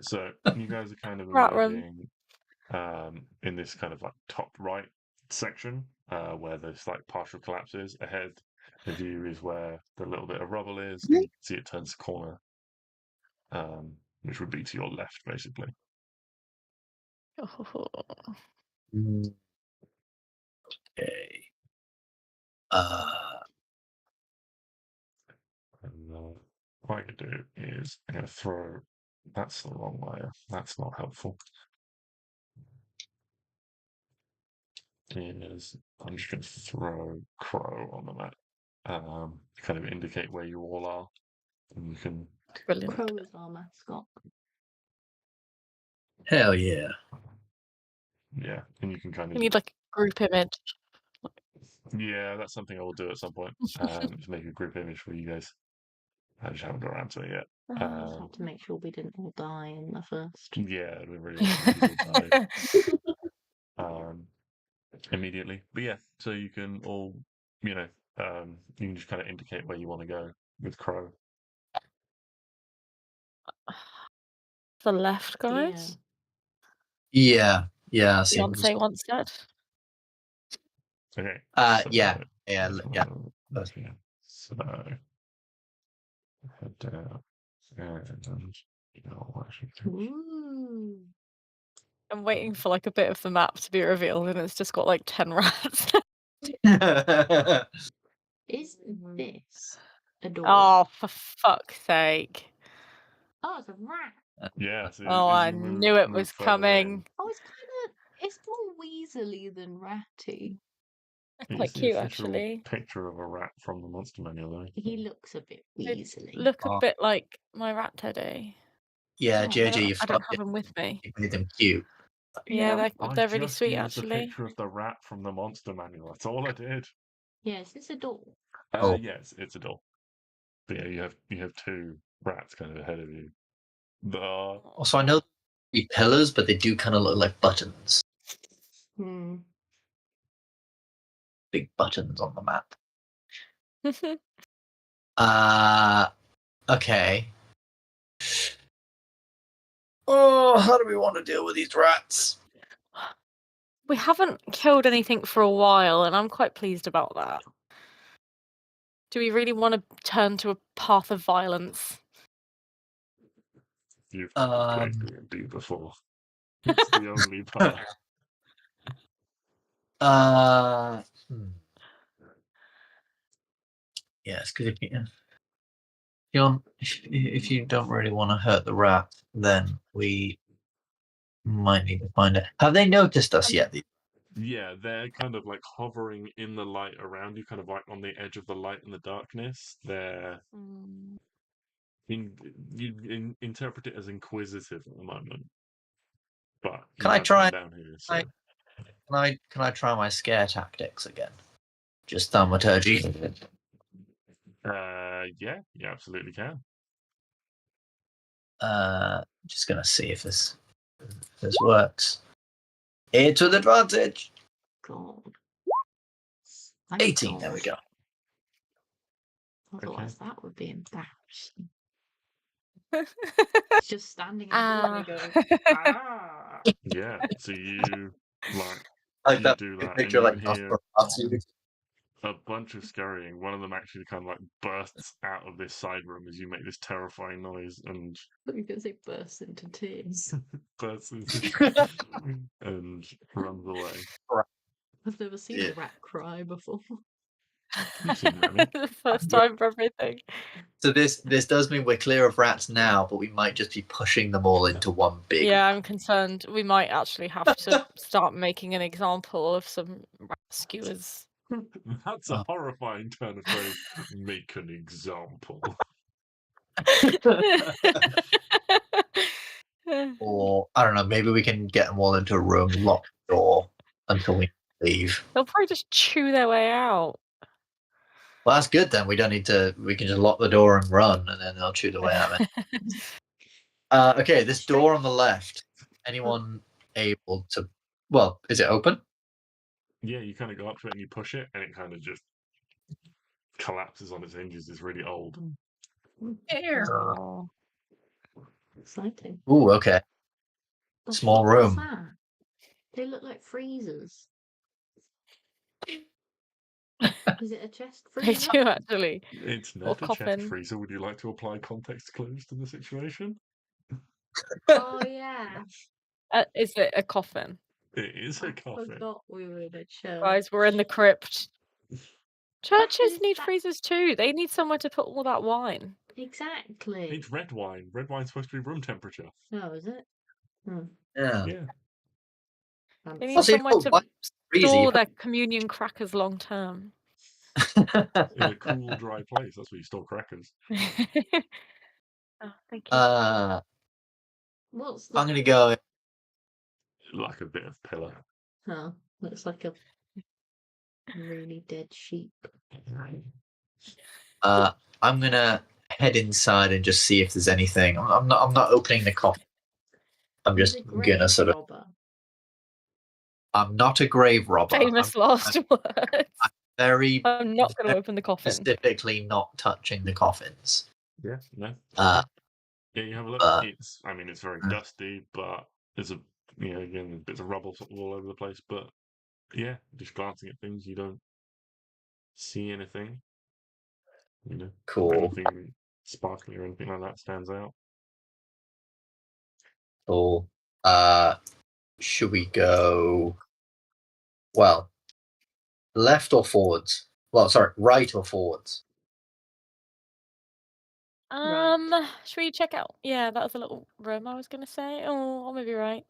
So you guys are kind of Rat emerging in this kind of like top right section where there's like partial collapses. Ahead, the view is where the little bit of rubble is, and you can see it turns the corner, which would be to your left, basically. Okay. And what I could do is I'm going to throw. That's the wrong layer. That's not helpful. Is I'm just going to throw Crow on the map, kind of indicate where you all are, and you can. Brilliant. Crow is our mascot. Hell yeah. Yeah, and you can kind of. We need like a group image. Yeah, that's something I will do at some point. To make a group image for you guys. I just haven't got around to it yet. I just had to make sure we didn't all die in the first. Yeah, we really died immediately. But yeah, so you can all, You can just kind of indicate where you want to go with Crow. The left, guys. Yeah. Seems. Beyonce once said. Okay. Yeah. So head down and Ooh. I'm waiting for like a bit of the map to be revealed, and it's just got like 10 rats. Is this a door? Oh, for fuck's sake! Oh, it's a rat. Yes. Oh, I knew it was coming. Oh, it's more weaselly than ratty. Quite cute, actually. Picture of a rat from the monster manual, though. He looks a bit They weaselly. look a bit like my rat Teddy. Yeah, Oh, JJ, I don't have them with me. You made them cute. Yeah, they're really just sweet, used actually. a picture of the rat from the monster manual. That's all I did. Yeah, is this a door? Yes, it's a door. But yeah, you have two rats kind of ahead of you. Also, I know the pillars, but they do kind of look like buttons. Big buttons on the map. Okay. Oh, how do we want to deal with these rats? We haven't killed anything for a while, and I'm quite pleased about that. Do we really want to turn to a path of violence? You've played D&D before. It's the only path. Yes, because if you don't really want to hurt the rat, then we might need to find it. Have they noticed us yet? Yeah, they're kind of like hovering in the light around you, kind of like on the edge of the light and the darkness. They're you interpret it as inquisitive at the moment. But can I try down here? So. Can I try my scare tactics again? Just thaumaturgy. Yeah, you absolutely can. Just gonna see if this works. It's with advantage. God. 18. There we go. Otherwise, that would be embarrassing. Just standing in the doorway going, ah. Yeah, so you like that do that, picture, and like you hear a bunch of scurrying. One of them actually kind of like bursts out of this side room as you make this terrifying noise, and you can say bursts into tears. bursts into and runs away. I've never seen a rat cry before. The first time for everything. So this does mean we're clear of rats now, but we might just be pushing them all into one big. Yeah, I'm concerned. We might actually have to start making an example of some rat skewers. That's a horrifying turn of phrase. Make an example. Or I don't know. Maybe we can get them all into a room, lock the door until we leave. They'll probably just chew their way out. Well, that's good then. We don't need to. We can just lock the door and run, and then they'll chew their way out of it. Okay, this door on the left. Anyone able to? Well, is it open? Yeah, you kind of go up to it and you push it, and it kind of just collapses on its hinges. It's really old. Oh. Exciting. Ooh, okay. Small room. What's that? They look like freezers. Is it a chest freezer? They do, actually. It's not a chest freezer. Would you like to apply context clues to the situation? Oh, yeah. Is it a coffin? It is a coffin. I forgot we were in a church. Guys, we're in the crypt. Churches need freezers too. They need somewhere to put all that wine. Exactly. It's red wine. Red wine's supposed to be room temperature. Oh, is it? Yeah. They need somewhere to store their communion crackers long term. In a cool, dry place. That's where you store crackers. Oh, thank you. I'm gonna go. Like a bit of pillar. Oh, looks like a really dead sheep. I'm gonna head inside and just see if there's anything. I'm not opening the coffin. I'm just gonna sort of. I'm not a grave robber. Famous last words. very I'm not going to open the coffin. specifically not touching the coffins. Yeah, no. Uh, Yeah, you have a look. but- It's very dusty, but there's again, bits of rubble sort of all over the place. But yeah, just glancing at things, you don't see anything. Cool. Anything sparkly or anything like that stands out. Cool. Should we go? Well, left or forwards? Well, sorry, right or forwards? Should we check out? Yeah, that was a little room I was going to say. Oh, maybe right.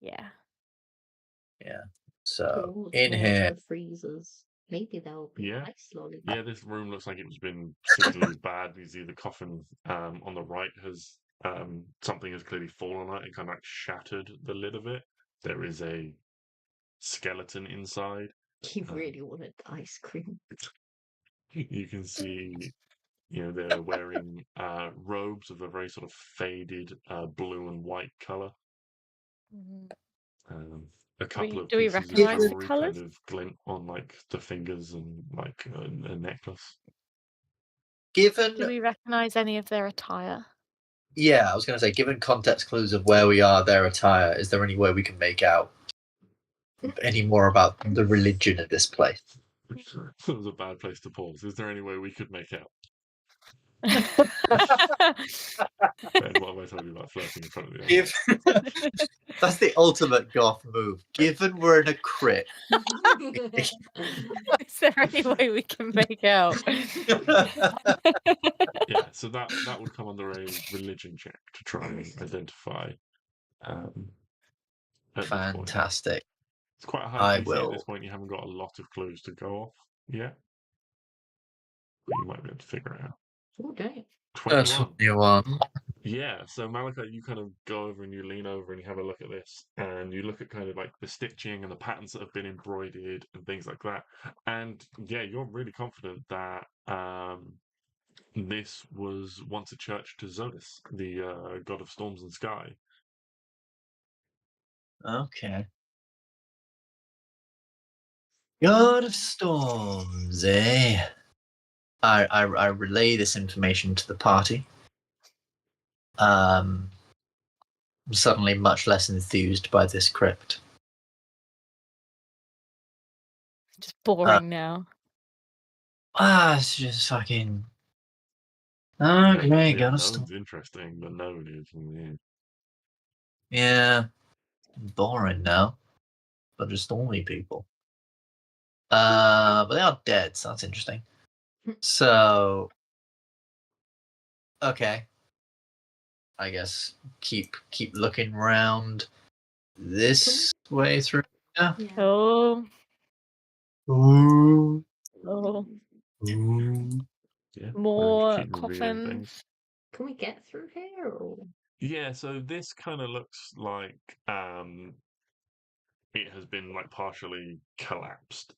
Yeah. Yeah. So Towards in more here, to the freezers. Maybe there'll be Yeah. ice lollipops. Yeah, this room looks like it was been particularly bad. You see the coffin on the right has something has clearly fallen on it and kind of like shattered the lid of it. There is a skeleton inside. You really wanted ice cream. You can see, they're wearing robes of a very sort of faded blue and white color. A couple of do we pieces of recognise the jewelry colours? kind of glint on like the fingers and like a necklace. Do given, we recognise any of their attire? yeah, I was going to say, given context clues of where we are, their attire, is there any way we can make out any more about the religion of this place? That was a bad place to pause. Is there any way we could make out? Ben, what have I told you about flirting in front of the other? That's the ultimate goth move. Given we're in a crypt, Is there any way we can make out? Yeah, so that would come under a religion check to try and identify. At this point. Fantastic. It's quite a high I DC at this will. point. You haven't got a lot of clues to go off yet, but you might be able to figure it out. Okay. 21. 21. Yeah, so Malachi, you kind of go over and you lean over and you have a look at this, and you look at kind of like the stitching and the patterns that have been embroidered and things like that. And yeah, you're really confident that this was once a church to Zodis, the god of storms and sky. Okay. God of storms, eh? I relay this information to the party. I'm suddenly much less enthused by this crypt. Just boring now. It's just fucking. Okay, Yeah, God of Node's storms. interesting, but Node is. Yeah, boring now. But just stormy people. But they are dead, so that's interesting. So, okay. I guess keep looking around this way through. Yeah. Oh, Ooh. oh, Ooh. Yeah, more keep reviewing things. coffins. Can we get through here or? Yeah, so this kind of looks like it has been like partially collapsed.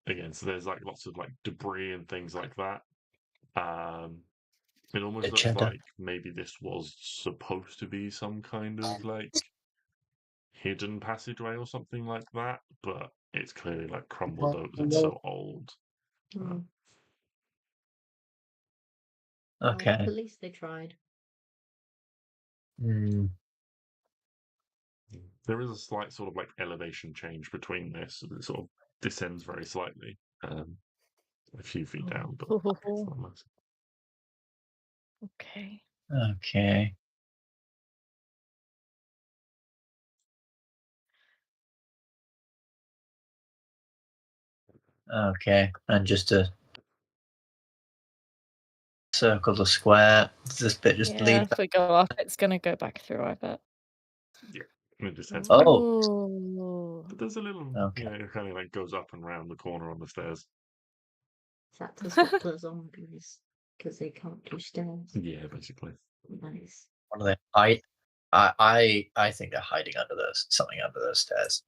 Again, so there's like lots of like debris and things like that. It almost looks like maybe this was supposed to be some kind of like hidden passageway or something like that, but it's clearly like crumbled over. It's so old. Okay. Well, at least they tried. There is a slight sort of like elevation change between this. It sort of descends very slightly, a few feet down, but it's not much. Okay. Okay. Okay. And just to circle the square, does this bit just lead If we go up, it's going to go back through, I bet. Yeah, it descends. Oh. But there's a little, it kind of like goes up and round the corner on the stairs. Is that to stop the zombies? Because they can't do stairs. Yeah, basically. Nice. What are they? I think they're hiding under something under those stairs.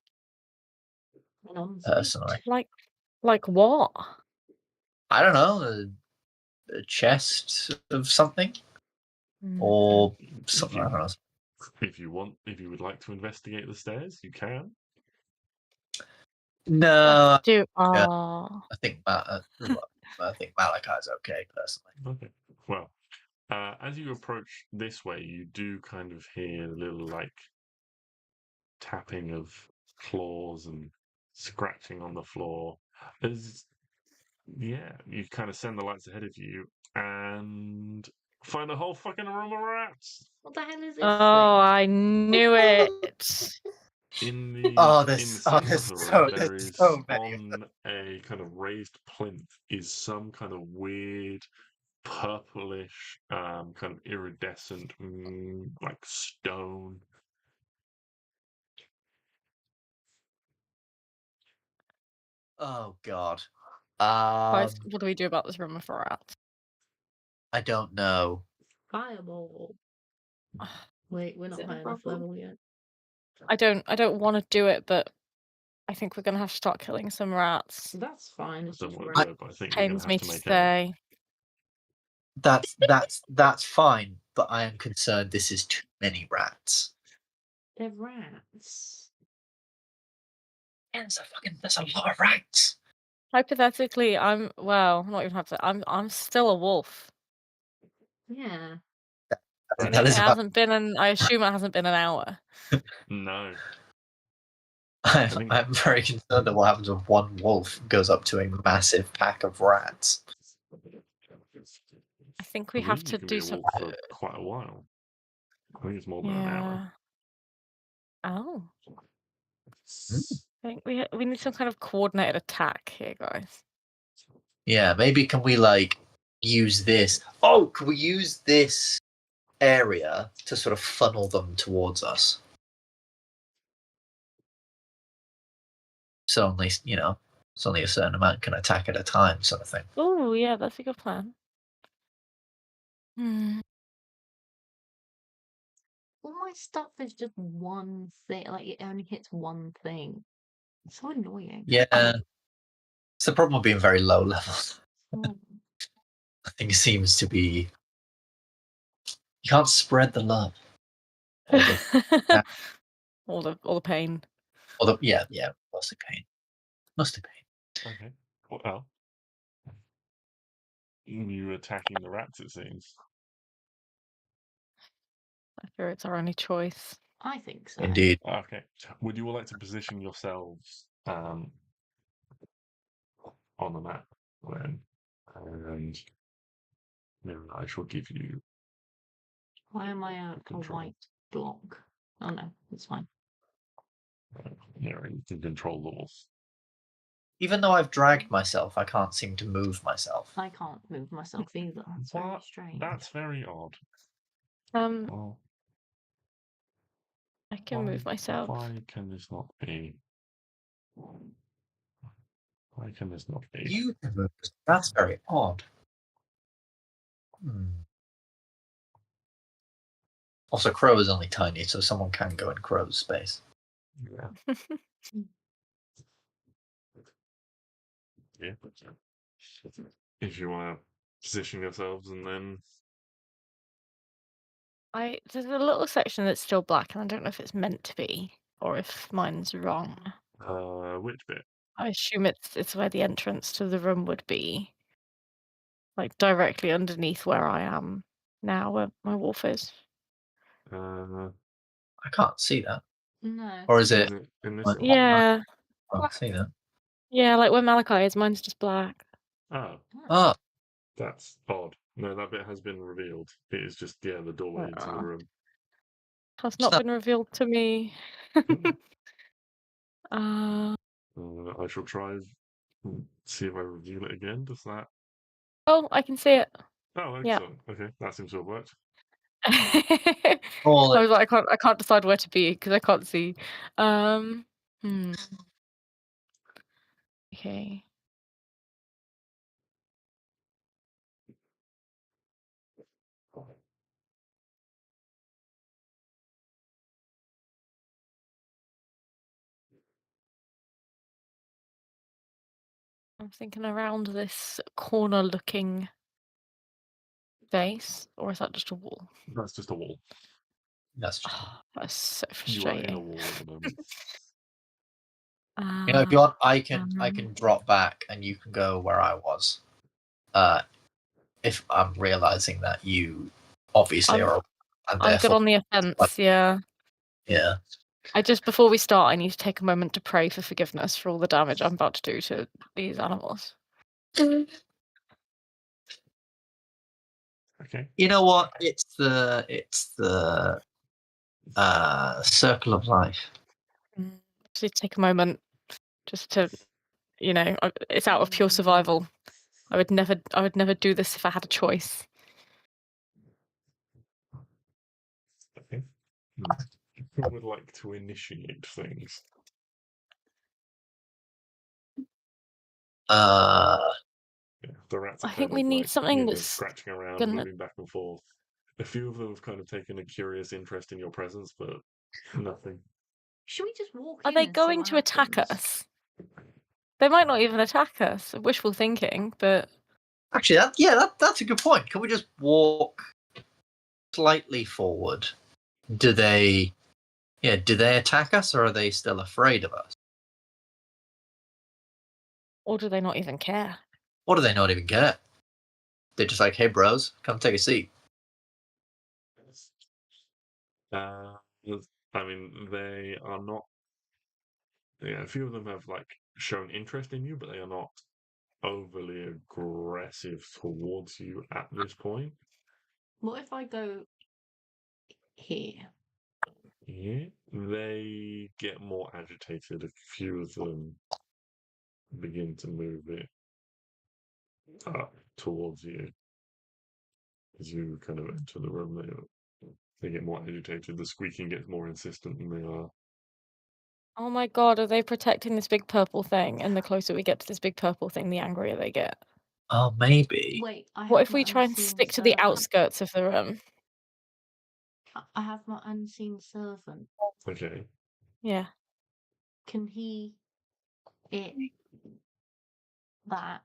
Personally. Like what? I don't know, a chest of something, or something. I don't know. If you would like to investigate the stairs, you can. No, Do yeah. oh. I think Malachi's okay personally. Okay. Well, as you approach this way, you do kind of hear a little like tapping of claws and scratching on the floor. You kind of send the lights ahead of you and find a whole fucking room of rats. What the hell is this Oh, thing? I knew it. In the There's center of the room, there there's is so many. on a kind of raised plinth is some kind of weird purplish, kind of iridescent, like stone. Oh God. Guys, what do we do about this room of rats? I don't know. Fireball. Wait, we're Is not it a high enough problem? level yet. I don't want to do it, but I think we're gonna have to start killing some rats. That's fine. It's I don't just want to right. do it, but I think we're going Pains to me have to to make say. That's fine, but I am concerned this is too many rats. They're rats. Yeah, there's a lot of rats. Hypothetically, not even hypothetically. I'm still a wolf. Yeah. And That it is about. hasn't been I assume it hasn't been an hour. No. I'm very concerned that what happens when one wolf goes up to a massive pack of rats. I think I we have believe you to can do be a some. wolf for quite a while. I think it's more than an hour. Yeah. Oh. Mm. I think we need some kind of coordinated attack here, guys. Yeah, maybe can we like use this? Oh, can we use this area to sort of funnel them towards us? So only it's only a certain amount can attack at a time, sort of thing. Oh, yeah, that's a good plan. All my stuff is just one thing. Like, it only hits one thing. It's so annoying. Yeah, it's the problem of being very low level. Mm. Nothing seems to be. You can't spread the love. Or the, all the pain. yeah, mostly pain. Mostly pain. Okay. Well, you're attacking the rats, it seems. I fear it's our only choice. I think so. Indeed. Okay. Would you all like to position yourselves on the map then? And then I shall give you Why am I a control. white block? Oh no, it's fine. You can control the wolf. Even though I've dragged myself, I can't seem to move myself. I can't move myself either. It's very strange. That's very odd. I can move myself. Why can this not be? Why can this not be? You can move. That's very odd. Also, Crow is only tiny, so someone can go in Crow's space. Yeah. Yeah. If you want to position yourselves and then. There's a little section that's still black, and I don't know if it's meant to be or if mine's wrong. Which bit? I assume it's where the entrance to the room would be, like directly underneath where I am now, where my wolf is. I can't see that. No. Or is it? In this? Yeah. I can't see that. Yeah, like where Malachi is, mine's just black. Oh, That's odd. No, that bit has been revealed. It is just the doorway into the room. Has not been revealed to me. I shall try see if I reveal it again. Does that? Oh, I can see it. Oh, excellent. Yeah. Okay, that seems to have worked. I was like, I can't decide where to be because I can't see. Okay. I'm thinking around this corner-looking space, or is that just a wall? That's just a wall. That's just. That's so You are in a frustrating. wall at the moment. If you want, I can drop back and you can go where I was. If I'm realizing that you obviously are, and I'm good therefore, on the offense, yeah. Yeah. Before we start, I need to take a moment to pray for forgiveness for all the damage I'm about to do to these animals. Okay. You know what? It's the circle of life. Just take a moment, just to, it's out of pure survival. I would never do this if I had a choice. Okay. Who would like to initiate things? Yeah, the rats are I think kind we of need like, something that's scratching around, gonna. moving back and forth. A few of them have kind of taken a curious interest in your presence, but nothing. Should we just walk Are in they and see going what to attack happens? us? They might not even attack us. Wishful thinking, but Actually, that's a good point. Can we just walk slightly forward? Do they attack us, or are they still afraid of us? or do they not even care? Or do they not even care? They're just like, hey, bros, come take a seat. I mean, they are not. Yeah, a few of them have shown interest in you, but they are not overly aggressive towards you at this point. What if I go here? Yeah, they get more agitated. A few of them begin to move it up towards you as you kind of enter the room. They get more agitated. The squeaking gets more insistent than they are. Oh my god, are they protecting this big purple thing? And the closer we get to this big purple thing, the angrier they get. Oh, maybe. Wait, What if we try and stick to the outskirts of the room? I have my unseen servant. Okay. Yeah. Can he that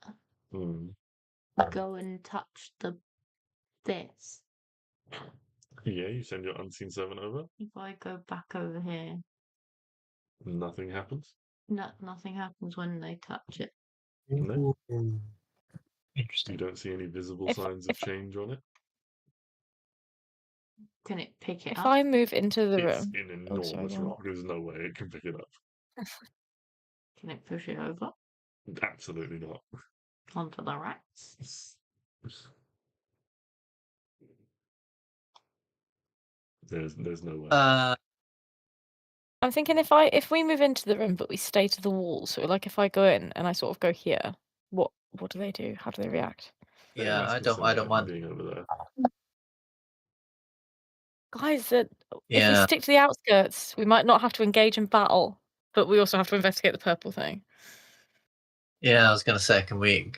go and touch this? Yeah, you send your unseen servant over. If I go back over here, Nothing happens. nothing happens when they touch it. No. Interesting. You don't see any visible signs of change on it. Can it pick it If up? I move into the It's room. an enormous rock. There's no way it can pick it up. Can it push it over Absolutely not. onto the rats? There's no way. I'm thinking if we move into the room but we stay to the wall, so if I go in and I sort of go here, what do they do? How do they react? Yeah, I don't mind being over there. Guys, if we Yeah, stick to the outskirts, we might not have to engage in battle, but we also have to investigate the purple thing. yeah. I was gonna say, can we,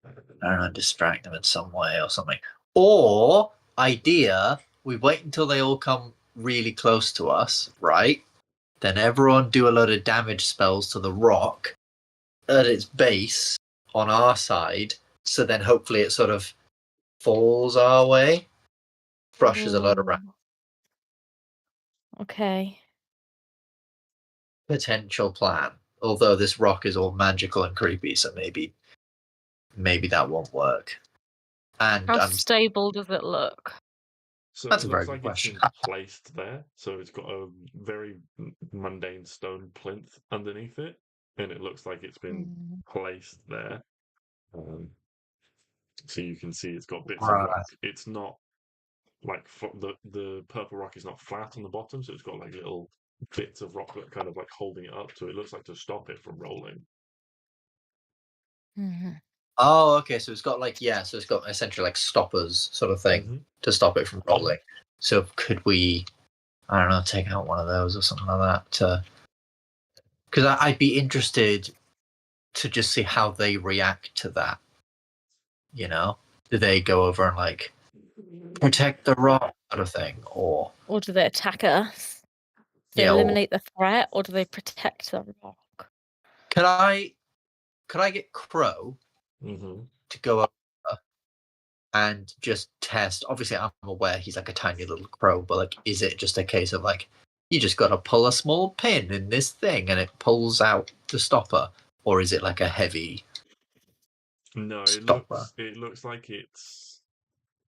I don't know, distract them in some way or something? Or idea, we wait until they all come really close to us, right? Then everyone do a load of damage spells to the rock at its base on our side, so then hopefully it sort of falls our way, brushes a load around. Okay. Potential plan. Although this rock is all magical and creepy, so maybe that won't work. And How stable does it look? So That's it a very looks good like it's question. been placed there. So it's got a very mundane stone plinth underneath it, and it looks like it's been placed there. So you can see it's got bits of it's not the purple rock is not flat on the bottom, so it's got little bits of rock that kind of holding it up. So it looks like to stop it from rolling. Oh, okay. So it's got so it's got essentially stoppers sort of thing to stop it from rolling. So could we, I don't know, take out one of those or something like that? Because I'd be interested to just see how they react to that. Do they go over and protect the rock sort of thing, or do they attack us? Do they eliminate the threat, or do they protect the rock? Could I get Crow to go over and just test? Obviously, I'm aware he's a tiny little crow, but is it just a case of You just got to pull a small pin in this thing and it pulls out the stopper, or is it like a heavy? No, stopper? it looks like it's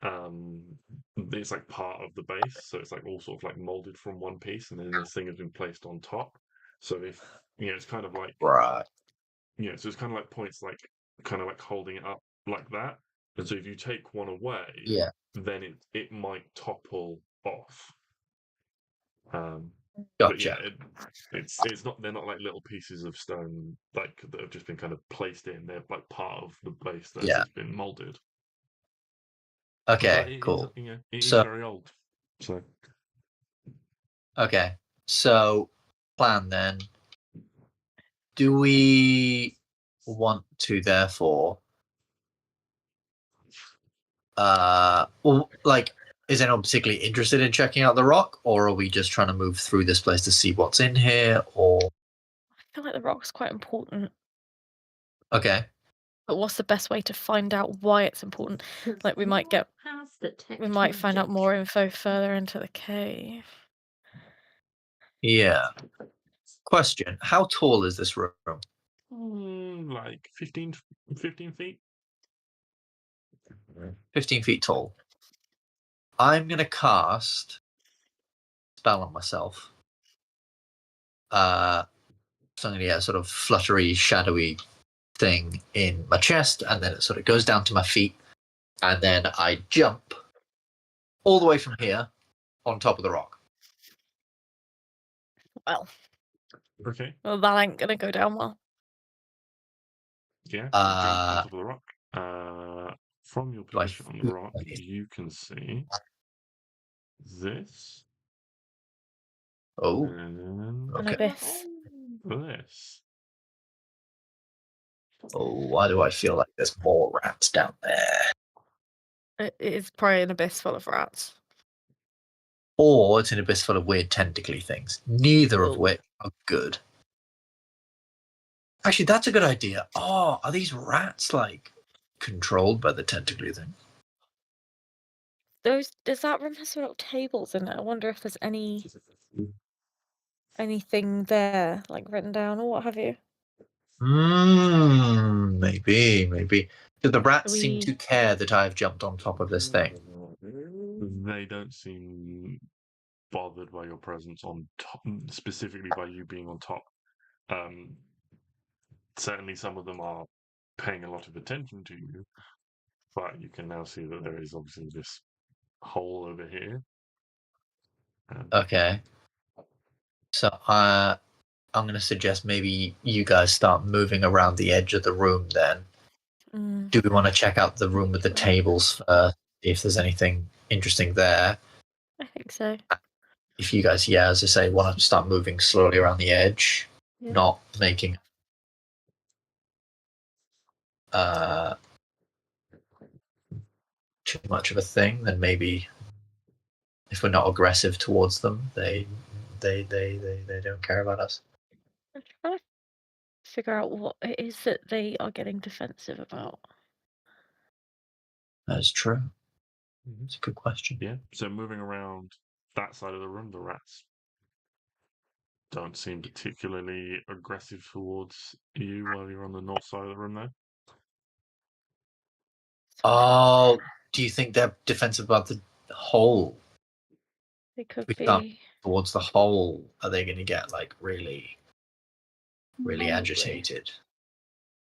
like part of the base, so it's like all sort of like molded from one piece, and then this thing has been placed on top. So if it's kind of like Right. so it's kind of like points like kind of like holding it up like that. And so if you take one away, Yeah. then it might topple off. But yeah, Gotcha. it's not. They're not like little pieces of stone like that have just been kind of placed in. They're like part of the base that Yeah. has been molded. Okay. But it Cool. is, it is So very old. So okay. So plan then. Do we want to therefore? Well, like, is anyone particularly interested in checking out the rock, or are we just trying to move through this place to see what's in here? Or I feel like the rock's quite important. okay. But what's the best way to find out why it's important? Like we might find out more info further into the cave. Yeah. Question: how tall is this room? like 15 feet. 15 feet tall. I'm gonna cast spell on myself. So I'm gonna get a sort of fluttery, shadowy thing in my chest, and then it sort of goes down to my feet, and then I jump all the way from here on top of the rock. Well, Okay. well, that ain't gonna go down well. Yeah. You jump on top of the rock. From your position on the rock, you can see this. Oh. And An abyss. this. Oh, why do I feel like there's more rats down there? It is probably an abyss full of rats. Or it's an abyss full of weird tentacly things, neither of Ooh. which are good. Actually, that's a good idea. Oh, are these rats like controlled by the tentacly thing? Does that room have some little tables in it? I wonder if there's anything there, like written down or what have you. Maybe. Do the rats seem to care that I've jumped on top of this thing? They don't seem bothered by your presence on top, specifically by you being on top. Certainly, some of them are paying a lot of attention to you, but you can now see that there is obviously this hole over here. Okay. So I'm going to suggest maybe you guys start moving around the edge of the room then. Do we want to check out the room with the tables first, see if there's anything interesting there? I think so. If you guys, as I say, want to start moving slowly around the edge, not making too much of a thing, then maybe if we're not aggressive towards them, they don't care about us. I'm trying to figure out what it is that they are getting defensive about. That is true. It's a good question. Yeah. So moving around that side of the room, the rats don't seem particularly aggressive towards you while you're on the north side of the room there. Oh, do you think they're defensive about the hole? They could We be towards the hole. Are they going to get like really agitated?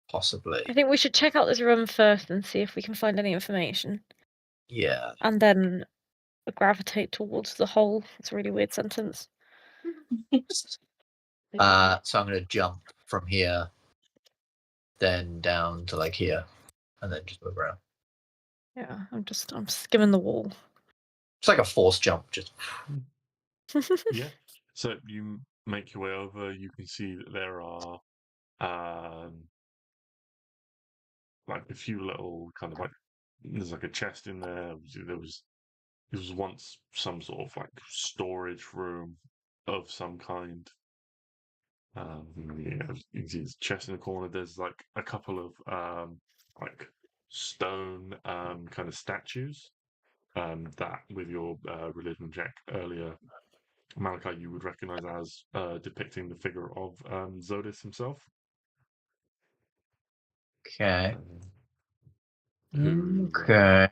Possibly. I think we should check out this room first and see if we can find any information. Yeah. And then gravitate towards the hole. It's a really weird sentence. So I'm going to jump from here, then down to like here, and then just move around. Yeah, I'm skimming the wall. It's like a forced jump, just. Yeah. So you make your way over. You can see that there are like a few little kind of like there's like a chest in there. There was once some sort of like storage room of some kind. Yeah, you can see there's a chest in the corner. There's like a couple of like stone kind of statues that with your religion check earlier Malachi you would recognize as depicting the figure of Zodis himself. Okay. Who Okay.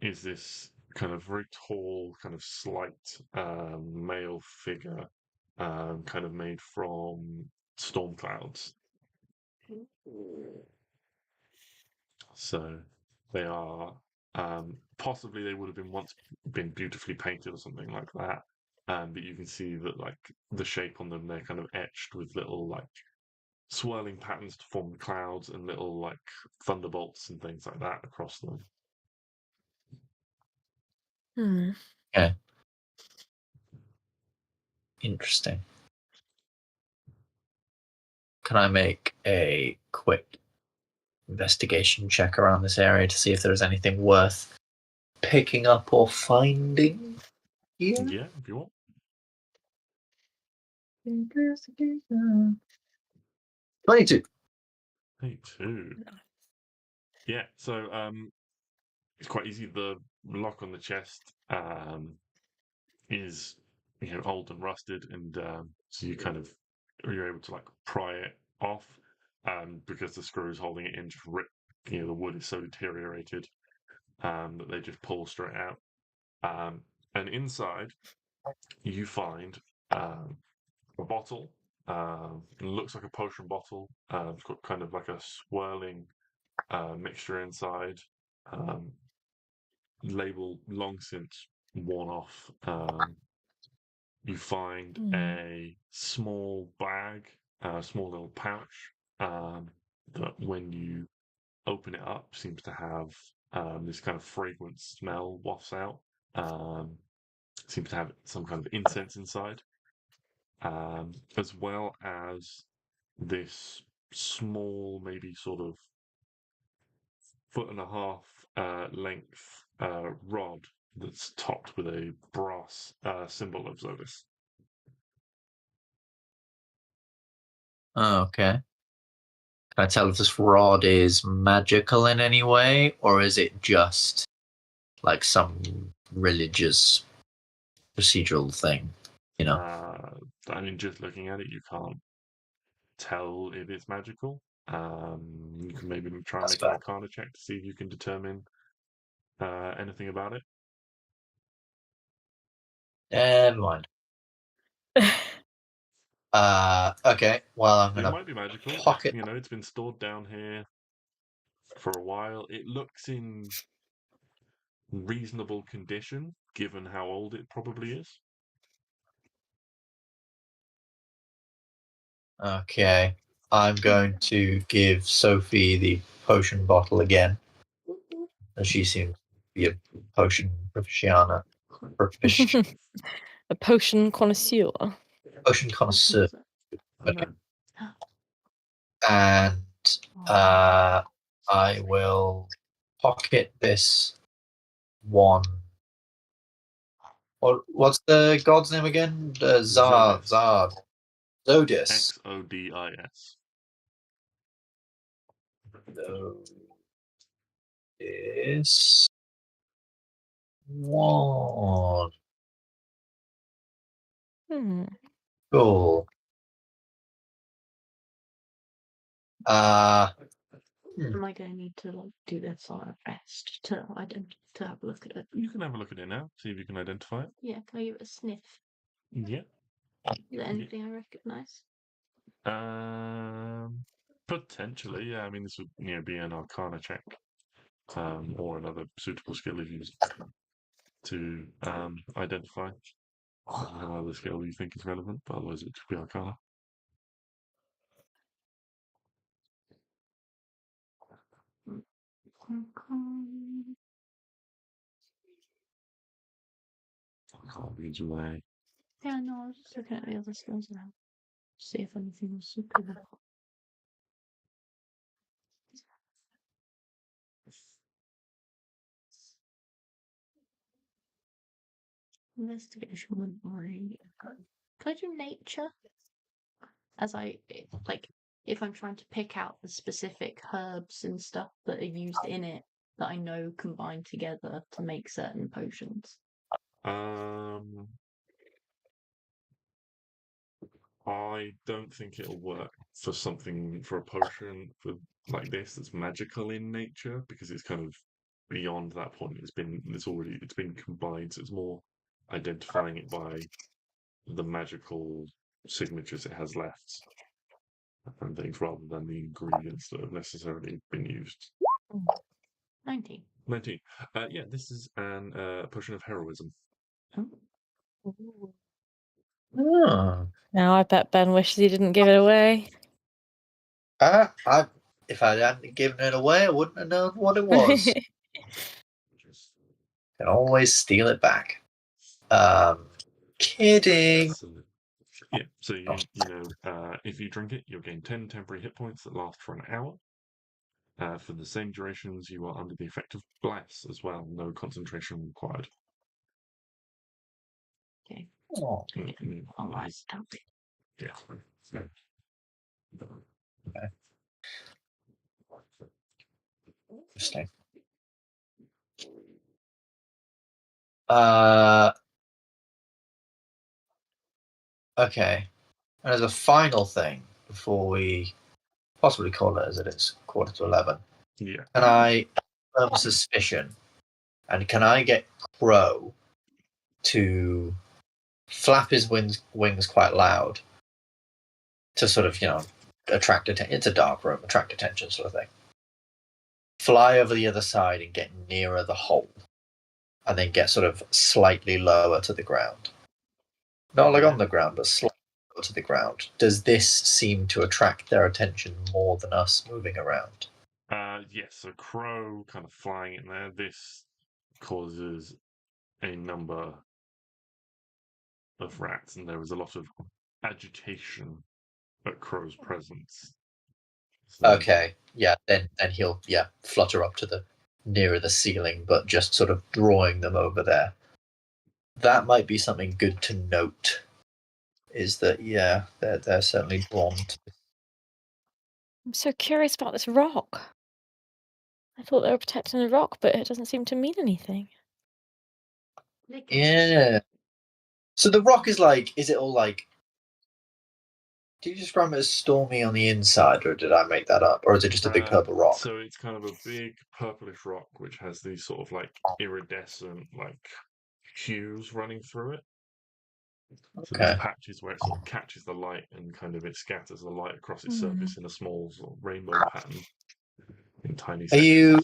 is this kind of very tall, kind of slight male figure, kind of made from storm clouds. So they are possibly they would have been once been beautifully painted or something like that. But you can see that like the shape on them, they're kind of etched with little like swirling patterns to form the clouds and little like thunderbolts and things like that across them. Okay. Interesting. Can I make a quick investigation check around this area to see if there's anything worth picking up or finding here? Yeah, if you want. Investigation. 22. 22. Yeah, so it's quite easy. The lock on the chest is old and rusted, and so you're able to like pry it off because the screws holding it in just rip. The wood is so deteriorated that they just pull straight out. And inside, you find a bottle. It looks like a potion bottle. It's got kind of like a swirling mixture inside. Label long since worn off. You find a small bag, a small little pouch that when you open it up seems to have this kind of fragrant smell wafts out. Seems to have some kind of incense inside, as well as this small, maybe sort of 1.5 foot length rod that's topped with a brass symbol of Zodis. Okay. Can I tell if this rod is magical in any way, or is it just like some religious procedural thing? I mean, just looking at it, you can't tell if it's magical. You can maybe try and That's make an fair. Arcana check to see if you can determine anything about it. Never mind. Okay. Well, I'm It gonna might be magical. pocket. It's been stored down here for a while. It looks in reasonable condition, given how old it probably is. Okay. I'm going to give Sophie the potion bottle again, as she seems to be a potion proficiana. A potion connoisseur. Potion connoisseur. Okay. And I will pocket this one. What's the god's name again? Zard. Zodis. Xodis. Zodis. One. Cool. Am I going to need to do this on a rest to have a look at it? You can have a look at it now, see if you can identify it. Yeah, can I give it a sniff? Yeah. Is there anything I recognise? Potentially, yeah. I mean, this would be an Arcana check, or another suitable skill if used to identify another skill you think is relevant. But otherwise, it should be Arcana. Can't read your way. Yeah, no, I was just looking at the other skills now. See if anything was suitable. Investigation wouldn't really. Can I do nature? As if I'm trying to pick out the specific herbs and stuff that are used in it that I know combine together to make certain potions. I don't think it'll work for a potion like this that's magical in nature, because it's kind of beyond that point. It's been combined, so it's more identifying it by the magical signatures it has left and things, rather than the ingredients that have necessarily been used. 19. 19. Yeah, this is an potion of heroism. Oh. Now I bet Ben wishes he didn't give it away. If I hadn't given it away, I wouldn't have known what it was. Can always steal it back. Kidding. Yeah, so if you drink it, you'll gain 10 temporary hit points that last for an hour. For the same durations, you are under the effect of bless as well. No concentration required. Okay. Oh, All right. Yeah. okay. Interesting. Okay. And as a final thing, before we possibly call it as it is 11:15, Yeah. can I have a suspicion? And can I get Crow to flap his wings quite loud to sort of, attract attention? It's a dark room, attract attention sort of thing. Fly over the other side and get nearer the hole, and then get sort of slightly lower to the ground. Not like on the ground, but slightly lower to the ground. Does this seem to attract their attention more than us moving around? Yes, so Crow kind of flying in there. This causes a number of rats, and there was a lot of agitation at Crow's presence. So, Okay, yeah, then he'll flutter up to the nearer the ceiling, but just sort of drawing them over there. That might be something good to note. Is that they're certainly drawn to. I'm so curious about this rock. I thought they were protecting the rock, but it doesn't seem to mean anything. Yeah. So the rock is it all like? Did you describe it as stormy on the inside, or did I make that up? Or is it just a big purple rock? So it's kind of a big purplish rock which has these sort of like iridescent hues running through it. So there's patches where it sort of catches the light and kind of it scatters the light across its surface in a small sort of rainbow pattern in tiny sections.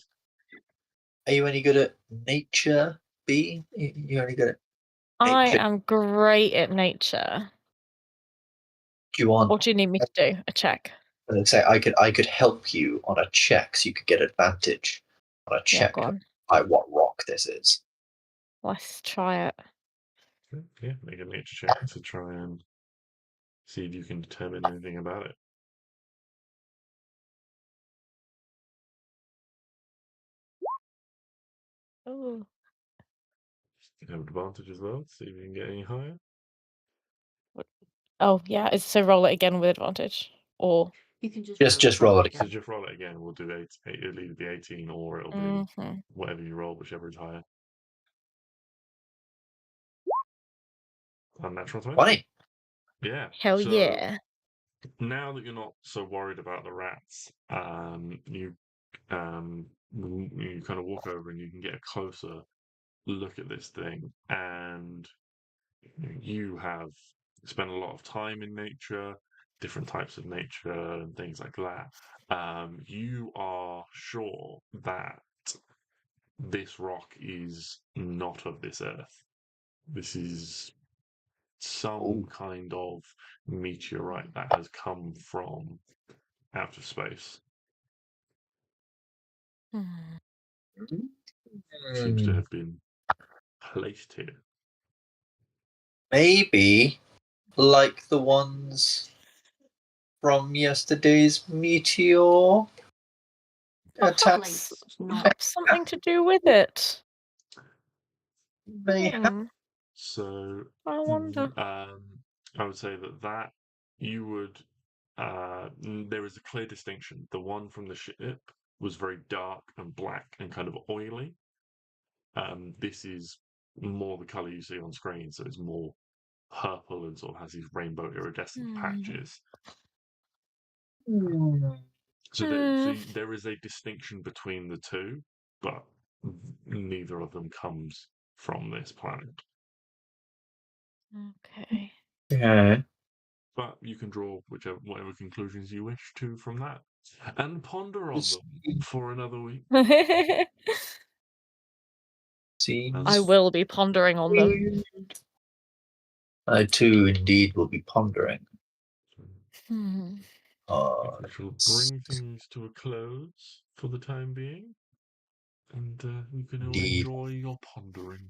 Are you any good at nature, B? You any good at I am great at nature. Do you want? What do you need me to do? A check? Let's say I could help you on a check, so you could get advantage on a check by what rock this is. Let's try it. Yeah, make a nature check to try and see if you can determine anything about it. Oh. You have advantage as well, see if you can get any higher. Oh yeah, so roll it again with advantage, or you can just roll it again. So just roll it again. We'll do 8. It'll either be 18 or it'll be whatever you roll, whichever is higher. Unnatural 20. Yeah. Hell yeah. Now that you're not so worried about the rats, you kind of walk over and you can get a closer look at this thing, and you have spent a lot of time in nature, different types of nature and things like that. You are sure that this rock is not of this earth. This is some kind of meteorite that has come from outer space. Seems to have been placed here. Maybe like the ones from yesterday's meteor attack. Something to do with it. So I wonder. I would say that you would. There is a clear distinction. The one from the ship was very dark and black and kind of oily. This is more the color you see on screen, so it's more purple and sort of has these rainbow iridescent patches. So there is a distinction between the two, but neither of them comes from this planet. Okay. Yeah. But you can draw whatever conclusions you wish to from that, and ponder on them for another week. I will be pondering on them. I too, indeed, will be pondering. Hmm. We shall bring things to a close for the time being, and you can all Indeed. enjoy your pondering.